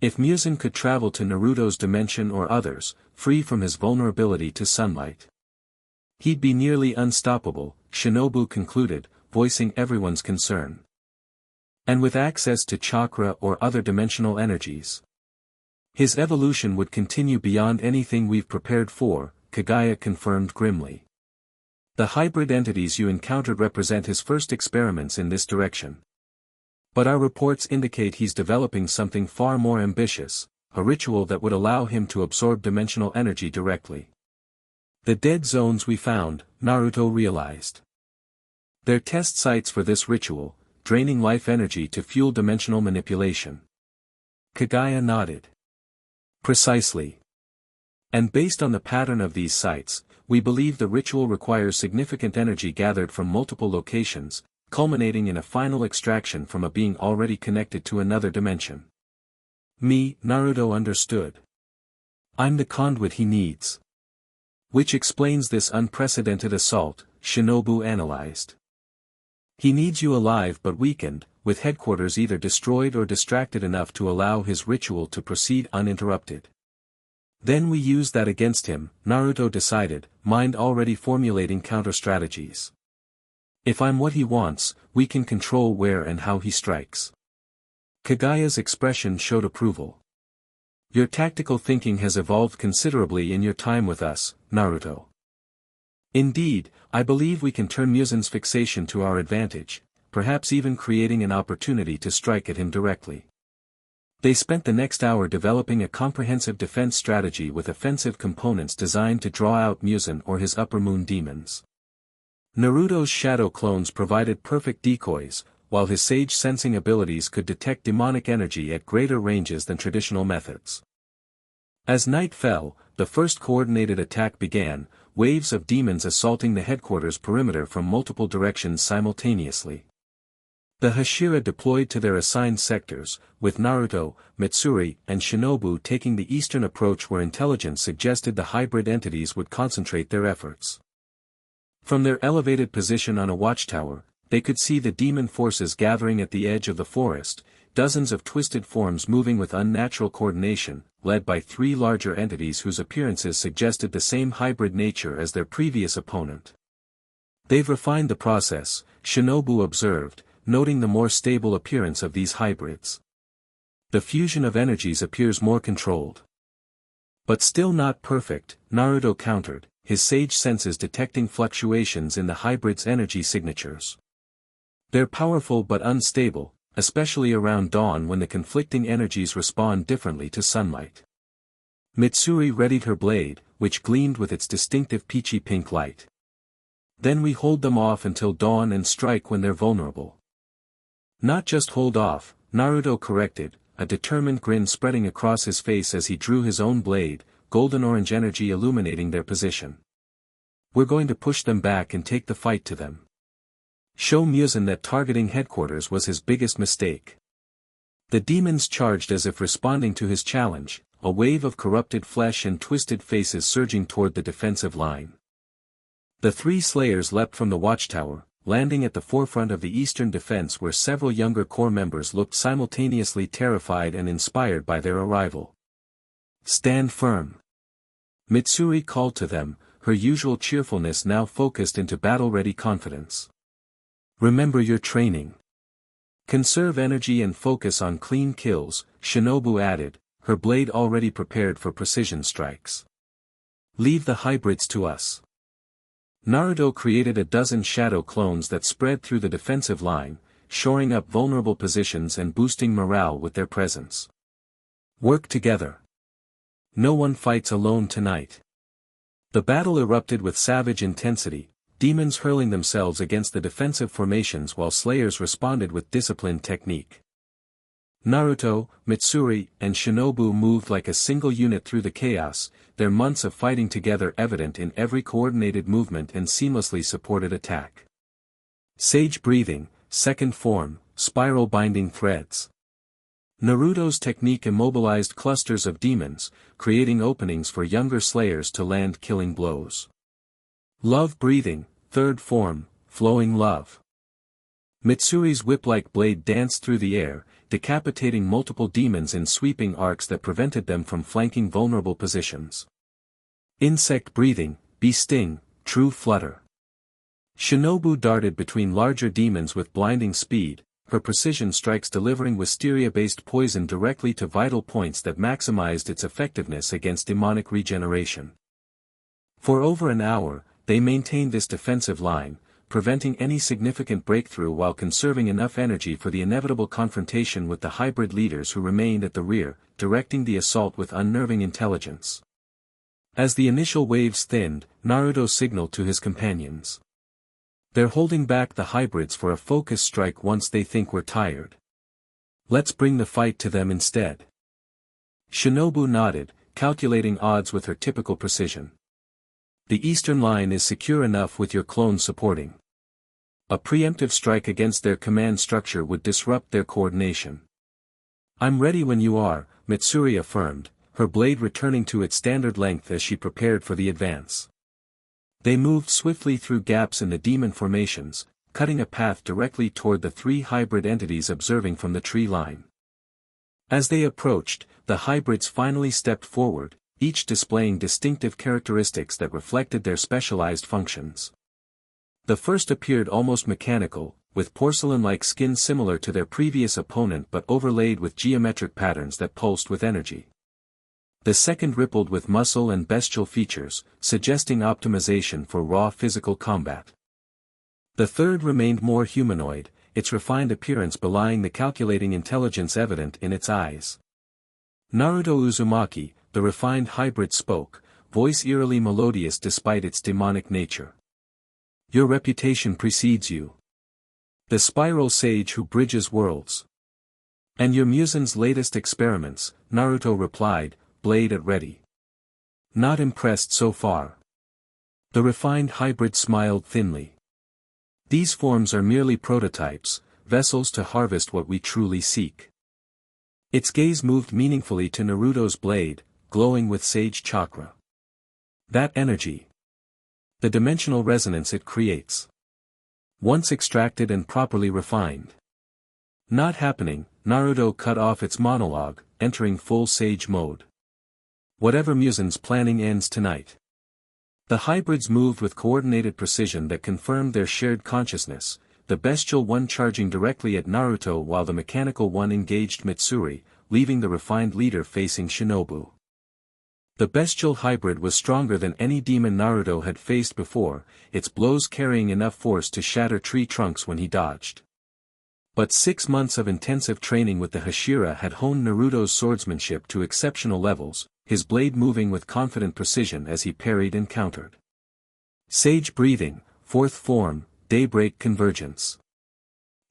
If Muzin could travel to Naruto's dimension or others, free from his vulnerability to sunlight, he'd be nearly unstoppable, Shinobu concluded, voicing everyone's concern. And with access to chakra or other dimensional energies, his evolution would continue beyond anything we've prepared for, Kagaya confirmed grimly. The hybrid entities you encountered represent his first experiments in this direction. But our reports indicate he's developing something far more ambitious, a ritual that would allow him to absorb dimensional energy directly. The dead zones we found, Naruto realized. They're test sites for this ritual, draining life energy to fuel dimensional manipulation. Kagaya nodded. Precisely. And based on the pattern of these sites, we believe the ritual requires significant energy gathered from multiple locations, culminating in a final extraction from a being already connected to another dimension. Naruto understood. I'm the conduit he needs. Which explains this unprecedented assault, Shinobu analyzed. He needs you alive but weakened, with headquarters either destroyed or distracted enough to allow his ritual to proceed uninterrupted. Then we use that against him, Naruto decided, mind already formulating counter-strategies. If I'm what he wants, we can control where and how he strikes. Kagaya's expression showed approval. Your tactical thinking has evolved considerably in your time with us, Naruto. Indeed, I believe we can turn Muzin's fixation to our advantage, perhaps even creating an opportunity to strike at him directly. They spent the next hour developing a comprehensive defense strategy with offensive components designed to draw out Muzin or his upper moon demons. Naruto's shadow clones provided perfect decoys, while his sage sensing abilities could detect demonic energy at greater ranges than traditional methods. As night fell, the first coordinated attack began, waves of demons assaulting the headquarters perimeter from multiple directions simultaneously. The Hashira deployed to their assigned sectors, with Naruto, Mitsuri, and Shinobu taking the eastern approach where intelligence suggested the hybrid entities would concentrate their efforts. From their elevated position on a watchtower, they could see the demon forces gathering at the edge of the forest, dozens of twisted forms moving with unnatural coordination, led by three larger entities whose appearances suggested the same hybrid nature as their previous opponent. They've refined the process, Shinobu observed, noting the more stable appearance of these hybrids. The fusion of energies appears more controlled. But still not perfect, Naruto countered, his sage senses detecting fluctuations in the hybrid's energy signatures. They're powerful but unstable, especially around dawn when the conflicting energies respond differently to sunlight. Mitsuri readied her blade, which gleamed with its distinctive peachy pink light. Then we hold them off until dawn and strike when they're vulnerable. Not just hold off, Naruto corrected, a determined grin spreading across his face as he drew his own blade, golden-orange energy illuminating their position. We're going to push them back and take the fight to them. Show Muzan that targeting headquarters was his biggest mistake. The demons charged as if responding to his challenge, a wave of corrupted flesh and twisted faces surging toward the defensive line. The three slayers leapt from the watchtower, landing at the forefront of the eastern defense where several younger corps members looked simultaneously terrified and inspired by their arrival. Stand firm. Mitsuri called to them, her usual cheerfulness now focused into battle-ready confidence. Remember your training. Conserve energy and focus on clean kills, Shinobu added, her blade already prepared for precision strikes. Leave the hybrids to us. Naruto created a dozen shadow clones that spread through the defensive line, shoring up vulnerable positions and boosting morale with their presence. Work together. No one fights alone tonight. The battle erupted with savage intensity, demons hurling themselves against the defensive formations while slayers responded with disciplined technique. Naruto, Mitsuri, and Shinobu moved like a single unit through the chaos, their months of fighting together evident in every coordinated movement and seamlessly supported attack. Sage breathing, second form, spiral binding threads. Naruto's technique immobilized clusters of demons, creating openings for younger slayers to land killing blows. Love breathing, third form, flowing love. Mitsuri's whip-like blade danced through the air, decapitating multiple demons in sweeping arcs that prevented them from flanking vulnerable positions. Insect breathing, bee sting, true flutter. Shinobu darted between larger demons with blinding speed, her precision strikes delivering wisteria-based poison directly to vital points that maximized its effectiveness against demonic regeneration. For over an hour, they maintained this defensive line, preventing any significant breakthrough while conserving enough energy for the inevitable confrontation with the hybrid leaders who remained at the rear, directing the assault with unnerving intelligence. As the initial waves thinned, Naruto signaled to his companions. They're holding back the hybrids for a focus strike once they think we're tired. Let's bring the fight to them instead. Shinobu nodded, calculating odds with her typical precision. The eastern line is secure enough with your clones supporting. A preemptive strike against their command structure would disrupt their coordination. I'm ready when you are, Mitsuri affirmed, her blade returning to its standard length as she prepared for the advance. They moved swiftly through gaps in the demon formations, cutting a path directly toward the three hybrid entities observing from the tree line. As they approached, the hybrids finally stepped forward, each displaying distinctive characteristics that reflected their specialized functions. The first appeared almost mechanical, with porcelain-like skin similar to their previous opponent but overlaid with geometric patterns that pulsed with energy. The second rippled with muscle and bestial features, suggesting optimization for raw physical combat. The third remained more humanoid, its refined appearance belying the calculating intelligence evident in its eyes. Naruto Uzumaki, the refined hybrid spoke, voice eerily melodious despite its demonic nature. Your reputation precedes you. The spiral sage who bridges worlds. And your Muzan's latest experiments, Naruto replied, blade at ready. Not impressed so far. The refined hybrid smiled thinly. These forms are merely prototypes, vessels to harvest what we truly seek. Its gaze moved meaningfully to Naruto's blade, glowing with sage chakra. That energy. The dimensional resonance it creates. Once extracted and properly refined. Not happening, Naruto cut off its monologue, entering full sage mode. Whatever Muzan's planning ends tonight. The hybrids moved with coordinated precision that confirmed their shared consciousness, the bestial one charging directly at Naruto while the mechanical one engaged Mitsuri, leaving the refined leader facing Shinobu. The bestial hybrid was stronger than any demon Naruto had faced before, its blows carrying enough force to shatter tree trunks when he dodged. But 6 months of intensive training with the Hashira had honed Naruto's swordsmanship to exceptional levels, his blade moving with confident precision as he parried and countered. Sage breathing, fourth form, daybreak convergence.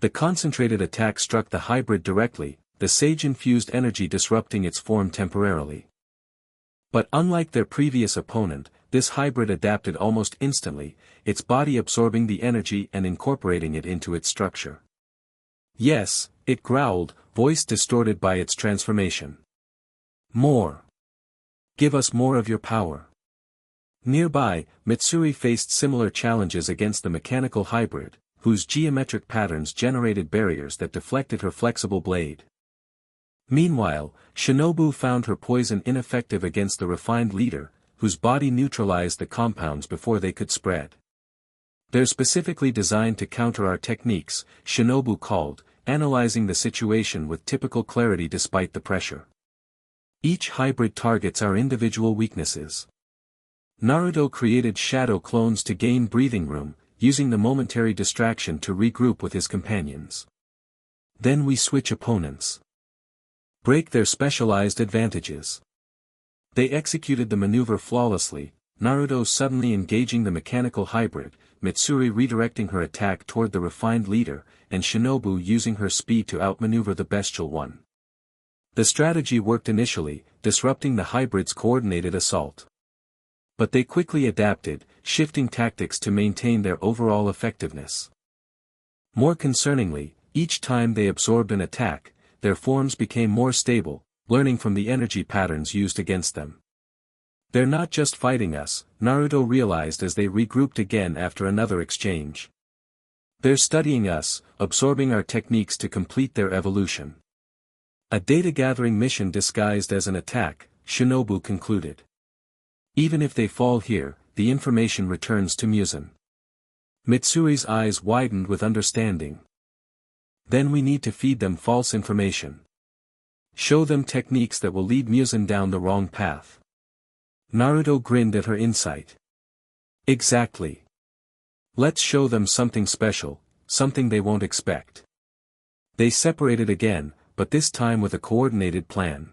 The concentrated attack struck the hybrid directly, the sage-infused energy disrupting its form temporarily. But unlike their previous opponent, this hybrid adapted almost instantly, its body absorbing the energy and incorporating it into its structure. Yes, it growled, voice distorted by its transformation. More. Give us more of your power. Nearby, Mitsuri faced similar challenges against the mechanical hybrid, whose geometric patterns generated barriers that deflected her flexible blade. Meanwhile, Shinobu found her poison ineffective against the refined leader, whose body neutralized the compounds before they could spread. They're specifically designed to counter our techniques, Shinobu called, analyzing the situation with typical clarity despite the pressure. Each hybrid targets our individual weaknesses. Naruto created shadow clones to gain breathing room, using the momentary distraction to regroup with his companions. Then we switch opponents. Break their specialized advantages. They executed the maneuver flawlessly, Naruto suddenly engaging the mechanical hybrid, Mitsuri redirecting her attack toward the refined leader, and Shinobu using her speed to outmaneuver the bestial one. The strategy worked initially, disrupting the hybrid's coordinated assault. But they quickly adapted, shifting tactics to maintain their overall effectiveness. More concerningly, each time they absorbed an attack, their forms became more stable, learning from the energy patterns used against them. They're not just fighting us, Naruto realized as they regrouped again after another exchange. They're studying us, absorbing our techniques to complete their evolution. A data-gathering mission disguised as an attack, Shinobu concluded. Even if they fall here, the information returns to Muzan. Mitsuri's eyes widened with understanding. Then we need to feed them false information. Show them techniques that will lead Muzan down the wrong path. Naruto grinned at her insight. Exactly. Let's show them something special, something they won't expect. They separated again, but this time with a coordinated plan.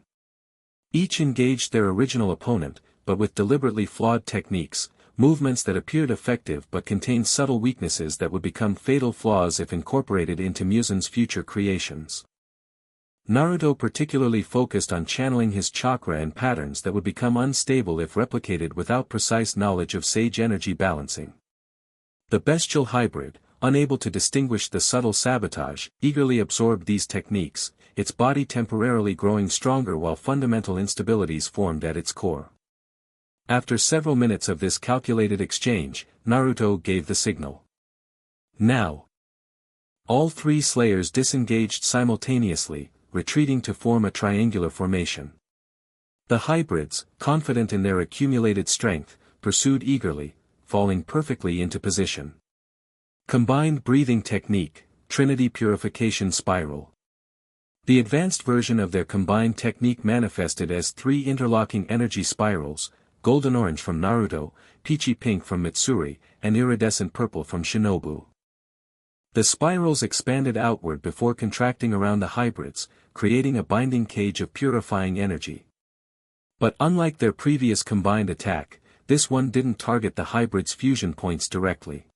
Each engaged their original opponent, but with deliberately flawed techniques, movements that appeared effective but contained subtle weaknesses that would become fatal flaws if incorporated into Muzan's future creations. Naruto particularly focused on channeling his chakra and patterns that would become unstable if replicated without precise knowledge of sage energy balancing. The bestial hybrid, unable to distinguish the subtle sabotage, eagerly absorbed these techniques, its body temporarily growing stronger while fundamental instabilities formed at its core. After several minutes of this calculated exchange, Naruto gave the signal. Now. All three slayers disengaged simultaneously, retreating to form a triangular formation. The hybrids, confident in their accumulated strength, pursued eagerly, falling perfectly into position. Combined breathing technique, Trinity Purification Spiral. The advanced version of their combined technique manifested as 3 interlocking energy spirals, golden orange from Naruto, peachy pink from Mitsuri, and iridescent purple from Shinobu. The spirals expanded outward before contracting around the hybrids, creating a binding cage of purifying energy. But unlike their previous combined attack, this one didn't target the hybrid's fusion points directly.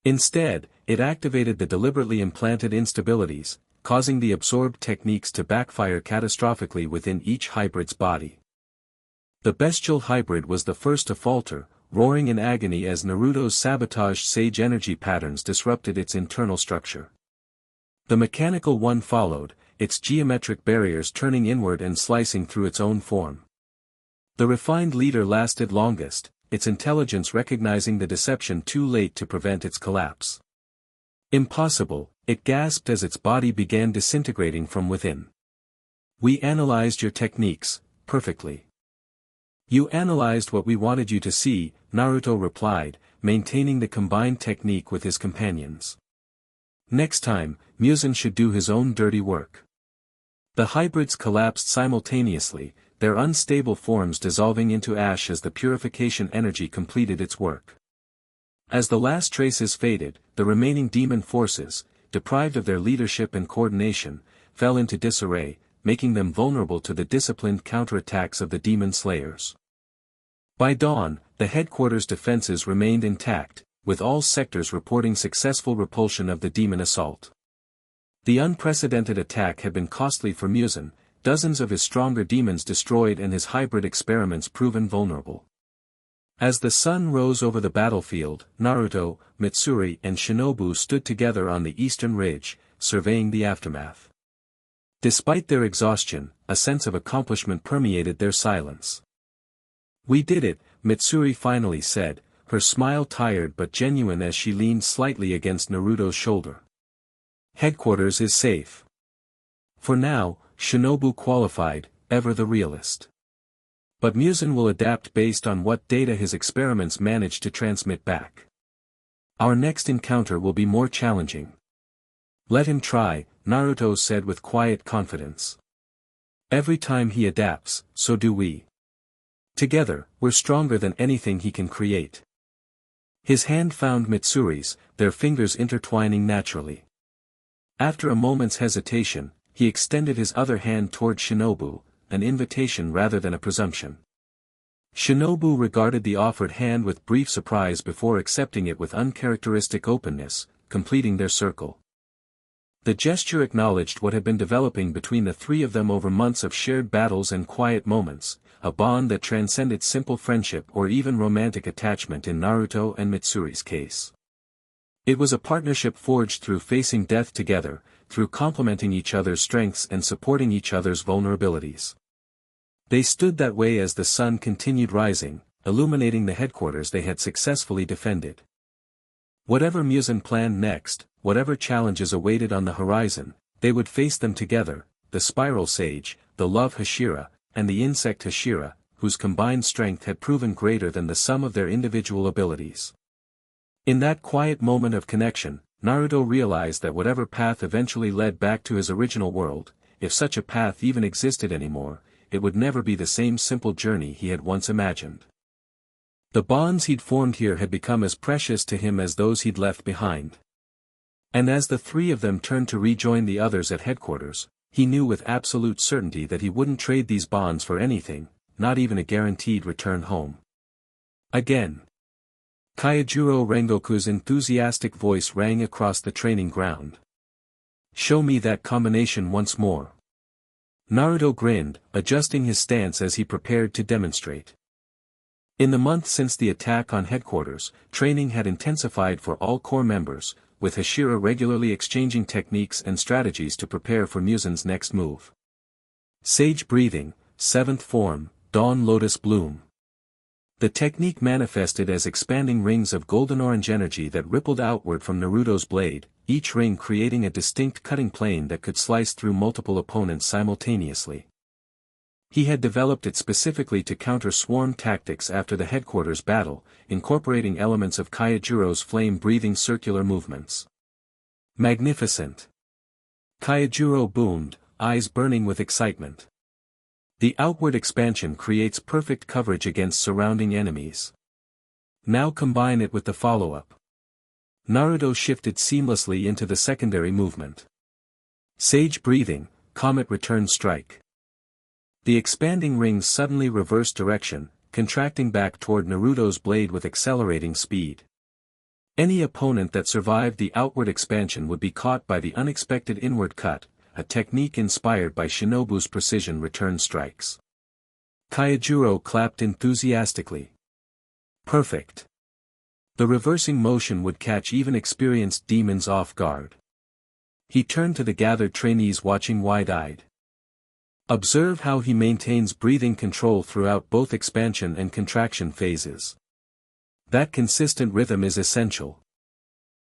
Instead, it activated the deliberately implanted instabilities, causing the absorbed techniques to backfire catastrophically within each hybrid's body. The bestial hybrid was the first to falter, roaring in agony as Naruto's sabotaged sage energy patterns disrupted its internal structure. The mechanical one followed, its geometric barriers turning inward and slicing through its own form. The refined leader lasted longest, its intelligence recognizing the deception too late to prevent its collapse. Impossible, it gasped as its body began disintegrating from within. We analyzed your techniques, perfectly. You analyzed what we wanted you to see, Naruto replied, maintaining the combined technique with his companions. Next time, Muzan should do his own dirty work. The hybrids collapsed simultaneously, their unstable forms dissolving into ash as the purification energy completed its work. As the last traces faded, the remaining demon forces, deprived of their leadership and coordination, fell into disarray, making them vulnerable to the disciplined counterattacks of the demon slayers. By dawn, the headquarters defenses remained intact, with all sectors reporting successful repulsion of the demon assault. The unprecedented attack had been costly for Muzan, dozens of his stronger demons destroyed and his hybrid experiments proven vulnerable. As the sun rose over the battlefield, Naruto, Mitsuri and Shinobu stood together on the eastern ridge, surveying the aftermath. Despite their exhaustion, a sense of accomplishment permeated their silence. "We did it," Mitsuri finally said, her smile tired but genuine as she leaned slightly against Naruto's shoulder. "Headquarters is safe. For now," Shinobu qualified, ever the realist. "But Muzan will adapt based on what data his experiments manage to transmit back. Our next encounter will be more challenging." "Let him try," Naruto said with quiet confidence. "Every time he adapts, so do we. Together, we're stronger than anything he can create." His hand found Mitsuri's, their fingers intertwining naturally. After a moment's hesitation, he extended his other hand toward Shinobu, an invitation rather than a presumption. Shinobu regarded the offered hand with brief surprise before accepting it with uncharacteristic openness, completing their circle. The gesture acknowledged what had been developing between the three of them over months of shared battles and quiet moments, a bond that transcended simple friendship or even romantic attachment in Naruto and Mitsuri's case. It was a partnership forged through facing death together, through complementing each other's strengths and supporting each other's vulnerabilities. They stood that way as the sun continued rising, illuminating the headquarters they had successfully defended. Whatever Muzan planned next, whatever challenges awaited on the horizon, they would face them together, the Spiral Sage, the Love Hashira, and the Insect Hashira, whose combined strength had proven greater than the sum of their individual abilities. In that quiet moment of connection, Naruto realized that whatever path eventually led back to his original world, if such a path even existed anymore, it would never be the same simple journey he had once imagined. The bonds he'd formed here had become as precious to him as those he'd left behind. And as the three of them turned to rejoin the others at headquarters, he knew with absolute certainty that he wouldn't trade these bonds for anything, not even a guaranteed return home. Again. Kaijuro Rengoku's enthusiastic voice rang across the training ground. "Show me that combination once more." Naruto grinned, adjusting his stance as he prepared to demonstrate. In the month since the attack on headquarters, training had intensified for all core members, with Hashira regularly exchanging techniques and strategies to prepare for Muzan's next move. Sage Breathing, 7th Form, Dawn Lotus Bloom. The technique manifested as expanding rings of golden-orange energy that rippled outward from Naruto's blade, each ring creating a distinct cutting plane that could slice through multiple opponents simultaneously. He had developed it specifically to counter swarm tactics after the headquarters battle, incorporating elements of Kaijuro's flame-breathing circular movements. Magnificent! Kaijuro boomed, eyes burning with excitement. The outward expansion creates perfect coverage against surrounding enemies. Now combine it with the follow-up. Naruto shifted seamlessly into the secondary movement. Sage Breathing, Comet Return Strike. The expanding rings suddenly reversed direction, contracting back toward Naruto's blade with accelerating speed. Any opponent that survived the outward expansion would be caught by the unexpected inward cut, a technique inspired by Shinobu's precision return strikes. Kaijuro clapped enthusiastically. Perfect. The reversing motion would catch even experienced demons off guard. He turned to the gathered trainees watching wide-eyed. Observe how he maintains breathing control throughout both expansion and contraction phases. That consistent rhythm is essential.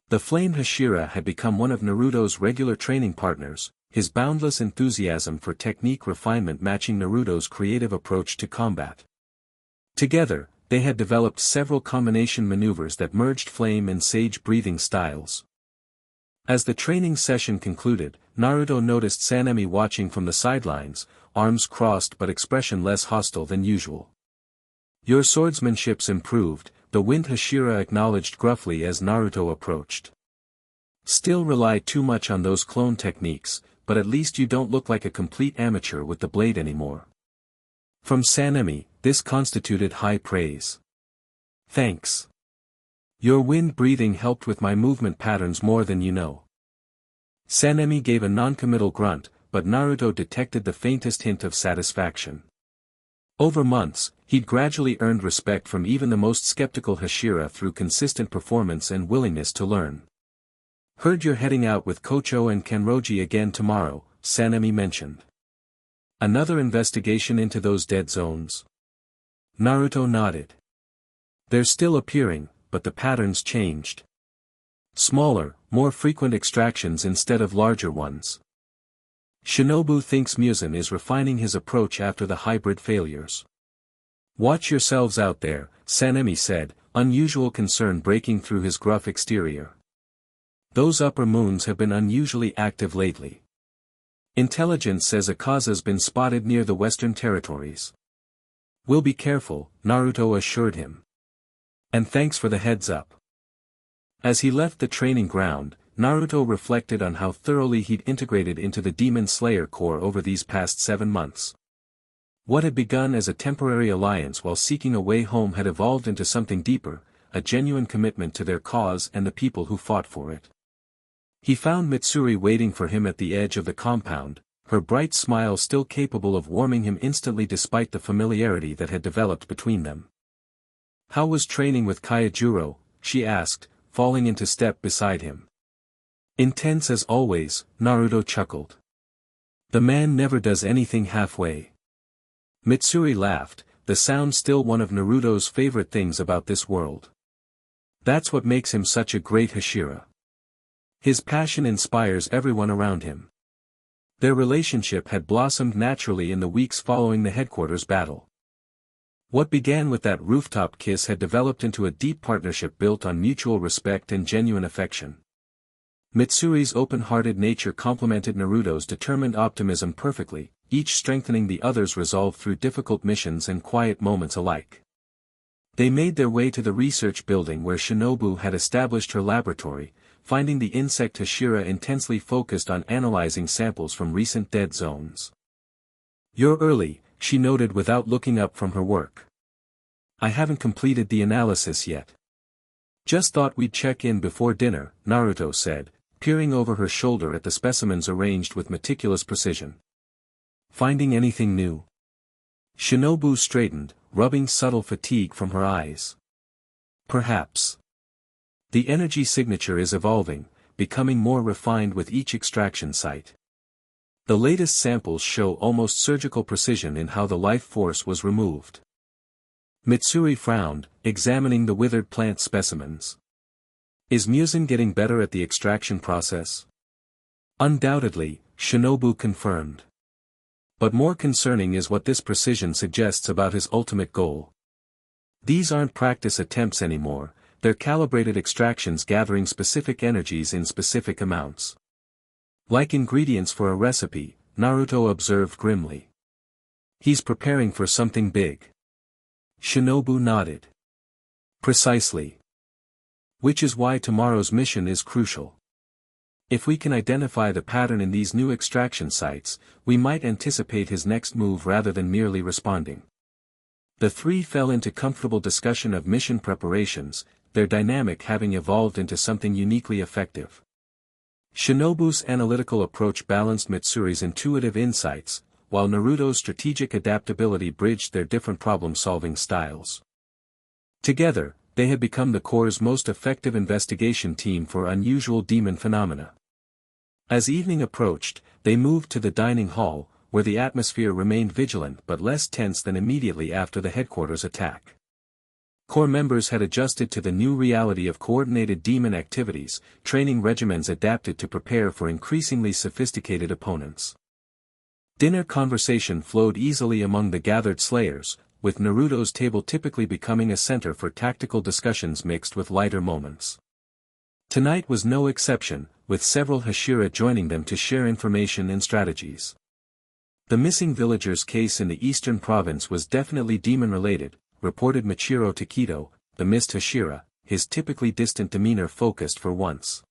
The Flame Hashira had become one of Naruto's regular training partners, his boundless enthusiasm for technique refinement matching Naruto's creative approach to combat. Together, they had developed several combination maneuvers that merged flame and sage breathing styles. As the training session concluded, Naruto noticed Sanemi watching from the sidelines, arms crossed but expression less hostile than usual. "Your swordsmanship's improved," the wind Hashira acknowledged gruffly as Naruto approached. "Still rely too much on those clone techniques, but at least you don't look like a complete amateur with the blade anymore." From Sanemi, this constituted high praise. "Thanks. Your wind breathing helped with my movement patterns more than you know." Sanemi gave a noncommittal grunt, but Naruto detected the faintest hint of satisfaction. Over months, he'd gradually earned respect from even the most skeptical Hashira through consistent performance and willingness to learn. "Heard you're heading out with Kocho and Kanroji again tomorrow," Sanemi mentioned. "Another investigation into those dead zones?" Naruto nodded. "They're still appearing, but the patterns changed. Smaller, more frequent extractions instead of larger ones. Shinobu thinks Muzan is refining his approach after the hybrid failures." "Watch yourselves out there," Sanemi said, unusual concern breaking through his gruff exterior. "Those upper moons have been unusually active lately. Intelligence says Akaza's been spotted near the Western Territories." "We'll be careful," Naruto assured him. "And thanks for the heads up." As he left the training ground, Naruto reflected on how thoroughly he'd integrated into the Demon Slayer Corps over these past 7 months. What had begun as a temporary alliance while seeking a way home had evolved into something deeper, a genuine commitment to their cause and the people who fought for it. He found Mitsuri waiting for him at the edge of the compound, her bright smile still capable of warming him instantly despite the familiarity that had developed between them. "How was training with Kaijuro?" she asked, falling into step beside him. "Intense as always," Naruto chuckled. "The man never does anything halfway." Mitsuri laughed, the sound still one of Naruto's favorite things about this world. "That's what makes him such a great Hashira. His passion inspires everyone around him." Their relationship had blossomed naturally in the weeks following the headquarters battle. What began with that rooftop kiss had developed into a deep partnership built on mutual respect and genuine affection. Mitsuri's open-hearted nature complemented Naruto's determined optimism perfectly, each strengthening the other's resolve through difficult missions and quiet moments alike. They made their way to the research building where Shinobu had established her laboratory, finding the insect Hashira intensely focused on analyzing samples from recent dead zones. "You're early," she noted without looking up from her work. "I haven't completed the analysis yet." "Just thought we'd check in before dinner," Naruto said, peering over her shoulder at the specimens arranged with meticulous precision. "Finding anything new?" Shinobu straightened, rubbing subtle fatigue from her eyes. "Perhaps. The energy signature is evolving, becoming more refined with each extraction site. The latest samples show almost surgical precision in how the life force was removed." Mitsuri frowned, examining the withered plant specimens. "Is Muzan getting better at the extraction process?" "Undoubtedly," Shinobu confirmed. "But more concerning is what this precision suggests about his ultimate goal. These aren't practice attempts anymore, they're calibrated extractions gathering specific energies in specific amounts. Like ingredients for a recipe," Naruto observed grimly. "He's preparing for something big." Shinobu nodded. "Precisely. Which is why tomorrow's mission is crucial. If we can identify the pattern in these new extraction sites, we might anticipate his next move rather than merely responding." The three fell into comfortable discussion of mission preparations, their dynamic having evolved into something uniquely effective. Shinobu's analytical approach balanced Mitsuri's intuitive insights, while Naruto's strategic adaptability bridged their different problem-solving styles. Together, they had become the Corps' most effective investigation team for unusual demon phenomena. As evening approached, they moved to the dining hall, where the atmosphere remained vigilant but less tense than immediately after the headquarters attack. Corps members had adjusted to the new reality of coordinated demon activities, training regimens adapted to prepare for increasingly sophisticated opponents. Dinner conversation flowed easily among the gathered slayers, with Naruto's table typically becoming a center for tactical discussions mixed with lighter moments. Tonight was no exception, with several Hashira joining them to share information and strategies. The missing villager's case in the eastern province was definitely demon-related, reported Michiro Takedo, the missed Hashira, his typically distant demeanor focused for once.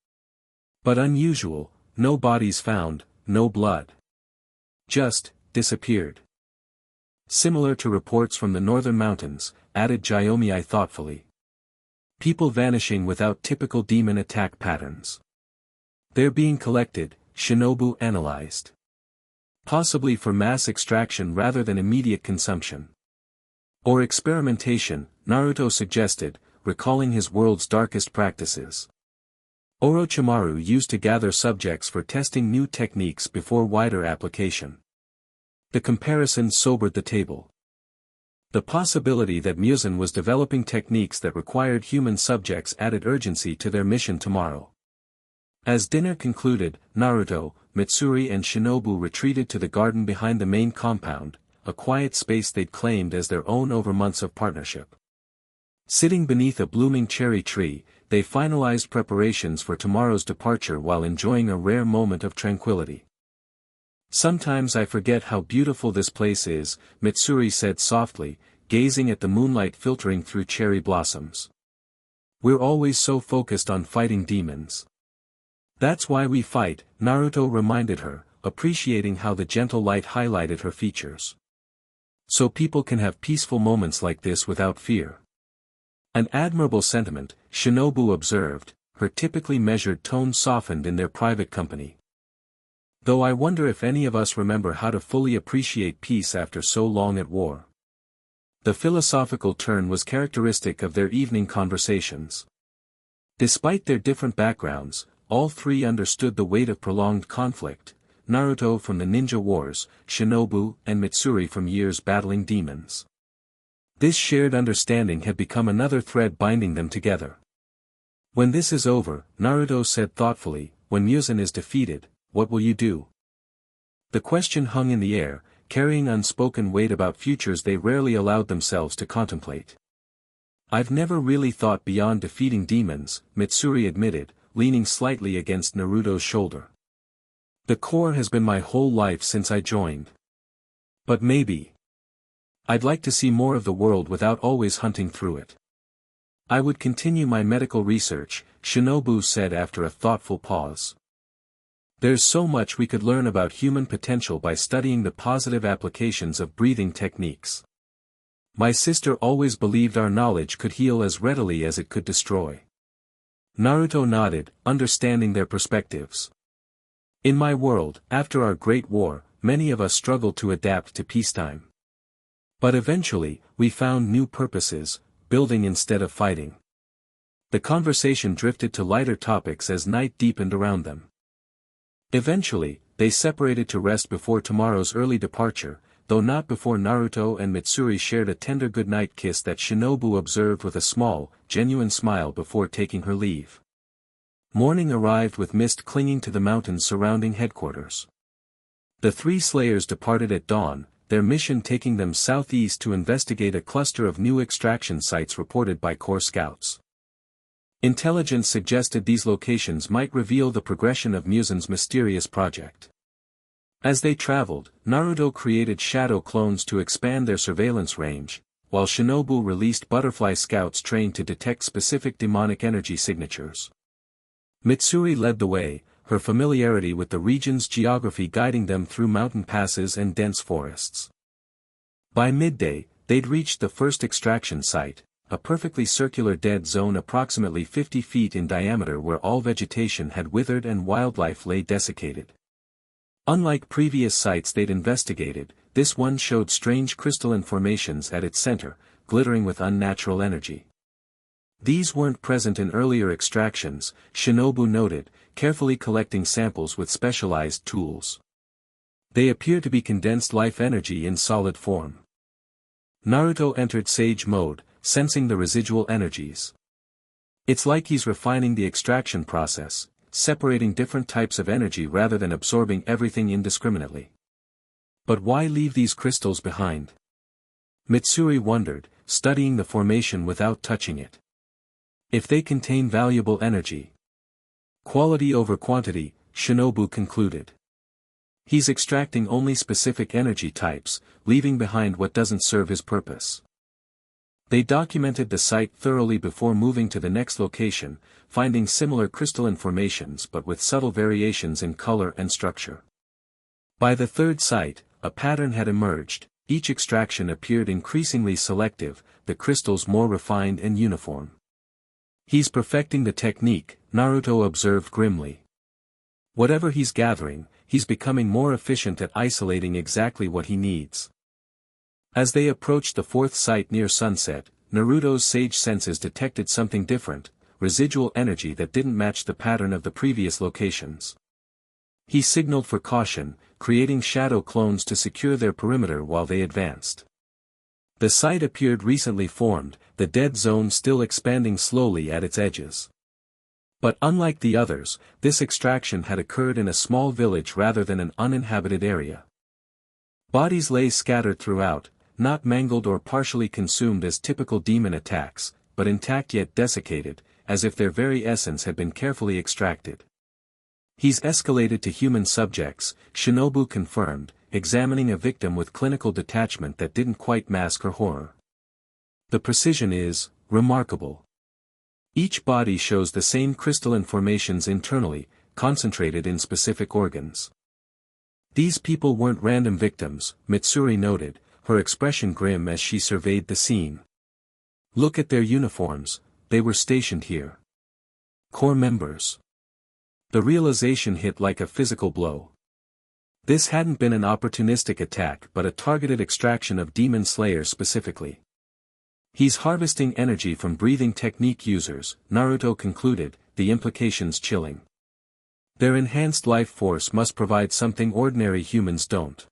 But unusual, no bodies found, no blood. Just, disappeared. Similar to reports from the northern mountains, added Jyomi thoughtfully. People vanishing without typical demon attack patterns. They're being collected, Shinobu analyzed. Possibly for mass extraction rather than immediate consumption. Or experimentation, Naruto suggested, recalling his world's darkest practices. Orochimaru used to gather subjects for testing new techniques before wider application. The comparison sobered the table. The possibility that Muzan was developing techniques that required human subjects added urgency to their mission tomorrow. As dinner concluded, Naruto, Mitsuri and Shinobu retreated to the garden behind the main compound, a quiet space they'd claimed as their own over months of partnership. Sitting beneath a blooming cherry tree, they finalized preparations for tomorrow's departure while enjoying a rare moment of tranquility. "Sometimes I forget how beautiful this place is," Mitsuri said softly, gazing at the moonlight filtering through cherry blossoms. "We're always so focused on fighting demons." "That's why we fight," Naruto reminded her, appreciating how the gentle light highlighted her features. "So people can have peaceful moments like this without fear." An admirable sentiment, Shinobu observed, her typically measured tone softened in their private company. "Though I wonder if any of us remember how to fully appreciate peace after so long at war." The philosophical turn was characteristic of their evening conversations. Despite their different backgrounds, all three understood the weight of prolonged conflict, Naruto from the ninja wars, Shinobu and Mitsuri from years battling demons. This shared understanding had become another thread binding them together. "When this is over," Naruto said thoughtfully, "when Muzan is defeated, what will you do?" The question hung in the air, carrying unspoken weight about futures they rarely allowed themselves to contemplate. "I've never really thought beyond defeating demons," Mitsuri admitted, leaning slightly against Naruto's shoulder. "The core has been my whole life since I joined. But maybe I'd like to see more of the world without always hunting through it. I would continue my medical research," Shinobu said after a thoughtful pause. "There's so much we could learn about human potential by studying the positive applications of breathing techniques. My sister always believed our knowledge could heal as readily as it could destroy." Naruto nodded, understanding their perspectives. "In my world, after our Great War, many of us struggled to adapt to peacetime. But eventually, we found new purposes, building instead of fighting." The conversation drifted to lighter topics as night deepened around them. Eventually, they separated to rest before tomorrow's early departure, though not before Naruto and Mitsuri shared a tender goodnight kiss that Shinobu observed with a small, genuine smile before taking her leave. Morning arrived with mist clinging to the mountains surrounding headquarters. The three slayers departed at dawn, their mission taking them southeast to investigate a cluster of new extraction sites reported by Corps Scouts. Intelligence suggested these locations might reveal the progression of Muzan's mysterious project. As they traveled, Naruto created shadow clones to expand their surveillance range, while Shinobu released butterfly scouts trained to detect specific demonic energy signatures. Mitsuri led the way, her familiarity with the region's geography guiding them through mountain passes and dense forests. By midday, they'd reached the first extraction site, a perfectly circular dead zone approximately 50 feet in diameter where all vegetation had withered and wildlife lay desiccated. Unlike previous sites they'd investigated, this one showed strange crystalline formations at its center, glittering with unnatural energy. These weren't present in earlier extractions, Shinobu noted, carefully collecting samples with specialized tools. They appear to be condensed life energy in solid form. Naruto entered sage mode, sensing the residual energies. It's like he's refining the extraction process, separating different types of energy rather than absorbing everything indiscriminately. But why leave these crystals behind? Mitsuri wondered, studying the formation without touching it. If they contain valuable energy. Quality over quantity, Shinobu concluded. He's extracting only specific energy types, leaving behind what doesn't serve his purpose. They documented the site thoroughly before moving to the next location, finding similar crystalline formations but with subtle variations in color and structure. By the third site, a pattern had emerged. Each extraction appeared increasingly selective, the crystals more refined and uniform. He's perfecting the technique, Naruto observed grimly. Whatever he's gathering, he's becoming more efficient at isolating exactly what he needs. As they approached the fourth site near sunset, Naruto's sage senses detected something different, residual energy that didn't match the pattern of the previous locations. He signaled for caution, creating shadow clones to secure their perimeter while they advanced. The site appeared recently formed, the dead zone still expanding slowly at its edges. But unlike the others, this extraction had occurred in a small village rather than an uninhabited area. Bodies lay scattered throughout, not mangled or partially consumed as typical demon attacks, but intact yet desiccated, as if their very essence had been carefully extracted. He's escalated to human subjects, Shinobu confirmed, examining a victim with clinical detachment that didn't quite mask her horror. The precision is remarkable. Each body shows the same crystalline formations internally, concentrated in specific organs. These people weren't random victims, Mitsuri noted, her expression grim as she surveyed the scene. Look at their uniforms, they were stationed here. Core members. The realization hit like a physical blow. This hadn't been an opportunistic attack but a targeted extraction of demon slayers specifically. He's harvesting energy from breathing technique users, Naruto concluded, the implications chilling. Their enhanced life force must provide something ordinary humans don't.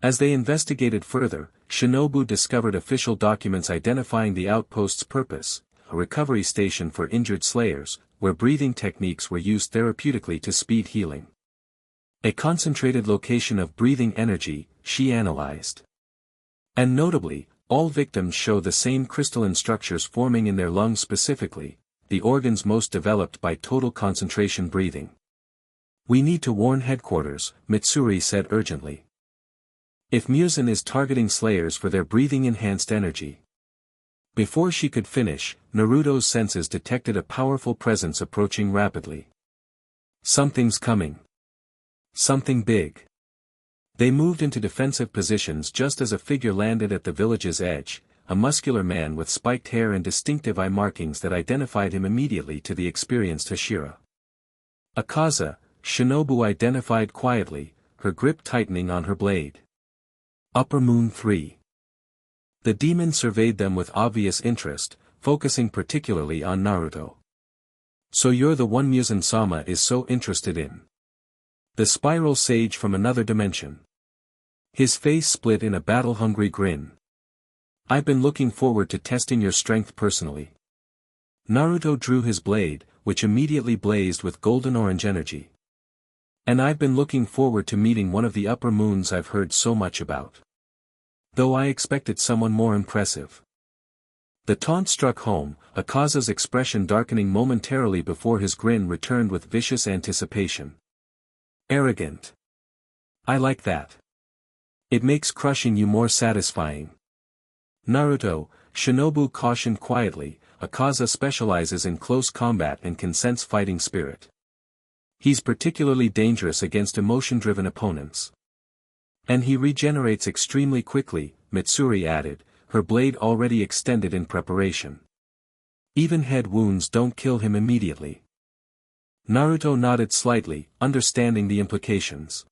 As they investigated further, Shinobu discovered official documents identifying the outpost's purpose, a recovery station for injured slayers, where breathing techniques were used therapeutically to speed healing. A concentrated location of breathing energy, she analyzed. And notably, all victims show the same crystalline structures forming in their lungs specifically, the organs most developed by total concentration breathing. We need to warn headquarters, Mitsuri said urgently. If Muzan is targeting slayers for their breathing-enhanced energy. Before she could finish, Naruto's senses detected a powerful presence approaching rapidly. Something's coming. Something big. They moved into defensive positions just as a figure landed at the village's edge, a muscular man with spiked hair and distinctive eye markings that identified him immediately to the experienced Hashira. Akaza, Shinobu identified quietly, her grip tightening on her blade. Upper Moon 3. The demon surveyed them with obvious interest, focusing particularly on Naruto. So you're the one Muzan-sama is so interested in. The spiral sage from another dimension. His face split in a battle-hungry grin. I've been looking forward to testing your strength personally. Naruto drew his blade, which immediately blazed with golden-orange energy. And I've been looking forward to meeting one of the upper moons I've heard so much about. Though I expected someone more impressive. The taunt struck home, Akaza's expression darkening momentarily before his grin returned with vicious anticipation. Arrogant. I like that. It makes crushing you more satisfying. Naruto, Shinobu cautioned quietly, Akaza specializes in close combat and can sense fighting spirit. He's particularly dangerous against emotion-driven opponents. And he regenerates extremely quickly, Mitsuri added, her blade already extended in preparation. Even head wounds don't kill him immediately. Naruto nodded slightly, understanding the implications.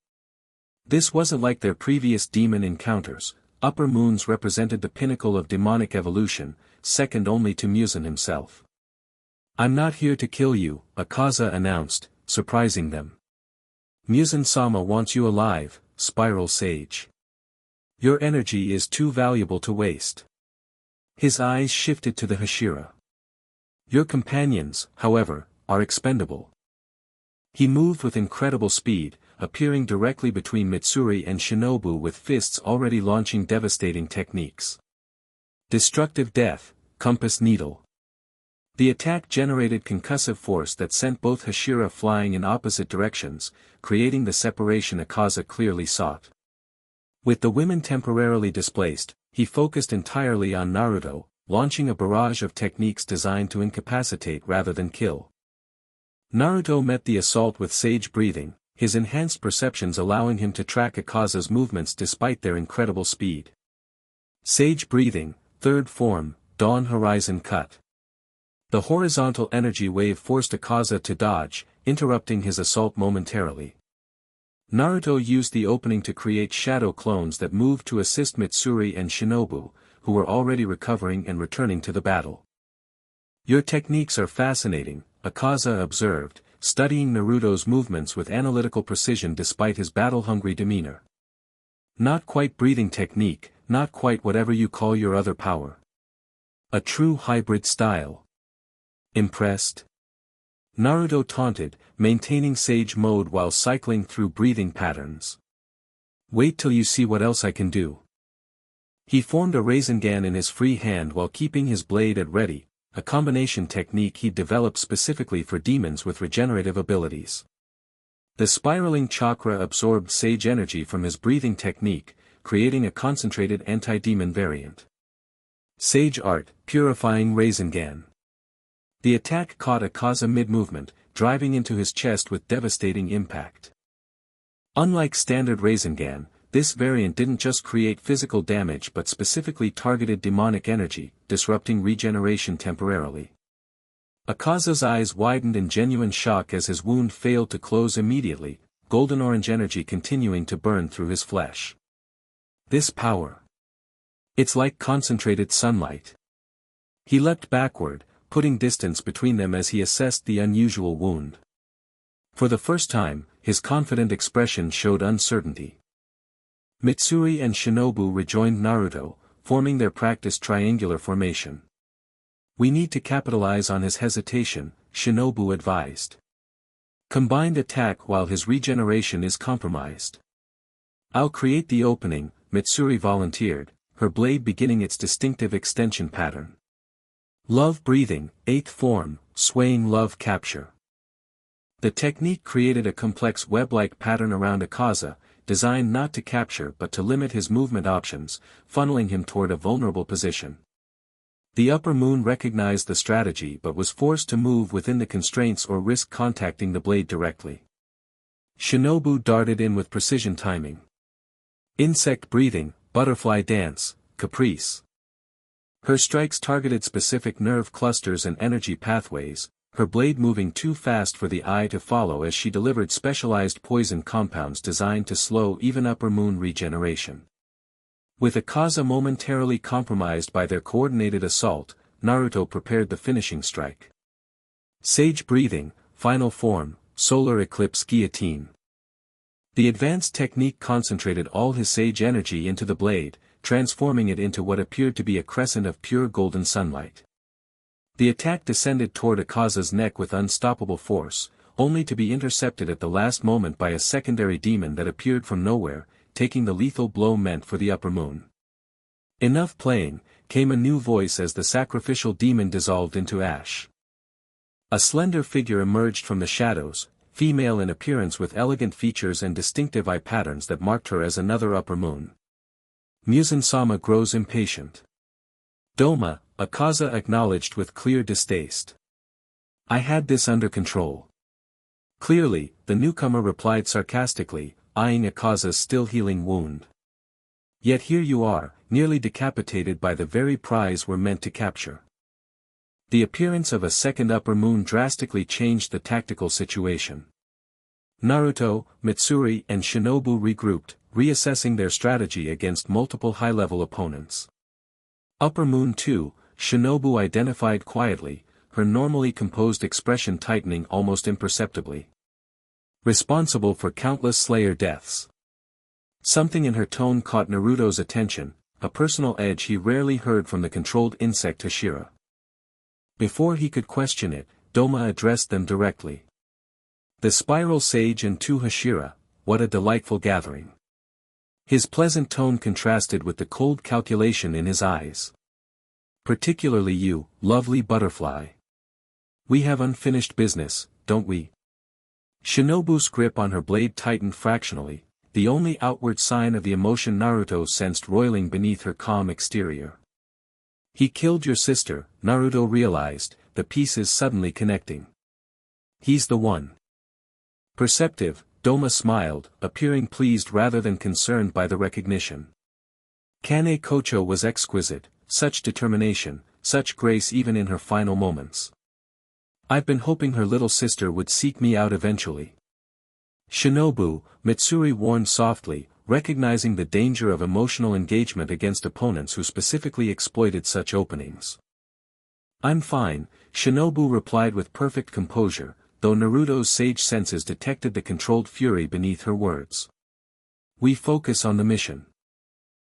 This wasn't like their previous demon encounters, upper moons represented the pinnacle of demonic evolution, second only to Muzan himself. I'm not here to kill you, Akaza announced, surprising them. Muzan-sama wants you alive, Spiral Sage. Your energy is too valuable to waste. His eyes shifted to the Hashira. Your companions, however, are expendable. He moved with incredible speed, appearing directly between Mitsuri and Shinobu with fists already launching devastating techniques. Destructive death, compass needle. The attack generated concussive force that sent both Hashira flying in opposite directions, creating the separation Akaza clearly sought. With the women temporarily displaced, he focused entirely on Naruto, launching a barrage of techniques designed to incapacitate rather than kill. Naruto met the assault with sage breathing, his enhanced perceptions allowing him to track Akaza's movements despite their incredible speed. Sage breathing, third form, Dawn Horizon Cut. The horizontal energy wave forced Akaza to dodge, interrupting his assault momentarily. Naruto used the opening to create shadow clones that moved to assist Mitsuri and Shinobu, who were already recovering and returning to the battle. Your techniques are fascinating, Akaza observed, studying Naruto's movements with analytical precision despite his battle-hungry demeanor. Not quite breathing technique, not quite whatever you call your other power. A true hybrid style. Impressed? Naruto taunted, maintaining sage mode while cycling through breathing patterns. Wait till you see what else I can do. He formed a Rasengan in his free hand while keeping his blade at ready, a combination technique he developed specifically for demons with regenerative abilities. The spiraling chakra absorbed sage energy from his breathing technique, creating a concentrated anti-demon variant. Sage Art, Purifying Rasengan. The attack caught Akaza mid-movement, driving into his chest with devastating impact. Unlike standard Rasengan, this variant didn't just create physical damage but specifically targeted demonic energy, disrupting regeneration temporarily. Akaza's eyes widened in genuine shock as his wound failed to close immediately, golden-orange energy continuing to burn through his flesh. This power. It's like concentrated sunlight. He leapt backward, putting distance between them as he assessed the unusual wound. For the first time, his confident expression showed uncertainty. Mitsuri and Shinobu rejoined Naruto, forming their practiced triangular formation. We need to capitalize on his hesitation, Shinobu advised. Combined attack while his regeneration is compromised. I'll create the opening, Mitsuri volunteered, her blade beginning its distinctive extension pattern. Love breathing, 8th form, swaying love capture. The technique created a complex web-like pattern around Akaza, designed not to capture but to limit his movement options, funneling him toward a vulnerable position. The upper moon recognized the strategy but was forced to move within the constraints or risk contacting the blade directly. Shinobu darted in with precision timing. Insect breathing, butterfly dance, caprice. Her strikes targeted specific nerve clusters and energy pathways, her blade moving too fast for the eye to follow as she delivered specialized poison compounds designed to slow even upper moon regeneration. With Akaza momentarily compromised by their coordinated assault, Naruto prepared the finishing strike. Sage breathing, final form, solar eclipse guillotine. The advanced technique concentrated all his sage energy into the blade, transforming it into what appeared to be a crescent of pure golden sunlight. The attack descended toward Akaza's neck with unstoppable force, only to be intercepted at the last moment by a secondary demon that appeared from nowhere, taking the lethal blow meant for the upper moon. Enough playing, came a new voice as the sacrificial demon dissolved into ash. A slender figure emerged from the shadows, female in appearance with elegant features and distinctive eye patterns that marked her as another upper moon. Muzan-sama grows impatient. Doma, Akaza acknowledged with clear distaste. I had this under control. Clearly, the newcomer replied sarcastically, eyeing Akaza's still healing wound. Yet here you are, nearly decapitated by the very prize we're meant to capture. The appearance of a second upper moon drastically changed the tactical situation. Naruto, Mitsuri and Shinobu regrouped, reassessing their strategy against multiple high-level opponents. Upper Moon 2, Shinobu identified quietly, her normally composed expression tightening almost imperceptibly. Responsible for countless Slayer deaths. Something in her tone caught Naruto's attention, a personal edge he rarely heard from the controlled insect Hashira. Before he could question it, Doma addressed them directly. The Spiral Sage and 2 Hashira, what a delightful gathering. His pleasant tone contrasted with the cold calculation in his eyes. Particularly you, lovely butterfly. We have unfinished business, don't we? Shinobu's grip on her blade tightened fractionally, the only outward sign of the emotion Naruto sensed roiling beneath her calm exterior. He killed your sister, Naruto realized, the pieces suddenly connecting. He's the one. Perceptive, Doma smiled, appearing pleased rather than concerned by the recognition. Kane Kocho was exquisite, such determination, such grace even in her final moments. I've been hoping her little sister would seek me out eventually. Shinobu, Mitsuri warned softly, recognizing the danger of emotional engagement against opponents who specifically exploited such openings. I'm fine, Shinobu replied with perfect composure, though Naruto's sage senses detected the controlled fury beneath her words. We focus on the mission.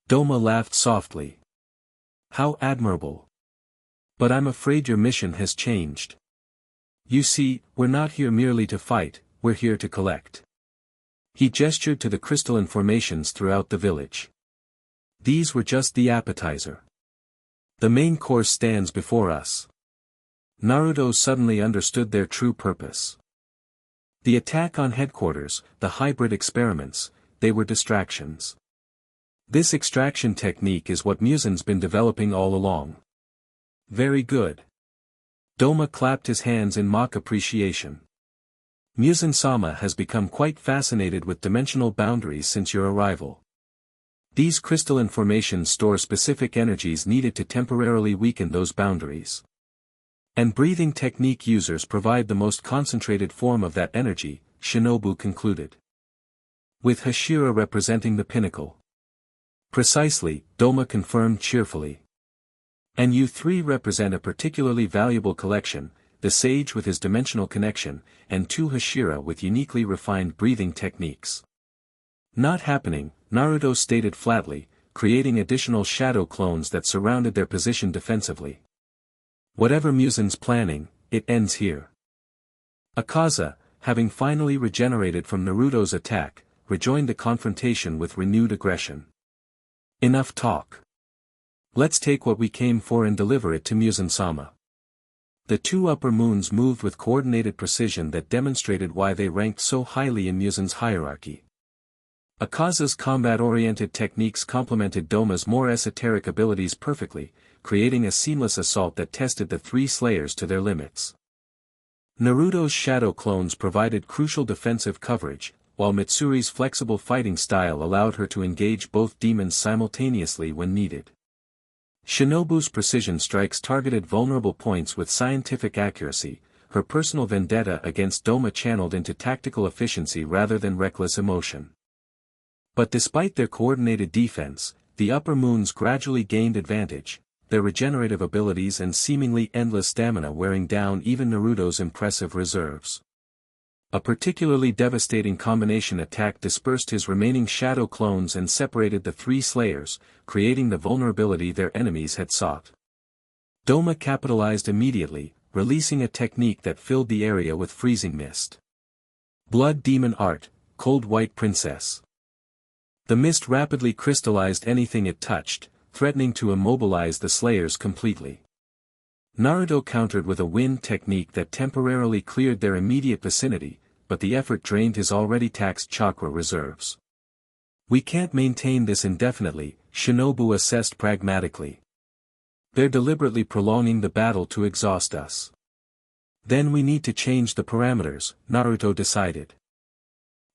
Doma laughed softly. How admirable. But I'm afraid your mission has changed. You see, we're not here merely to fight, we're here to collect. He gestured to the crystalline formations throughout the village. These were just the appetizer. The main course stands before us. Naruto suddenly understood their true purpose. The attack on headquarters, the hybrid experiments, they were distractions. This extraction technique is what Musen's been developing all along. Very good. Doma clapped his hands in mock appreciation. Musen-sama has become quite fascinated with dimensional boundaries since your arrival. These crystalline formations store specific energies needed to temporarily weaken those boundaries. And breathing technique users provide the most concentrated form of that energy, Shinobu concluded. With Hashira representing the pinnacle. Precisely, Doma confirmed cheerfully. And you three represent a particularly valuable collection, the sage with his dimensional connection, and two Hashira with uniquely refined breathing techniques. Not happening, Naruto stated flatly, creating additional shadow clones that surrounded their position defensively. Whatever Musen's planning, it ends here. Akaza, having finally regenerated from Naruto's attack, rejoined the confrontation with renewed aggression. Enough talk. Let's take what we came for and deliver it to Musen-sama. The two upper moons moved with coordinated precision that demonstrated why they ranked so highly in Musen's hierarchy. Akaza's combat-oriented techniques complemented Doma's more esoteric abilities perfectly, creating a seamless assault that tested the three slayers to their limits. Naruto's shadow clones provided crucial defensive coverage, while Mitsuri's flexible fighting style allowed her to engage both demons simultaneously when needed. Shinobu's precision strikes targeted vulnerable points with scientific accuracy, her personal vendetta against Doma channeled into tactical efficiency rather than reckless emotion. But despite their coordinated defense, the upper moons gradually gained advantage, their regenerative abilities and seemingly endless stamina wearing down even Naruto's impressive reserves. A particularly devastating combination attack dispersed his remaining shadow clones and separated the three slayers, creating the vulnerability their enemies had sought. Doma capitalized immediately, releasing a technique that filled the area with freezing mist. Blood Demon Art, Cold White Princess. The mist rapidly crystallized anything it touched, threatening to immobilize the slayers completely. Naruto countered with a wind technique that temporarily cleared their immediate vicinity, but the effort drained his already taxed chakra reserves. We can't maintain this indefinitely, Shinobu assessed pragmatically. They're deliberately prolonging the battle to exhaust us. Then we need to change the parameters, Naruto decided.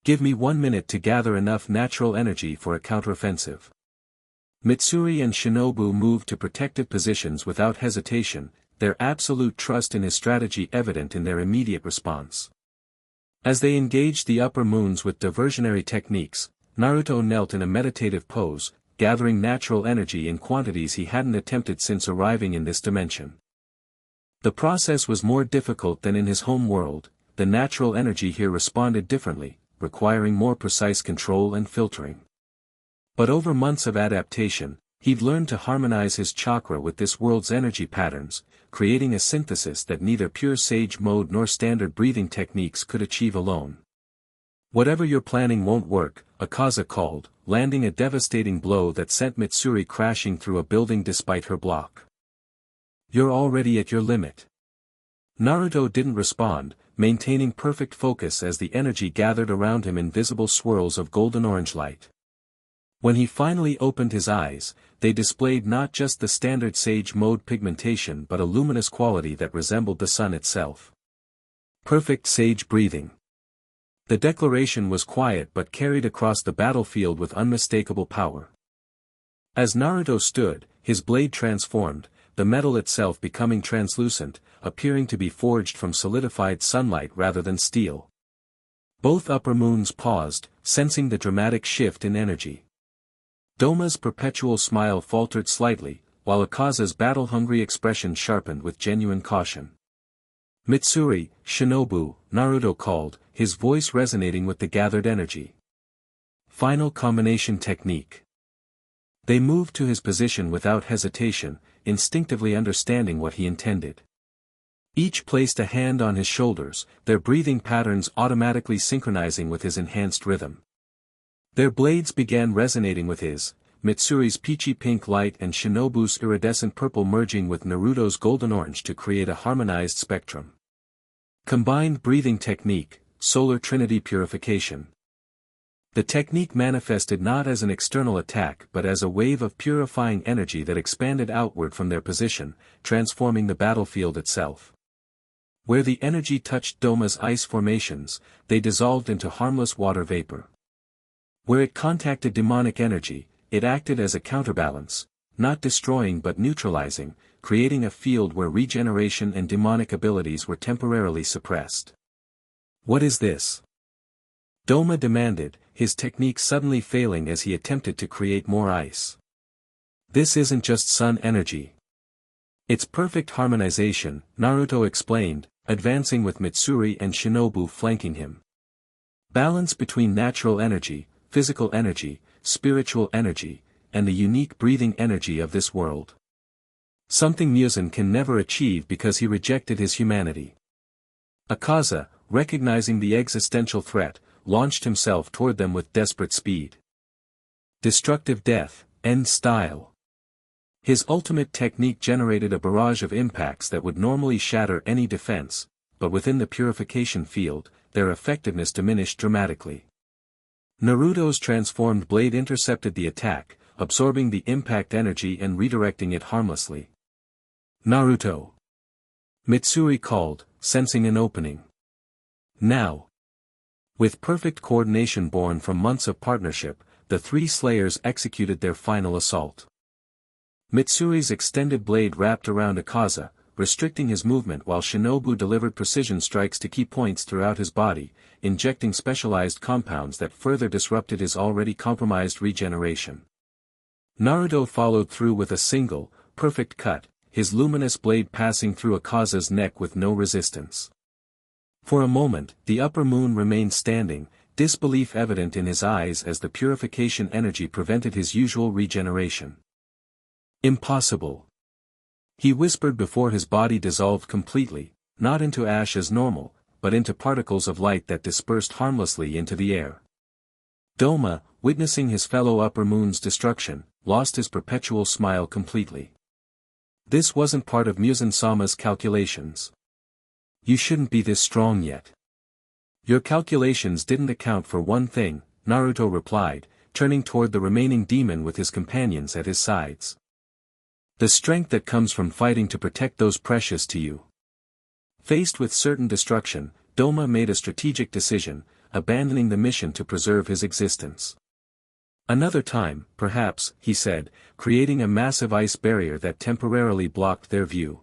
Give me 1 minute to gather enough natural energy for a counteroffensive. Mitsuri and Shinobu moved to protective positions without hesitation, their absolute trust in his strategy evident in their immediate response. As they engaged the upper moons with diversionary techniques, Naruto knelt in a meditative pose, gathering natural energy in quantities he hadn't attempted since arriving in this dimension. The process was more difficult than in his home world, the natural energy here responded differently, requiring more precise control and filtering. But over months of adaptation, he'd learned to harmonize his chakra with this world's energy patterns, creating a synthesis that neither pure sage mode nor standard breathing techniques could achieve alone. Whatever you're planning won't work, Akaza called, landing a devastating blow that sent Mitsuri crashing through a building despite her block. You're already at your limit. Naruto didn't respond, maintaining perfect focus as the energy gathered around him in visible swirls of golden-orange light. When he finally opened his eyes, they displayed not just the standard Sage Mode pigmentation but a luminous quality that resembled the sun itself. Perfect Sage breathing. The declaration was quiet but carried across the battlefield with unmistakable power. As Naruto stood, his blade transformed, the metal itself becoming translucent, appearing to be forged from solidified sunlight rather than steel. Both upper moons paused, sensing the dramatic shift in energy. Doma's perpetual smile faltered slightly, while Akaza's battle-hungry expression sharpened with genuine caution. "Mitsuri, Shinobu," Naruto called, his voice resonating with the gathered energy. Final combination technique. They moved to his position without hesitation, instinctively understanding what he intended. Each placed a hand on his shoulders, their breathing patterns automatically synchronizing with his enhanced rhythm. Their blades began resonating with his, Mitsuri's peachy pink light and Shinobu's iridescent purple merging with Naruto's golden orange to create a harmonized spectrum. Combined breathing technique, Solar Trinity Purification. The technique manifested not as an external attack but as a wave of purifying energy that expanded outward from their position, transforming the battlefield itself. Where the energy touched Doma's ice formations, they dissolved into harmless water vapor. Where it contacted demonic energy, it acted as a counterbalance, not destroying but neutralizing, creating a field where regeneration and demonic abilities were temporarily suppressed. "What is this?" Doma demanded, his technique suddenly failing as he attempted to create more ice. "This isn't just sun energy. It's perfect harmonization," Naruto explained, advancing with Mitsuri and Shinobu flanking him. "Balance between natural energy, physical energy, spiritual energy, and the unique breathing energy of this world. Something Muzan can never achieve because he rejected his humanity." Akaza, recognizing the existential threat, launched himself toward them with desperate speed. Destructive death, end style. His ultimate technique generated a barrage of impacts that would normally shatter any defense, but within the purification field, their effectiveness diminished dramatically. Naruto's transformed blade intercepted the attack, absorbing the impact energy and redirecting it harmlessly. "Naruto!" Mitsuri called, sensing an opening. "Now!" With perfect coordination born from months of partnership, the three slayers executed their final assault. Mitsuri's extended blade wrapped around Akaza, restricting his movement while Shinobu delivered precision strikes to key points throughout his body, injecting specialized compounds that further disrupted his already compromised regeneration. Naruto followed through with a single, perfect cut, his luminous blade passing through Akaza's neck with no resistance. For a moment, the upper moon remained standing, disbelief evident in his eyes as the purification energy prevented his usual regeneration. "Impossible!" he whispered before his body dissolved completely, not into ash as normal, but into particles of light that dispersed harmlessly into the air. Doma, witnessing his fellow upper moon's destruction, lost his perpetual smile completely. This wasn't part of Muzan-sama's calculations. "You shouldn't be this strong yet." "Your calculations didn't account for one thing," Naruto replied, turning toward the remaining demon with his companions at his sides. "The strength that comes from fighting to protect those precious to you." Faced with certain destruction, Doma made a strategic decision, abandoning the mission to preserve his existence. "Another time, perhaps," he said, creating a massive ice barrier that temporarily blocked their view.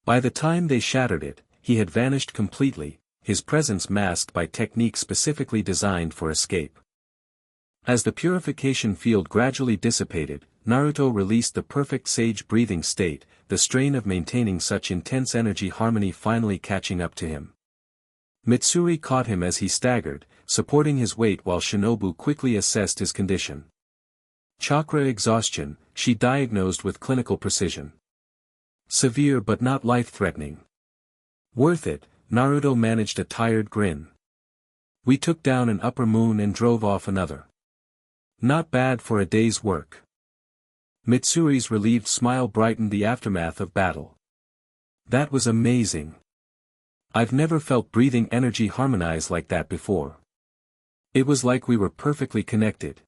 By the time they shattered it, he had vanished completely, his presence masked by techniques specifically designed for escape. As the purification field gradually dissipated, Naruto released the perfect sage breathing state, the strain of maintaining such intense energy harmony finally catching up to him. Mitsuri caught him as he staggered, supporting his weight while Shinobu quickly assessed his condition. Chakra exhaustion, she diagnosed with clinical precision. Severe but not life-threatening. "Worth it," Naruto managed a tired grin. "We took down an upper moon and drove off another. Not bad for a day's work." Mitsuri's relieved smile brightened the aftermath of battle. "That was amazing. I've never felt breathing energy harmonize like that before. It was like we were perfectly connected.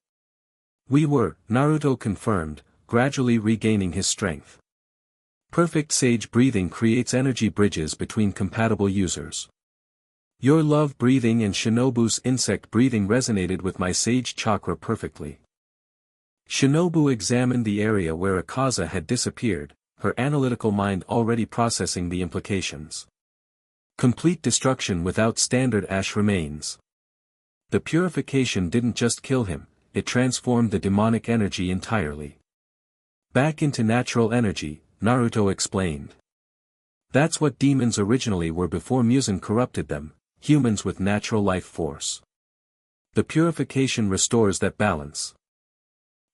We were, Naruto confirmed, gradually regaining his strength. Perfect sage breathing creates energy bridges between compatible users. Your love breathing and Shinobu's insect breathing resonated with my sage chakra perfectly. Shinobu examined the area where Akaza had disappeared, her analytical mind already processing the implications. Complete destruction without standard ash remains. The purification didn't just kill him, it transformed the demonic energy entirely. Back into natural energy, Naruto explained. That's what demons originally were before Muzan corrupted them, humans with natural life force. The purification restores that balance.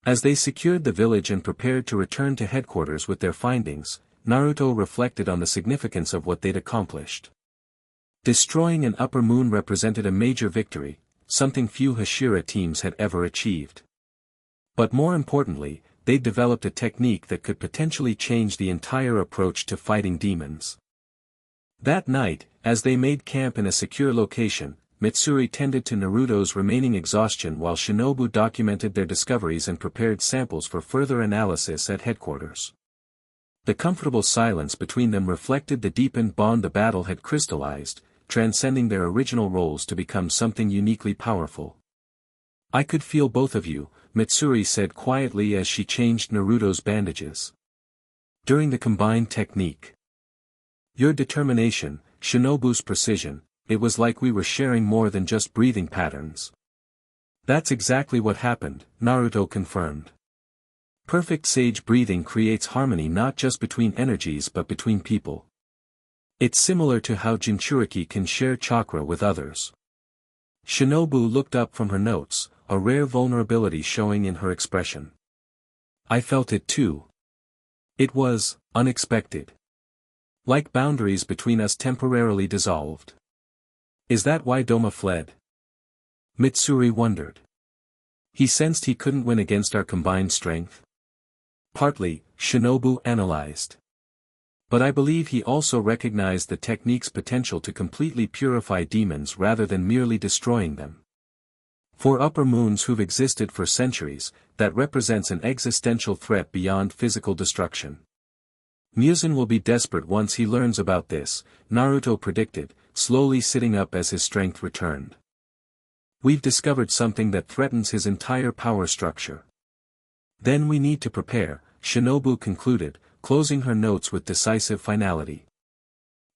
As they secured the village and prepared to return to headquarters with their findings, Naruto reflected on the significance of what they'd accomplished. Destroying an upper moon represented a major victory, something few Hashira teams had ever achieved. But more importantly, they'd developed a technique that could potentially change the entire approach to fighting demons. That night, as they made camp in a secure location, Mitsuri tended to Naruto's remaining exhaustion while Shinobu documented their discoveries and prepared samples for further analysis at headquarters. The comfortable silence between them reflected the deepened bond the battle had crystallized, transcending their original roles to become something uniquely powerful. I could feel both of you, Mitsuri said quietly as she changed Naruto's bandages. During the combined technique. Your determination, Shinobu's precision, it was like we were sharing more than just breathing patterns. That's exactly what happened, Naruto confirmed. Perfect sage breathing creates harmony not just between energies but between people. It's similar to how Jinchuriki can share chakra with others. Shinobu looked up from her notes, a rare vulnerability showing in her expression. I felt it too. It was unexpected. Like boundaries between us temporarily dissolved. Is that why Doma fled? Mitsuri wondered. He sensed he couldn't win against our combined strength. Partly, Shinobu analyzed. But I believe he also recognized the technique's potential to completely purify demons rather than merely destroying them. For upper moons who've existed for centuries, that represents an existential threat beyond physical destruction. Muzan will be desperate once he learns about this, Naruto predicted, slowly sitting up as his strength returned. We've discovered something that threatens his entire power structure. Then we need to prepare, Shinobu concluded, closing her notes with decisive finality.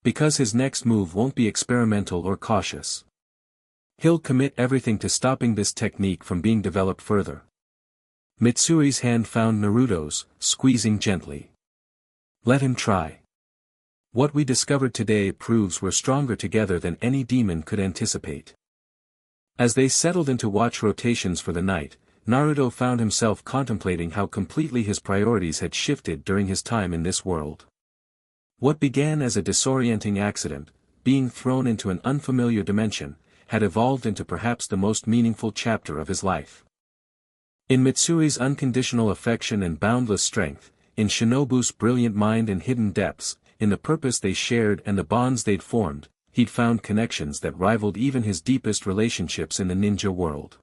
Because his next move won't be experimental or cautious. He'll commit everything to stopping this technique from being developed further. Mitsuri's hand found Naruto's, squeezing gently. Let him try. What we discovered today proves we're stronger together than any demon could anticipate. As they settled into watch rotations for the night, Naruto found himself contemplating how completely his priorities had shifted during his time in this world. What began as a disorienting accident, being thrown into an unfamiliar dimension, had evolved into perhaps the most meaningful chapter of his life. In Mitsuri's unconditional affection and boundless strength, in Shinobu's brilliant mind and hidden depths, in the purpose they shared and the bonds they'd formed, he'd found connections that rivaled even his deepest relationships in the ninja world.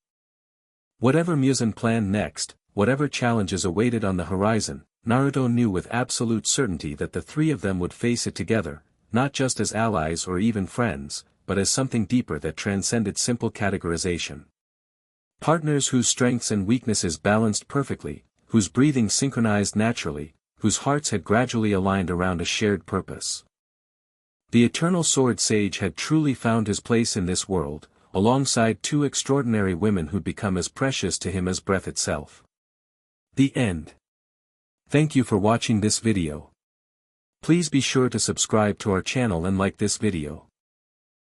Whatever Muzan planned next, whatever challenges awaited on the horizon, Naruto knew with absolute certainty that the three of them would face it together, not just as allies or even friends, but as something deeper that transcended simple categorization. Partners whose strengths and weaknesses balanced perfectly, whose breathing synchronized naturally, whose hearts had gradually aligned around a shared purpose. The Eternal Sword Sage had truly found his place in this world, alongside two extraordinary women who'd become as precious to him as breath itself. The end. Thank you for watching this video. Please be sure to subscribe to our channel and like this video.